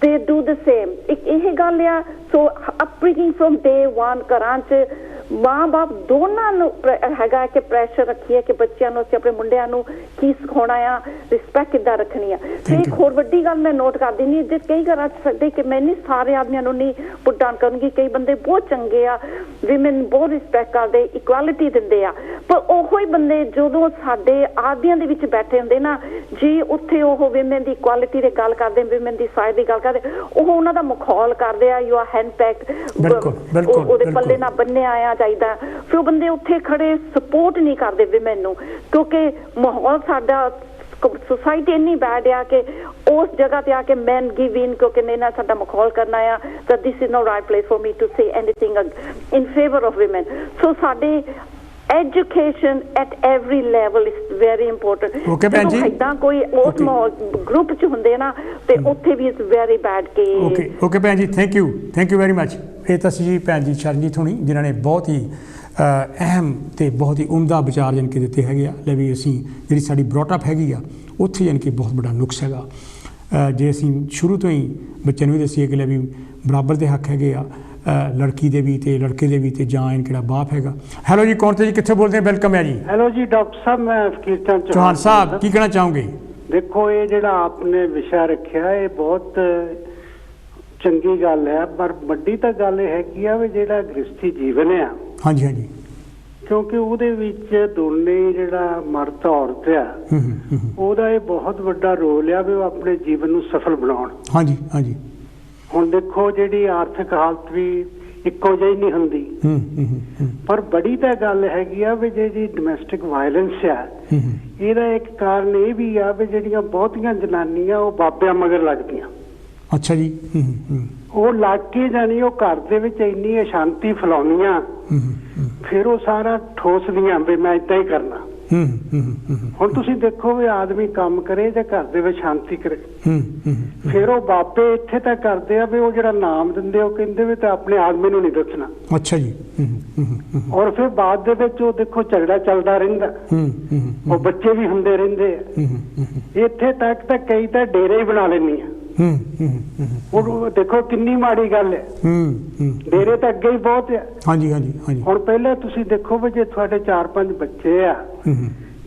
they do the same। ਇਹ ਗੱਲ ਆ। ਸੋ ਅਪਬ੍ਰਿੰਗਿੰਗ ਫਰਮ ਡੇ 1 ਘਰਾਂ 'ਚ ਮਾਂ ਬਾਪ ਦੋਨਾਂ ਨੂੰ ਹੈਗਾ ਕਿ ਪ੍ਰੈਸ਼ਰ ਰੱਖੀਏ ਕਿ ਬੱਚਿਆਂ ਨੂੰ, ਅਸੀਂ ਆਪਣੇ ਮੁੰਡਿਆਂ ਨੂੰ ਕੀ ਸਿਖਾਉਣਾ ਆ, ਰਿਸਪੈਕਟ ਕਿੱਦਾਂ ਰੱਖਣੀ ਆ। ਤੇ ਇੱਕ ਹੋਰ ਵੱਡੀ ਗੱਲ ਮੈਂ ਨੋਟ ਕਰਦੀ ਨਹੀਂ, ਜੇ ਕਈ ਘਰਾਂ 'ਚ ਸਾਡੇ ਕਿ ਮੈਂ ਨਹੀਂ ਸਾਰੇ ਆਦਮੀਆਂ ਨੂੰ ਨਹੀਂ ਪੁੱਟ ਡਾਊਨ ਕਰੂੰਗੀ, ਕਈ ਬੰਦੇ ਬਹੁਤ ਚੰਗੇ ਆ, ਵਿਮਨ ਬਹੁਤ ਰਿਸਪੈਕਟ ਕਰਦੇ, ਇਕੁਐਲਿਟੀ ਦਿੰਦੇ ਆ, ਪਰ ਉਹੋ ਹੀ ਬੰਦੇ ਜਦੋਂ ਸਾਡੇ ਆਦਮੀਆਂ ਦੇ ਵਿੱਚ ਬੈਠੇ ਹੁੰਦੇ ਨਾ ਜੀ, ਉੱਥੇ ਉਹ ਵਿਮਨ ਦੀ ਇਕੁਐਲਿਟੀ ਦੀ ਗੱਲ ਕਰਦੇ, ਵਿਮਨ ਦੀ ਸਾਈਡ ਦੀ ਗੱਲ ਕਰਦੇ, ਉਹ ਉਹਨਾਂ ਦਾ ਮਖੌਲ ਕਰਦੇ ਆ, ਯੂ ਆਰ ਹੈਂਡ ਪੈਕਡ, ਉਹਦੇ ਪੱਲੇ ਨਾਲ ਬੰਨਿਆ ਆ ਚਾਹੀਦਾ। ਫਿਰ ਉਹ ਬੰਦੇ ਉੱਥੇ ਖੜੇ ਸਪੋਰਟ ਨਹੀਂ ਕਰਦੇ ਵਿਮਨ ਨੂੰ, ਕਿਉਂਕਿ ਮਾਹੌਲ ਸਾਡਾ ਸੋਸਾਇਟੀ ਇੰਨੀ ਬੈਡ ਆ ਕਿ ਉਸ ਜਗ੍ਹਾ ਤੇ ਆ ਕੇ ਮੈਨ ਗਿਵ ਇਨ, ਕਿਉਂਕਿ ਨਹੀਂ ਨਾ ਸਾਡਾ ਮਖੌਲ ਕਰਨਾ ਆ, ਤਾਂ this is no right place for me to say anything in favour of women. So ਸਾਡੇ education at every level is very important। okay ਭੈਣ ਜੀ, ਇਦਾਂ ਕੋਈ ਉਸ ਗਰੁੱਪ ਚ ਹੁੰਦੇ ਨਾ ਤੇ ਉੱਥੇ ਵੀ ਇਟਸ ਵੈਰੀ ਬੈਡ ਕਿ okay ਭੈਣ ਜੀ, ਥੈਂਕ ਯੂ ਵੈਰੀ ਮਚ। ਇਹ ਤਾਂ ਸੀ ਭੈਣ ਜੀ ਸ਼ਰਨਜੀਤ ਹੋਣੀ, ਜਿਨ੍ਹਾਂ ਨੇ ਬਹੁਤ ਹੀ ਅਹਿਮ ਤੇ ਬਹੁਤ ਹੀ ਉਮਦਾ ਵਿਚਾਰ ਜਾਣੀ ਕਿ ਦਿੱਤੇ ਹੈਗੇ ਆ। ਲੈ ਵੀ ਅਸੀਂ ਜਿਹੜੀ ਸਾਡੀ ਬ੍ਰੌਟਅਪ ਹੈਗੀ ਆ ਉੱਥੇ ਜਾਣੀ ਕਿ ਬਹੁਤ ਵੱਡਾ ਨੁਕਸ ਹੈਗਾ। ਜੇ ਅਸੀਂ ਸ਼ੁਰੂ ਤੋਂ ਹੀ ਬੱਚਿਆਂ ਨੂੰ ਵੀ ਦੱਸੀਏ ਕਿ ਲੈ ਵੀ ਬਰਾਬਰ ਦੇ ਹੱਕ ਹੈਗੇ ਆ ਲੜਕੀ ਦੇ ਵੀ ਤੇ ਲੜਕੇ ਦੇ ਵੀ, ਤੇ ਜਾਂ ਇਹ ਕਿਹੜਾ ਬਾਪ ਹੈਗਾ। ਹੈਲੋ ਜੀ, ਕੌਣ ਤੇ ਜੀ, ਕਿੱਥੇ ਬੋਲਦੇ? ਵੈਲਕਮ ਹੈ ਜੀ। ਹੈਲੋ ਜੀ ਡਾਕਟਰ ਸਾਹਿਬ, ਮੈਂ ਫਕੀਰ ਚੌਹਾਨ ਸਾਹਿਬ, ਕੀ ਕਹਿਣਾ ਚਾਹੋਗੇ? ਦੇਖੋ, ਇਹ ਜਿਹੜਾ ਆਪਨੇ ਵਿਸ਼ਾ ਰੱਖਿਆ ਇਹ ਬਹੁਤ ਚੰਗੀ ਗੱਲ ਹੈ, ਪਰ ਵੱਡੀ ਤਾਂ ਗੱਲ ਇਹ ਹੈਗੀ ਆ ਵੀ ਜਿਹੜਾ ਗ੍ਰਸਤੀ ਜੀਵਨ ਆ, ਹਾਂਜੀ, ਕਿਉਂਕਿ ਉਹਦੇ ਵਿੱਚ ਦੋਨੇ ਜਿਹੜਾ ਮਰਦ ਔਰਤ ਆ ਉਹਦਾ ਇਹ ਬਹੁਤ ਵੱਡਾ ਰੋਲ ਆ ਵੀ ਉਹ ਆਪਣੇ ਜੀਵਨ ਨੂੰ ਸਫਲ ਬਣਾਉਣ। ਹਾਂਜੀ। ਹੁਣ ਦੇਖੋ, ਜਿਹੜੀ ਆਰਥਿਕ ਹਾਲਤ ਵੀ ਇੱਕੋ ਜਿਹੀ ਨਹੀਂ ਹੁੰਦੀ, ਪਰ ਬੜੀ ਤਾਂ ਗੱਲ ਹੈਗੀ ਆ ਵੀ ਜਿਹੜੀ ਡੋਮੈਸਟਿਕ ਵਾਇਲੈਂਸ ਆ, ਇਹਦਾ ਇੱਕ ਕਾਰਨ ਇਹ ਵੀ ਆ ਵੀ ਜਿਹੜੀਆਂ ਬਹੁਤੀਆਂ ਜਨਾਨੀਆਂ ਉਹ ਬਾਬਿਆਂ ਮਗਰ ਲੱਗਦੀਆਂ। ਅੱਛਾ ਜੀ। ਉਹ ਲੱਗ ਕੇ ਜਾਣੀ ਉਹ ਘਰ ਦੇ ਵਿੱਚ ਇੰਨੀ ਅਸ਼ਾਂਤੀ ਫੈਲਾਉਂਦੀਆਂ, ਫਿਰ ਉਹ ਸਾਰਾ ਠੋਸਦੀਆਂ ਵੀ ਮੈਂ ਏਦਾਂ ਹੀ ਕਰਨਾ। ਹੁਣ ਤੁਸੀਂ ਦੇਖੋ ਵੀ ਆਦਮੀ ਕੰਮ ਕਰੇ ਜਾਂ ਘਰ ਦੇ ਵਿੱਚ ਸ਼ਾਂਤੀ ਕਰੇ, ਫਿਰ ਉਹ ਬਾਬੇ ਇੱਥੇ ਤੱਕ ਕਰਦੇ ਆ ਵੀ ਉਹ ਜਿਹੜਾ ਨਾਮ ਦਿੰਦੇ ਉਹ ਕਹਿੰਦੇ ਵੀ ਤਾਂ ਆਪਣੇ ਆਦਮੀ ਨੂੰ ਨਹੀਂ ਦੱਸਣਾ। ਅੱਛਾ ਜੀ। ਔਰ ਫਿਰ ਬਾਅਦ ਦੇ ਵਿੱਚ ਉਹ ਦੇਖੋ ਝਗੜਾ ਚੱਲਦਾ ਰਹਿੰਦਾ, ਉਹ ਬੱਚੇ ਵੀ ਹੁੰਦੇ ਰਹਿੰਦੇ ਆ। ਇੱਥੇ ਤੱਕ ਤਾਂ ਕਈ ਤਾਂ ਡੇਰੇ ਹੀ ਬਣਾ ਲੈਂਦੀਆਂ। ਉਹ ਦੇਖੋ ਕਿੰਨੀ ਮਾੜੀ ਗੱਲ ਹੈ। ਡੇਰੇ ਤਾਂ ਅੱਗੇ ਹੀ ਬਹੁਤ ਆ। ਹਾਂਜੀ। ਹੁਣ ਪਹਿਲਾਂ ਤੁਸੀਂ ਦੇਖੋ ਵੀ ਜੇ ਤੁਹਾਡੇ 4-5 ਬੱਚੇ ਆ,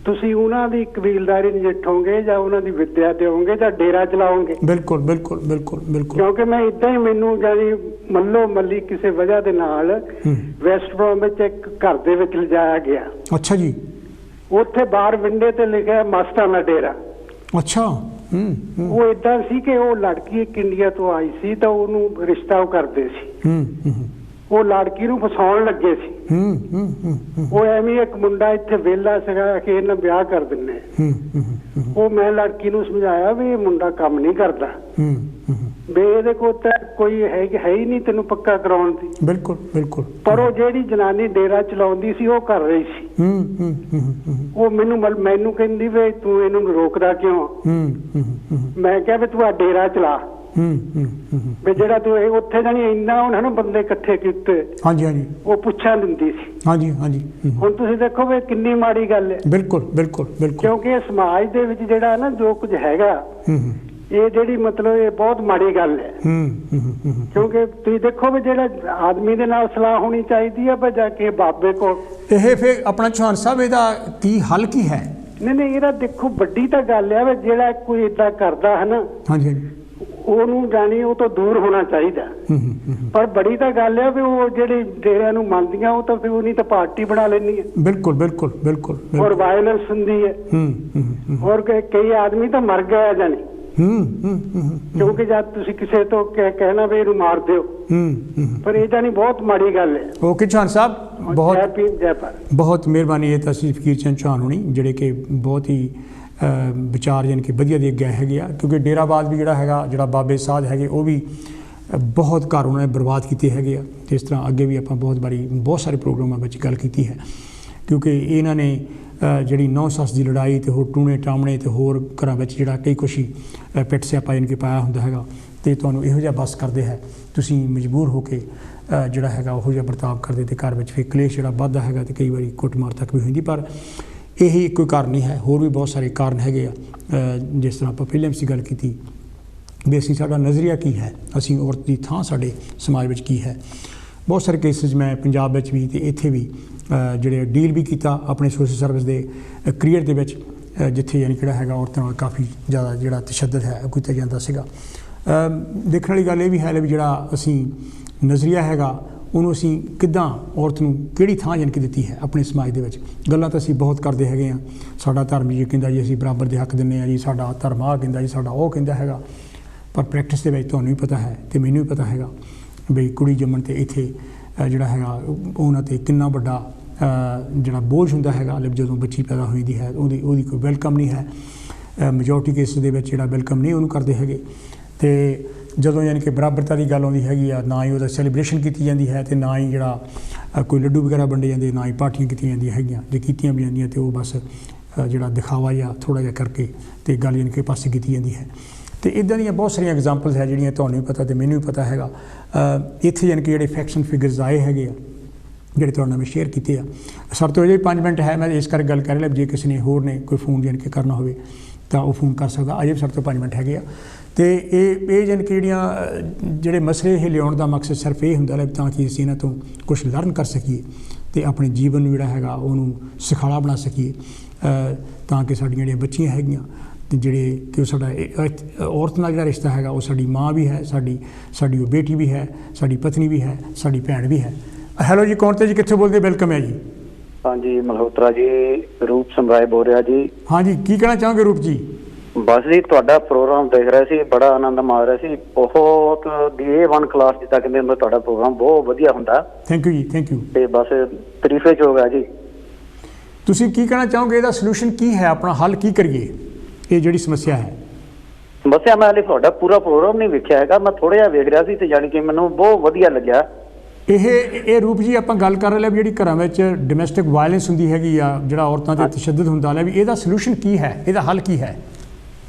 ਤੁਸੀਂ ਉਹਨਾਂ ਦੀ ਕਬੀਲਦਾਰੀ ਨਜਿੱਠੋਗੇ ਜਾਂ ਉਹਨਾਂ ਦੀ ਵਿੱਦਿਆ ਦਿਓਗੇ ਜਾਂ ਡੇਰਾ ਚਲਾਓਗੇ? ਬਿਲਕੁਲ। ਕਿਉਂਕਿ ਮੈਂ ਇਦਾਂ ਹੀ ਮੈਨੂੰ ਜਾਨੀ ਮੱਲੋ ਮੱਲੀ ਕਿਸੇ ਵਜ੍ਹਾ ਦੇ ਨਾਲ ਵੈਸਟ ਬ੍ਰੋਮ ਵਿੱਚ ਇੱਕ ਘਰ ਦੇ ਵਿੱਚ ਲਿਜਾਇਆ ਗਿਆ। ਅੱਛਾ ਜੀ। ਉੱਥੇ ਬਾਹਰ ਵਿੰਡੇ ਤੇ ਲਿਖਿਆ ਮਸਤਾਨਾ ਡੇਰਾ। ਅੱਛਾ। ਉਹ ਏਦਾਂ ਸੀ ਕਿ ਉਹ ਲੜਕੀ ਇੱਕ ਇੰਡੀਆ ਤੋਂ ਆਈ ਸੀ ਤਾਂ ਉਹਨੂੰ ਰਿਸ਼ਤਾ ਉਹ ਕਰਦੇ ਸੀ। ਉਹ ਲੜਕੀ ਨੂੰ ਫਸਾਉਣ ਲੱਗੇ ਸੀ। ਉਹ ਐਵੇਂ ਇੱਕ ਮੁੰਡਾ ਇੱਥੇ ਵਿਹਲਾ ਸੀਗਾ ਕਿ ਇਹਨਾਂ ਵਿਆਹ ਕਰ ਦਿੰਨੇ। ਉਹ ਮੈਂ ਲੜਕੀ ਨੂੰ ਸਮਝਾਇਆ ਵੀ ਇਹ ਮੁੰਡਾ ਕੰਮ ਨਹੀਂ ਕਰਦਾ, ਵੀ ਇਹਦੇ ਕੋਲ ਤਾਂ ਕੋਈ ਹੈ ਹੀ ਨਹੀਂ ਤੈਨੂੰ ਪੱਕਾ ਕਰਾਉਣ ਦੀ। ਬਿਲਕੁਲ। ਪਰ ਉਹ ਜਿਹੜੀ ਜਨਾਨੀ ਡੇਰਾ ਚਲਾਉਂਦੀ ਸੀ ਉਹ ਕਰ ਰਹੀ ਸੀ। ਉਹ ਮੈਨੂੰ ਕਹਿੰਦੀ ਵੀ ਤੂੰ ਇਹਨੂੰ ਰੋਕਦਾ ਕਿਉਂ? ਮੈਂ ਕਿਹਾ ਵੀ ਤੂੰ ਆ ਡੇਰਾ ਚਲਾ, ਵੀ ਜਿਹੜਾ ਤੂੰ ਉੱਥੇ ਜਾਣੀ ਇੰਨਾ ਉਹਨਾਂ ਨੂੰ ਬੰਦੇ ਇਕੱਠੇ ਕੀਤੇ। ਹਾਂਜੀ। ਉਹ ਪੁੱਛਾਂ ਦਿੰਦੀ ਸੀ। ਹਾਂਜੀ। ਹੁਣ ਤੁਸੀਂ ਦੇਖੋ ਵੀ ਕਿੰਨੀ ਮਾੜੀ ਗੱਲ ਹੈ। ਬਿਲਕੁਲ। ਕਿਉਂਕਿ ਇਹ ਸਮਾਜ ਦੇ ਵਿੱਚ ਜਿਹੜਾ ਨਾ ਜੋ ਕੁਝ ਹੈਗਾ, ਇਹ ਜਿਹੜੀ ਮਤਲਬ ਇਹ ਬਹੁਤ ਮਾੜੀ ਗੱਲ ਹੈ। ਕਿਉਂਕਿ ਤੁਸੀਂ ਦੇਖੋ ਵੀ ਜਿਹੜਾ ਆਦਮੀ ਦੇ ਨਾਲ ਸਲਾਹ ਹੋਣੀ ਚਾਹੀਦੀ ਹੈ, ਪਰ ਜਾ ਕੇ ਬਾਬੇ ਕੋਲ। ਇਹ ਫਿਰ ਆਪਣਾ ਚੌਹਾਨ ਸਾਹਿਬ, ਇਹਦਾ ਕੀ ਹੱਲ ਕੀ ਹੈ? नहीं ਇਹਦਾ ਦੇਖੋ ਵੱਡੀ ਤਾਂ ਗੱਲ ਆ ਵੀ ਜਿਹੜਾ ਕੋਈ ਇਦਾਂ ਕਰਦਾ ਹੈ ਨਾ ਹਾਂਜੀ ਉਹਨੂੰ ਜਾਣੀ ਉਹ ਤੋਂ ਦੂਰ ਹੋਣਾ ਚਾਹੀਦਾ। ਪਰ ਬੜੀ ਤਾਂ ਗੱਲ ਆ ਵੀ ਉਹ ਜਿਹੜੇ ਡੇਰਿਆਂ ਨੂੰ ਮੰਨਦੀਆਂ ਉਹ ਤਾਂ ਫਿਰ ਉਹ ਨਹੀਂ ਤਾਂ ਪਾਰਟੀ ਬਣਾ ਲੈਂਦੀ ਹੈ। ਬਿਲਕੁਲ ਬਿਲकुल ਬਿਲकुल ਔਰ ਵਾਇਲੈਂਸ ਹੁੰਦੀ ਹੈ। ਔਰ ਕਈ ਆਦਮੀ ਤਾਂ ਮਰ ਗਏ ਜਾਨੀ ਕਿਉਂਕਿ ਜਦ ਤੁਸੀਂ ਕਿਸੇ ਤੋਂ ਕਹਿਣਾ ਵੀ ਇਹਨੂੰ ਮਾਰ ਦਿਓ ਪਰ ਇਹ ਜਾਨੀ ਬਹੁਤ ਮਾੜੀ ਗੱਲ ਹੈ। ਓਕੇ ਚੌਹਾਨ ਸਾਹਿਬ ਬਹੁਤ ਮਿਹਰਬਾਨੀ। ਇਹ ਤਾਂ ਅਸੀਂ ਫਕੀਰ ਚੰਦ ਚੌਹਾਨ ਹੋਣੀ ਜਿਹੜੇ ਕਿ ਬਹੁਤ ਹੀ ਵਿਚਾਰ ਯਾਨੀ ਕਿ ਵਧੀਆ ਦੇ ਗਏ ਹੈਗੇ ਆ ਕਿਉਂਕਿ ਡੇਰਾਬਾਦ ਵੀ ਜਿਹੜਾ ਹੈਗਾ ਜਿਹੜਾ ਬਾਬੇ ਸਾਧ ਹੈਗੇ ਉਹ ਵੀ ਬਹੁਤ ਘਰ ਉਹਨਾਂ ਨੇ ਬਰਬਾਦ ਕੀਤੇ ਹੈਗੇ ਆ। ਤੇ ਇਸ ਤਰ੍ਹਾਂ ਅੱਗੇ ਵੀ ਆਪਾਂ ਬਹੁਤ ਸਾਰੇ ਪ੍ਰੋਗਰਾਮਾਂ ਵਿੱਚ ਗੱਲ ਕੀਤੀ ਹੈ ਕਿਉਂਕਿ ਇਹਨਾਂ ਨੇ ਜਿਹੜੀ ਨੌ ਸੱਸ ਦੀ ਲੜਾਈ ਤੇ ਹੋਰ ਟੂਣੇ ਟਾਮਣੇ ਤੇ ਹੋਰ ਘਰਾਂ ਵਿੱਚ ਜਿਹੜਾ ਕਈ ਕੁਛ ਹੀ ਪਿੱਟ ਸਿਆਪਾ ਯਾਨੀ ਕਿ ਪਾਇਆ ਹੁੰਦਾ ਹੈਗਾ ਤੇ ਤੁਹਾਨੂੰ ਇਹੋ ਜਿਹਾ ਬਸ ਕਰਦੇ ਹੈ ਤੁਸੀਂ ਮਜਬੂਰ ਹੋ ਕੇ ਜਿਹੜਾ ਹੈਗਾ ਉਹੋ ਜਿਹਾ ਵਰਤਾਵ ਕਰਦੇ ਤੇ ਘਰ ਵਿੱਚ ਫਿਰ ਕਲੇਸ਼ ਜਿਹੜਾ ਵੱਧਦਾ ਹੈਗਾ ਤੇ ਕਈ ਵਾਰੀ ਕੁੱਟਮਾਰ ਤੱਕ ਵੀ ਹੁੰਦੀ। ਪਰ ਇਹੀ ਇੱਕੋ ਕਾਰਨ ਨਹੀਂ ਹੈ, ਹੋਰ ਵੀ ਬਹੁਤ ਸਾਰੇ ਕਾਰਨ ਹੈਗੇ ਆ। ਜਿਸ ਤਰ੍ਹਾਂ ਆਪਾਂ ਪਹਿਲਾਂ ਵੀ ਗੱਲ ਕੀਤੀ ਵੀ ਅਸੀਂ ਸਾਡਾ ਨਜ਼ਰੀਆ ਕੀ ਹੈ, ਅਸੀਂ ਔਰਤ ਦੀ ਥਾਂ ਸਾਡੇ ਸਮਾਜ ਵਿੱਚ ਕੀ ਹੈ। ਬਹੁਤ ਸਾਰੇ ਕੇਸਿਸ ਮੈਂ ਪੰਜਾਬ ਵਿੱਚ ਵੀ ਤੇ ਇੱਥੇ ਵੀ ਜਿਹੜੇ ਡੀਲ ਵੀ ਕੀਤਾ ਆਪਣੇ ਸੋਸ਼ਲ ਸਰਵਿਸ ਦੇ ਕਰੀਅਰ ਦੇ ਵਿੱਚ ਜਿੱਥੇ ਯਾਨੀ ਕਿਹੜਾ ਹੈਗਾ ਔਰਤਾਂ ਨਾਲ ਕਾਫੀ ਜ਼ਿਆਦਾ ਜਿਹੜਾ ਤਸ਼ੱਦਦ ਹੈ ਉਹ ਕੀਤਾ ਜਾਂਦਾ ਸੀਗਾ। ਦੇਖਣ ਵਾਲੀ ਗੱਲ ਇਹ ਵੀ ਹੈ ਵੀ ਜਿਹੜਾ ਅਸੀਂ ਨਜ਼ਰੀਆ ਹੈਗਾ ਉਹਨੂੰ ਅਸੀਂ ਕਿੱਦਾਂ ਔਰਤ ਨੂੰ ਕਿਹੜੀ ਥਾਂ ਯਾਨੀ ਕਿ ਦਿੱਤੀ ਹੈ ਆਪਣੇ ਸਮਾਜ ਦੇ ਵਿੱਚ। ਗੱਲਾਂ ਤਾਂ ਅਸੀਂ ਬਹੁਤ ਕਰਦੇ ਹੈਗੇ ਹਾਂ, ਸਾਡਾ ਧਰਮ ਜੀ ਕਹਿੰਦਾ ਜੀ ਅਸੀਂ ਬਰਾਬਰ ਦੇ ਹੱਕ ਦਿੰਦੇ ਹਾਂ ਜੀ, ਸਾਡਾ ਧਰਮ ਆਹ ਕਹਿੰਦਾ ਜੀ, ਸਾਡਾ ਉਹ ਕਹਿੰਦਾ ਹੈਗਾ। ਪਰ ਪ੍ਰੈਕਟਿਸ ਦੇ ਵਿੱਚ ਤੁਹਾਨੂੰ ਵੀ ਪਤਾ ਹੈ ਤੇ ਮੈਨੂੰ ਵੀ ਪਤਾ ਹੈਗਾ ਬਈ ਕੁੜੀ ਜੰਮਣ 'ਤੇ ਇੱਥੇ ਜਿਹੜਾ ਹੈਗਾ ਉਹਨਾਂ 'ਤੇ ਕਿੰਨਾ ਵੱਡਾ ਜਿਹੜਾ ਬੋਝ ਹੁੰਦਾ ਹੈਗਾ। ਜਦੋਂ ਬੱਚੀ ਪੈਦਾ ਹੋਈ ਹੈ ਉਹਦੀ ਕੋਈ ਵੈਲਕਮ ਨਹੀਂ ਹੈ। ਮੈਜੋਰਟੀ ਕੇਸ ਦੇ ਵਿੱਚ ਜਿਹੜਾ ਵੈਲਕਮ ਨਹੀਂ ਉਹਨੂੰ ਕਰਦੇ ਹੈਗੇ। ਅਤੇ ਜਦੋਂ ਯਾਨੀ ਕਿ ਬਰਾਬਰਤਾ ਦੀ ਗੱਲ ਆਉਂਦੀ ਹੈਗੀ ਆ ਨਾ ਹੀ ਉਹਦਾ ਸੈਲੀਬ੍ਰੇਸ਼ਨ ਕੀਤੀ ਜਾਂਦੀ ਹੈ ਅਤੇ ਨਾ ਹੀ ਜਿਹੜਾ ਕੋਈ ਲੱਡੂ ਵਗੈਰਾ ਵੰਡੇ ਜਾਂਦੇ, ਨਾ ਹੀ ਪਾਰਟੀਆਂ ਕੀਤੀਆਂ ਜਾਂਦੀਆਂ ਹੈਗੀਆਂ। ਜੇ ਕੀਤੀਆਂ ਵੀ ਜਾਂਦੀਆਂ ਤਾਂ ਉਹ ਬਸ ਜਿਹੜਾ ਦਿਖਾਵਾ ਜਾਂ ਥੋੜ੍ਹਾ ਜਿਹਾ ਕਰਕੇ ਅਤੇ ਗੱਲ ਯਾਨੀ ਕਿ ਪਾਸੇ ਕੀਤੀ ਜਾਂਦੀ ਹੈ। ਅਤੇ ਇੱਦਾਂ ਦੀਆਂ ਬਹੁਤ ਸਾਰੀਆਂ ਐਗਜ਼ਾਮਪਲਸ ਹੈ ਜਿਹੜੀਆਂ ਤੁਹਾਨੂੰ ਵੀ ਪਤਾ ਅਤੇ ਮੈਨੂੰ ਵੀ ਪਤਾ ਹੈਗਾ। ਇੱਥੇ ਯਾਨੀ ਕਿ ਜਿਹੜੇ ਫੈਕਸ਼ਨ ਫਿਗਰਸ ਆਏ ਹੈਗੇ ਆ ਜਿਹੜੇ ਤੁਹਾਡੇ ਨਾਲ ਮੈਂ ਸ਼ੇਅਰ ਕੀਤੇ ਆ। ਸਰ ਤੋਂ ਅਜੇ 5 ਮਿੰਟ ਹੈ, ਮੈਂ ਇਸ ਕਰਕੇ ਗੱਲ ਕਰ ਰਿਹਾ ਜੇ ਕਿਸੇ ਨੇ ਹੋਰ ਨੇ ਕੋਈ ਫੋਨ ਯਾਨੀ ਕਿ ਕਰਨਾ ਹੋਵੇ ਤਾਂ ਉਹ ਫੋਨ ਕਰ ਸਕਦਾ। ਅਜੇ ਵੀ ਸਾਡੇ ਤੋਂ 5 ਮਿੰਟ ਹੈਗੇ ਆ। ਅਤੇ ਇਹ ਯਾਨੀ ਕਿ ਜਿਹੜੇ ਮਸਲੇ ਇਹ ਲਿਆਉਣ ਦਾ ਮਕਸਦ ਸਿਰਫ ਇਹ ਹੁੰਦਾ ਤਾਂ ਕਿ ਅਸੀਂ ਇਹਨਾਂ ਤੋਂ ਕੁਛ ਲਰਨ ਕਰ ਸਕੀਏ ਅਤੇ ਆਪਣੇ ਜੀਵਨ ਨੂੰ ਜਿਹੜਾ ਹੈਗਾ ਉਹਨੂੰ ਸੁਖਾਲਾ ਬਣਾ ਸਕੀਏ ਤਾਂ ਕਿ ਸਾਡੀਆਂ ਜਿਹੜੀਆਂ ਬੱਚੀਆਂ ਹੈਗੀਆਂ ਅਤੇ ਜਿਹੜੇ ਕਿ ਉਹ ਸਾਡਾ ਔਰਤ ਨਾਲ ਜਿਹੜਾ ਰਿਸ਼ਤਾ ਹੈਗਾ ਉਹ ਸਾਡੀ ਮਾਂ ਵੀ ਹੈ, ਸਾਡੀ ਉਹ ਬੇਟੀ ਵੀ ਹੈ, ਸਾਡੀ ਪਤਨੀ ਵੀ ਹੈ, ਸਾਡੀ ਭੈਣ ਵੀ ਹੈ। ਹੈਲੋ ਜੀ, ਕੌਣ ਤੇ ਜੀ, ਕਿੱਥੇ ਬੋਲਦੇ? ਵੈਲਕਮ ਹੈ ਜੀ। ਹਾਂਜੀ ਮਲਹੋਤਰਾ ਜੀ, ਰੂਪ ਸਮਰਾਏ ਬੋਲ ਰਿਹਾ ਜੀ। ਹਾਂਜੀ, ਕੀ ਕਹਿਣਾ ਚਾਹੋਗੇ ਰੂਪ ਜੀ? ਬਸ ਜੀ ਤੁਹਾਡਾ ਪ੍ਰੋਗਰਾਮ ਦੇਖ ਰਿਹਾ ਸੀ, ਬੜਾ ਆਨੰਦ ਮਾਣ ਰਿਹਾ ਸੀ। ਬਹੁਤ A1 ਕਲਾਸ ਜਿੱਦਾਂ ਕਹਿੰਦੇ ਹੁੰਦੇ ਤੁਹਾਡਾ ਪ੍ਰੋਗਰਾਮ ਬਹੁਤ ਵਧੀਆ ਹੁੰਦਾ। ਥੈਂਕ ਯੂ ਜੀ, ਥੈਂਕ ਯੂ। ਤੇ ਬਸ ਤਾਰੀਫੇ ਚ ਹੋ ਗਿਆ ਜੀ। ਤੁਸੀਂ ਕੀ ਕਹਿਣਾ ਚਾਹੋਗੇ? ਇਹਦਾ ਸੋਲੂਸ਼ਨ ਕੀ ਹੈ? ਆਪਣਾ ਹੱਲ ਕੀ ਕਰੀਏ ਇਹ ਜਿਹੜੀ ਸਮੱਸਿਆ ਹੈ? ਸਮੱਸਿਆ ਮੈਂ ਹਾਲੇ ਤੁਹਾਡਾ ਪੂਰਾ ਪ੍ਰੋਗਰਾਮ ਨਹੀਂ ਵੇਖਿਆ ਹੈਗਾ, ਮੈਂ ਥੋੜ੍ਹਾ ਜਿਹਾ ਵੇਖ ਰਿਹਾ ਸੀ ਤੇ ਜਾਣੀ ਕਿ ਮੈਨੂੰ ਬਹੁਤ ਵਧੀਆ ਲੱਗਿਆ। ਇਹ ਰੂਪ ਜੀ ਆਪਾਂ ਗੱਲ ਕਰ ਰਹੇ ਵੀ ਜਿਹੜੀ ਘਰਾਂ ਵਿੱਚ ਡੋਮੈਸਟਿਕ ਵਾਇਲੈਂਸ ਹੁੰਦੀ ਹੈਗੀ ਆ, ਜਿਹੜਾ ਔਰਤਾਂ 'ਤੇ ਤਸ਼ੱਦਦ ਹੁੰਦਾ ਲੈ ਵੀ ਇਹਦਾ ਸੋਲੂਸ਼ਨ ਕੀ ਹੈ, ਇਹਦਾ ਹੱਲ ਕੀ ਹੈ?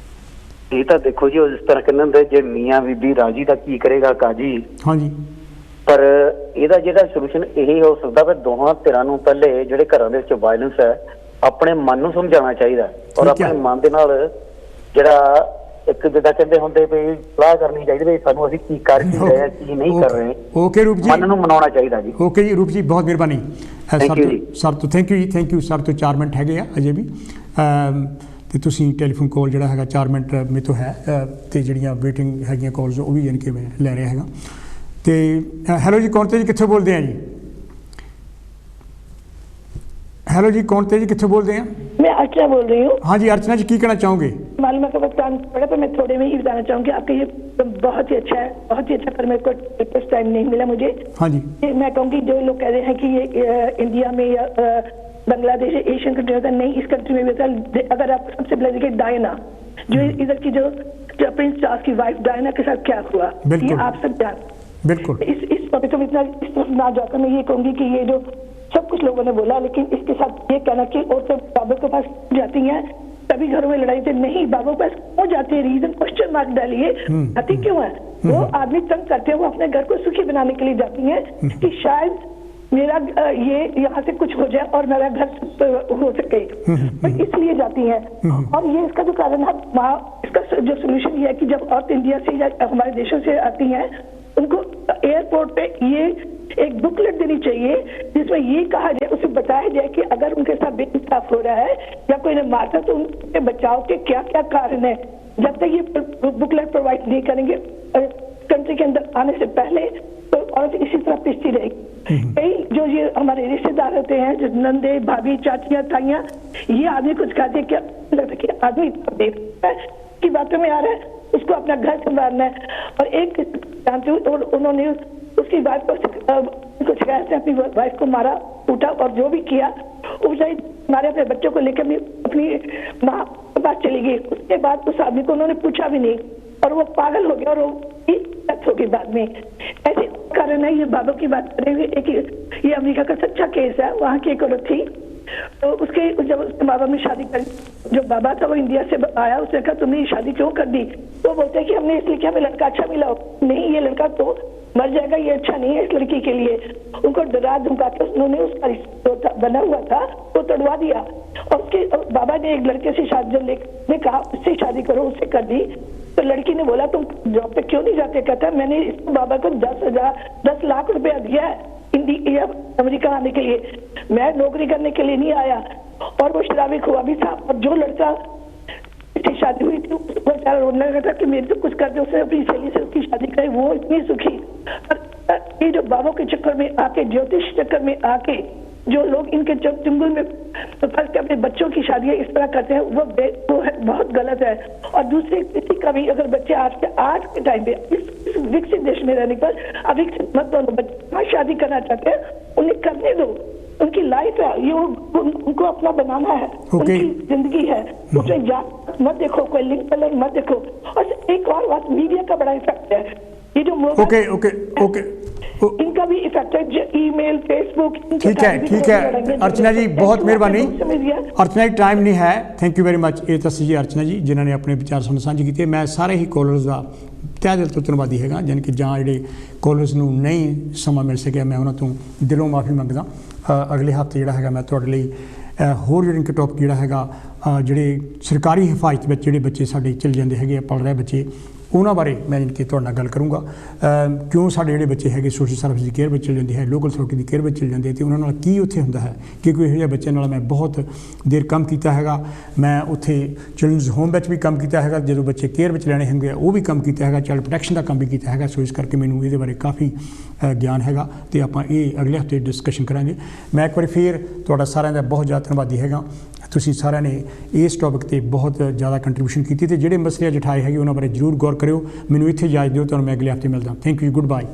ਇਹ ਤਾਂ ਦੇਖੋ ਜੀ, ਇਸ ਤਰ੍ਹਾਂ ਕਹਿੰਦੇ ਹੁੰਦੇ ਜੇ ਮੀਆਂ ਬੀਬੀ ਰਾਜੀ ਤਾਂ ਕੀ ਕਰੇਗਾ ਕਾਜੀ। ਹਾਂਜੀ, ਪਰ ਇਹਦਾ ਜਿਹੜਾ ਸੋਲੂਸ਼ਨ ਇਹ ਹੋ ਸਕਦਾ ਵੀ ਦੋਹਾਂ ਧਿਰਾਂ ਨੂੰ ਪਹਿਲੇ ਜਿਹੜੇ ਘਰਾਂ ਦੇ ਵਿੱਚ ਵਾਇਲੈਂਸ ਹੈ ਆਪਣੇ ਮਨ ਨੂੰ ਸਮਝਾਉਣਾ ਚਾਹੀਦਾ ਔਰ ਆਪਣੇ ਮਨ ਦੇ ਨਾਲ ਜਿਹੜਾ ਇੱਕ ਜਿੱਦਾਂ ਕਹਿੰਦੇ ਹੁੰਦੇ ਵੀ ਸਲਾਹ ਕਰਨੀ ਚਾਹੀਦੀ ਵੀ ਸਾਨੂੰ ਅਸੀਂ ਕੀ ਕਰ ਕੀ ਰਹੇ ਕੀ ਨਹੀਂ ਕਰ ਰਹੇ। ਓਕੇ ਰੂਪ ਜੀ, ਮਨ ਨੂੰ ਮਨਾਉਣਾ ਚਾਹੀਦਾ ਜੀ। ਓਕੇ ਜੀ ਰੂਪ ਜੀ, ਬਹੁਤ ਮਿਹਰਬਾਨੀ ਸਰ ਤੋਂ। ਥੈਂਕ ਯੂ ਜੀ, ਥੈਂਕ ਯੂ ਸਰ ਤੋਂ। 4 ਮਿੰਟ ਹੈਗੇ ਆ ਅਜੇ ਵੀ ਅਤੇ ਤੁਸੀਂ ਟੈਲੀਫੋਨ ਕਾਲ ਜਿਹੜਾ ਹੈਗਾ 4 ਮਿੰਟ ਮੇਰੇ ਤੋਂ ਹੈ ਅਤੇ ਜਿਹੜੀਆਂ ਵੇਟਿੰਗ ਹੈਗੀਆਂ ਕਾਲਸ ਉਹ ਵੀ ਯਾਨੀ ਕਿ ਮੈਂ ਲੈ ਰਿਹਾ ਹੈਗਾ। ਅਤੇ ਹੈਲੋ ਜੀ, ਕੌਣ ਤੇ ਜੀ, ਕਿੱਥੋਂ ਬੋਲਦੇ ਆ ਜੀ? हेलो जी, कौन थे जी, कितने बोल रहे हैं? मैं अर्चना बोल रही हूँ। हाँ जी अर्चना जी, की कहना चाहोगे? मालूम है कि बस काम पड़ा, पर मैं थोड़े में ही बताना चाहूँगी। आपका ये बहुत ही अच्छा है, बहुत ही अच्छा, पर मेरे को कुछ टाइम नहीं मिला मुझे। हाँ जी, मैं कहूँगी जो लोग कह रहे हैं कि ये इंडिया में या बांग्लादेश एशियन कंट्री होता है, नहीं, इस कंट्री में भी होता है। अगर आप सबसे पहले देखिए डायना, जो इधर की जो प्रिंस चार्ल्स की वाइफ डायना के साथ क्या हुआ, ये आप सब जानते। बिल्कुल। इस टॉपिक में इतना ना जाकर मैं ये कहूँगी कि ये जो सब कुछ लोगों ने बोला, लेकिन इसके साथ ये कहना कि औरतें बाबा के पास जाती हैं तभी घरों में लड़ाई से नहीं, बाबा के पास क्यों जाती है, रीजन क्वेश्चन मार्क डालिए, आती क्यों है? वो आदमी तंग करते हैं, वो अपने घर को सुखी बनाने के लिए जाती हैं कि शायद मेरा ये यहाँ से कुछ हो जाए और मेरा घर हो सके, तो इसलिए जाती हैं। और ये इसका जो कारण है, इसका जो सोल्यूशन ये है कि जब औरत इंडिया से या हमारे देशों से आती हैं उनको एयरपोर्ट पे ये एक बुकलेट देनी चाहिए जिसमें ये कहा जाए, उसे बताया जाए कि अगर उनके साथ बेइंसाफ हो रहा है या कोई ने मारता तो उनके बचाव के क्या क्या कारण है। जब तक ये बुकलेट प्रोवाइड नहीं करेंगे कंट्री के अंदर आने से पहले तो औरत इसी तरह पिसती रहेगी। कई जो ये हमारे रिश्तेदार होते हैं, जो नंदे, भाभी, चाचियां, ताइयां, ये आदमी कुछ कहते क्या लगता है कि आदमी देखता है की बातों में आ रहा है, उसको अपना घर संभालना है। और एक जानते हो और उन्होंने उसकी बात को शिकायत से अपनी वाइफ को मारा, टूटा और जो भी किया वो बेचारी हमारे अपने बच्चों को लेकर अपनी माँ के पास चली गई। उसके बाद उस आदमी को उन्होंने पूछा भी नहीं और वो पागल हो गया और वो डेथ हो गई बाद में। ऐसे कारण है। ये बाबा की बात करेंगे, एक ये अमेरिका का सच्चा केस है। वहाँ की एक औरत थी तो उसके जब उसके बाबा ने शादी कर, जो बाबा था वो इंडिया से आया, उसने कहा तुमने ये शादी क्यों कर दी? तो बोलते हैं कि हमने इसलिए किया हमें लड़का अच्छा मिला। नहीं, ये लड़का तो मर जाएगा, ये अच्छा नहीं है इस लड़की के लिए। उनको डरा धमका के उन्होंने उसका रिश्ता बना हुआ था वो तोड़वा दिया। और उसके बाबा ने एक लड़के से शादी ने कहा उससे शादी करो, उससे कर दी। तो लड़की ने बोला तुम जॉब पे क्यों नहीं जाते? कहता मैंने इस बाबा को 10 लाख रुपया दिया है इंडिया अमेरिका आने के लिए, मैं नौकरी करने के लिए नहीं आया। और वो शराबी खुआ भी था। और जो लड़का इसकी शादी हुई थी वो बेचारा रोने लगा था कि मेरे तो कुछ कर दे। उसने अपनी सहेली से उसकी शादी कराई, वो इतनी सुखी। ये जो बाबों के चक्कर में आके, ज्योतिष चक्कर में आके जो लोग इनके चंगुल में फंस के अपने बच्चों की शादियां इस तरह करते हैं वो है, बहुत गलत है। और दूसरे किसी का भी अगर बच्चे आज के टाइम पे इस विकसित देश में रहने पर अविकसित मत दो, बच्चे शादी करना चाहते हैं उन्हें करने दो, उनकी लाइफ है ये, उनको अपना बनाना है, उनकी जिंदगी है। उसमें जात मत देखो, कोई लिंक कलर मत देखो। और एक और बात, मीडिया का बड़ा इफेक्ट है। ये जो इनका भी इफेक्ट है, ईमेल, फेसबुक। ठीक है अर्चना जी, बहुत मेहरबानी। अर्चना जी टाइम नहीं है, थैंक यू वेरी मच। ये तस्सी जी अर्चना जी जिन्होंने अपने विचार सुन साझे किए। मैं सारे ही कॉलर्स का तह दिल तो धन्नवादी हैगा, जानी कि जहाँ ਜਿਹੜੇ कॉलर्स ਨੂੰ नहीं ਸਮਾਂ ਮਿਲ ਸਕਿਆ मैं उन्होंने ਤੋਂ दिलों माफ़ी मंगदा। अगले हफ्ते ਜਿਹੜਾ हैगा मैं ਤੁਹਾਡੇ ਲਈ ਹੋਰ ਜਿਹੜੇ टॉपिक ਜਿਹੜਾ हैगा ਜਿਹੜੇ सरकारी हिफाजत ਵਿੱਚ ਜਿਹੜੇ ਬੱਚੇ ਸਾਡੇ चल ਜਾਂਦੇ ਹੈਗੇ पढ़ रहे बच्चे ਉਹਨਾਂ ਬਾਰੇ मैं इनकी ਤੁਹਾਡੇ ਨਾਲ ਗੱਲ ਕਰੂੰਗਾ। ਕਿਉਂ ਸਾਡੇ ਜਿਹੜੇ ਬੱਚੇ ਹੈਗੇ ਸੋਸ਼ਲ ਸਰਵਿਸ ਦੀ ਕੇਅਰ ਵਿੱਚ ਚਲ ਜਾਂਦੇ ਹੈ, ਲੋਕਲ ਅਥਾਰਟੀ ਦੀ ਕੇਅਰ ਵਿੱਚ ਚਲ ਜਾਂਦੇ ਤੇ ਉਹਨਾਂ ਨਾਲ ਕੀ ਉੱਥੇ ਹੁੰਦਾ ਹੈ। ਕਿਉਂਕਿ ਇਹੋ ਜਿਹੇ ਬੱਚਿਆਂ ਨਾਲ ਮੈਂ ਬਹੁਤ ਦੇਰ ਕੰਮ ਕੀਤਾ ਹੈਗਾ। ਮੈਂ ਉੱਥੇ ਚਿਲਡਰਨਸ ਹੋਮ ਵਿੱਚ ਵੀ ਕੰਮ ਕੀਤਾ ਹੈਗਾ, ਜਦੋਂ ਬੱਚੇ ਕੇਅਰ ਵਿੱਚ ਲੈਣੇ ਹੁੰਦੇ ਆ ਉਹ ਵੀ ਕੰਮ ਕੀਤਾ ਹੈਗਾ, ਚਾਈਲਡ ਪ੍ਰੋਟੈਕਸ਼ਨ ਦਾ ਕੰਮ ਵੀ ਕੀਤਾ ਹੈਗਾ। ਸੋ ਇਸ ਕਰਕੇ ਮੈਨੂੰ ਇਹਦੇ ਬਾਰੇ ਕਾਫੀ ਗਿਆਨ ਹੈਗਾ ਤੇ ਆਪਾਂ ਇਹ ਅਗਲੇ ਹਫਤੇ ਡਿਸਕਸ਼ਨ ਕਰਾਂਗੇ। ਮੈਂ ਇੱਕ ਵਾਰੀ ਫੇਰ ਤੁਹਾਡਾ ਸਾਰਿਆਂ ਦਾ ਬਹੁਤ ਜ਼ਿਆਦਾ ਧੰਨਵਾਦੀ ਹੈਗਾ। ਤੁਸੀਂ ਸਾਰਿਆਂ ਨੇ ਇਸ ਟੌਪਿਕ ਤੇ ਬਹੁਤ ਜ਼ਿਆਦਾ ਕੰਟਰੀਬਿਊਸ਼ਨ ਕੀਤੀ ਤੇ ਜਿਹੜੇ ਮਸਲੇ ਅੱਜ ਉਠਾਏ ਹੈਗੇ ਉਹਨਾਂ ਬਾਰੇ ਜ਼ਰੂਰ ਗੌਰ ਕਰਿਓ। ਮੈਨੂੰ ਇੱਥੇ ਇਜਾਜ਼ਤ ਦਿਓ, ਤੁਹਾਨੂੰ ਮੈਂ ਅਗਲੇ ਹਫਤੇ ਮਿਲਦਾ। Thank you, good bye.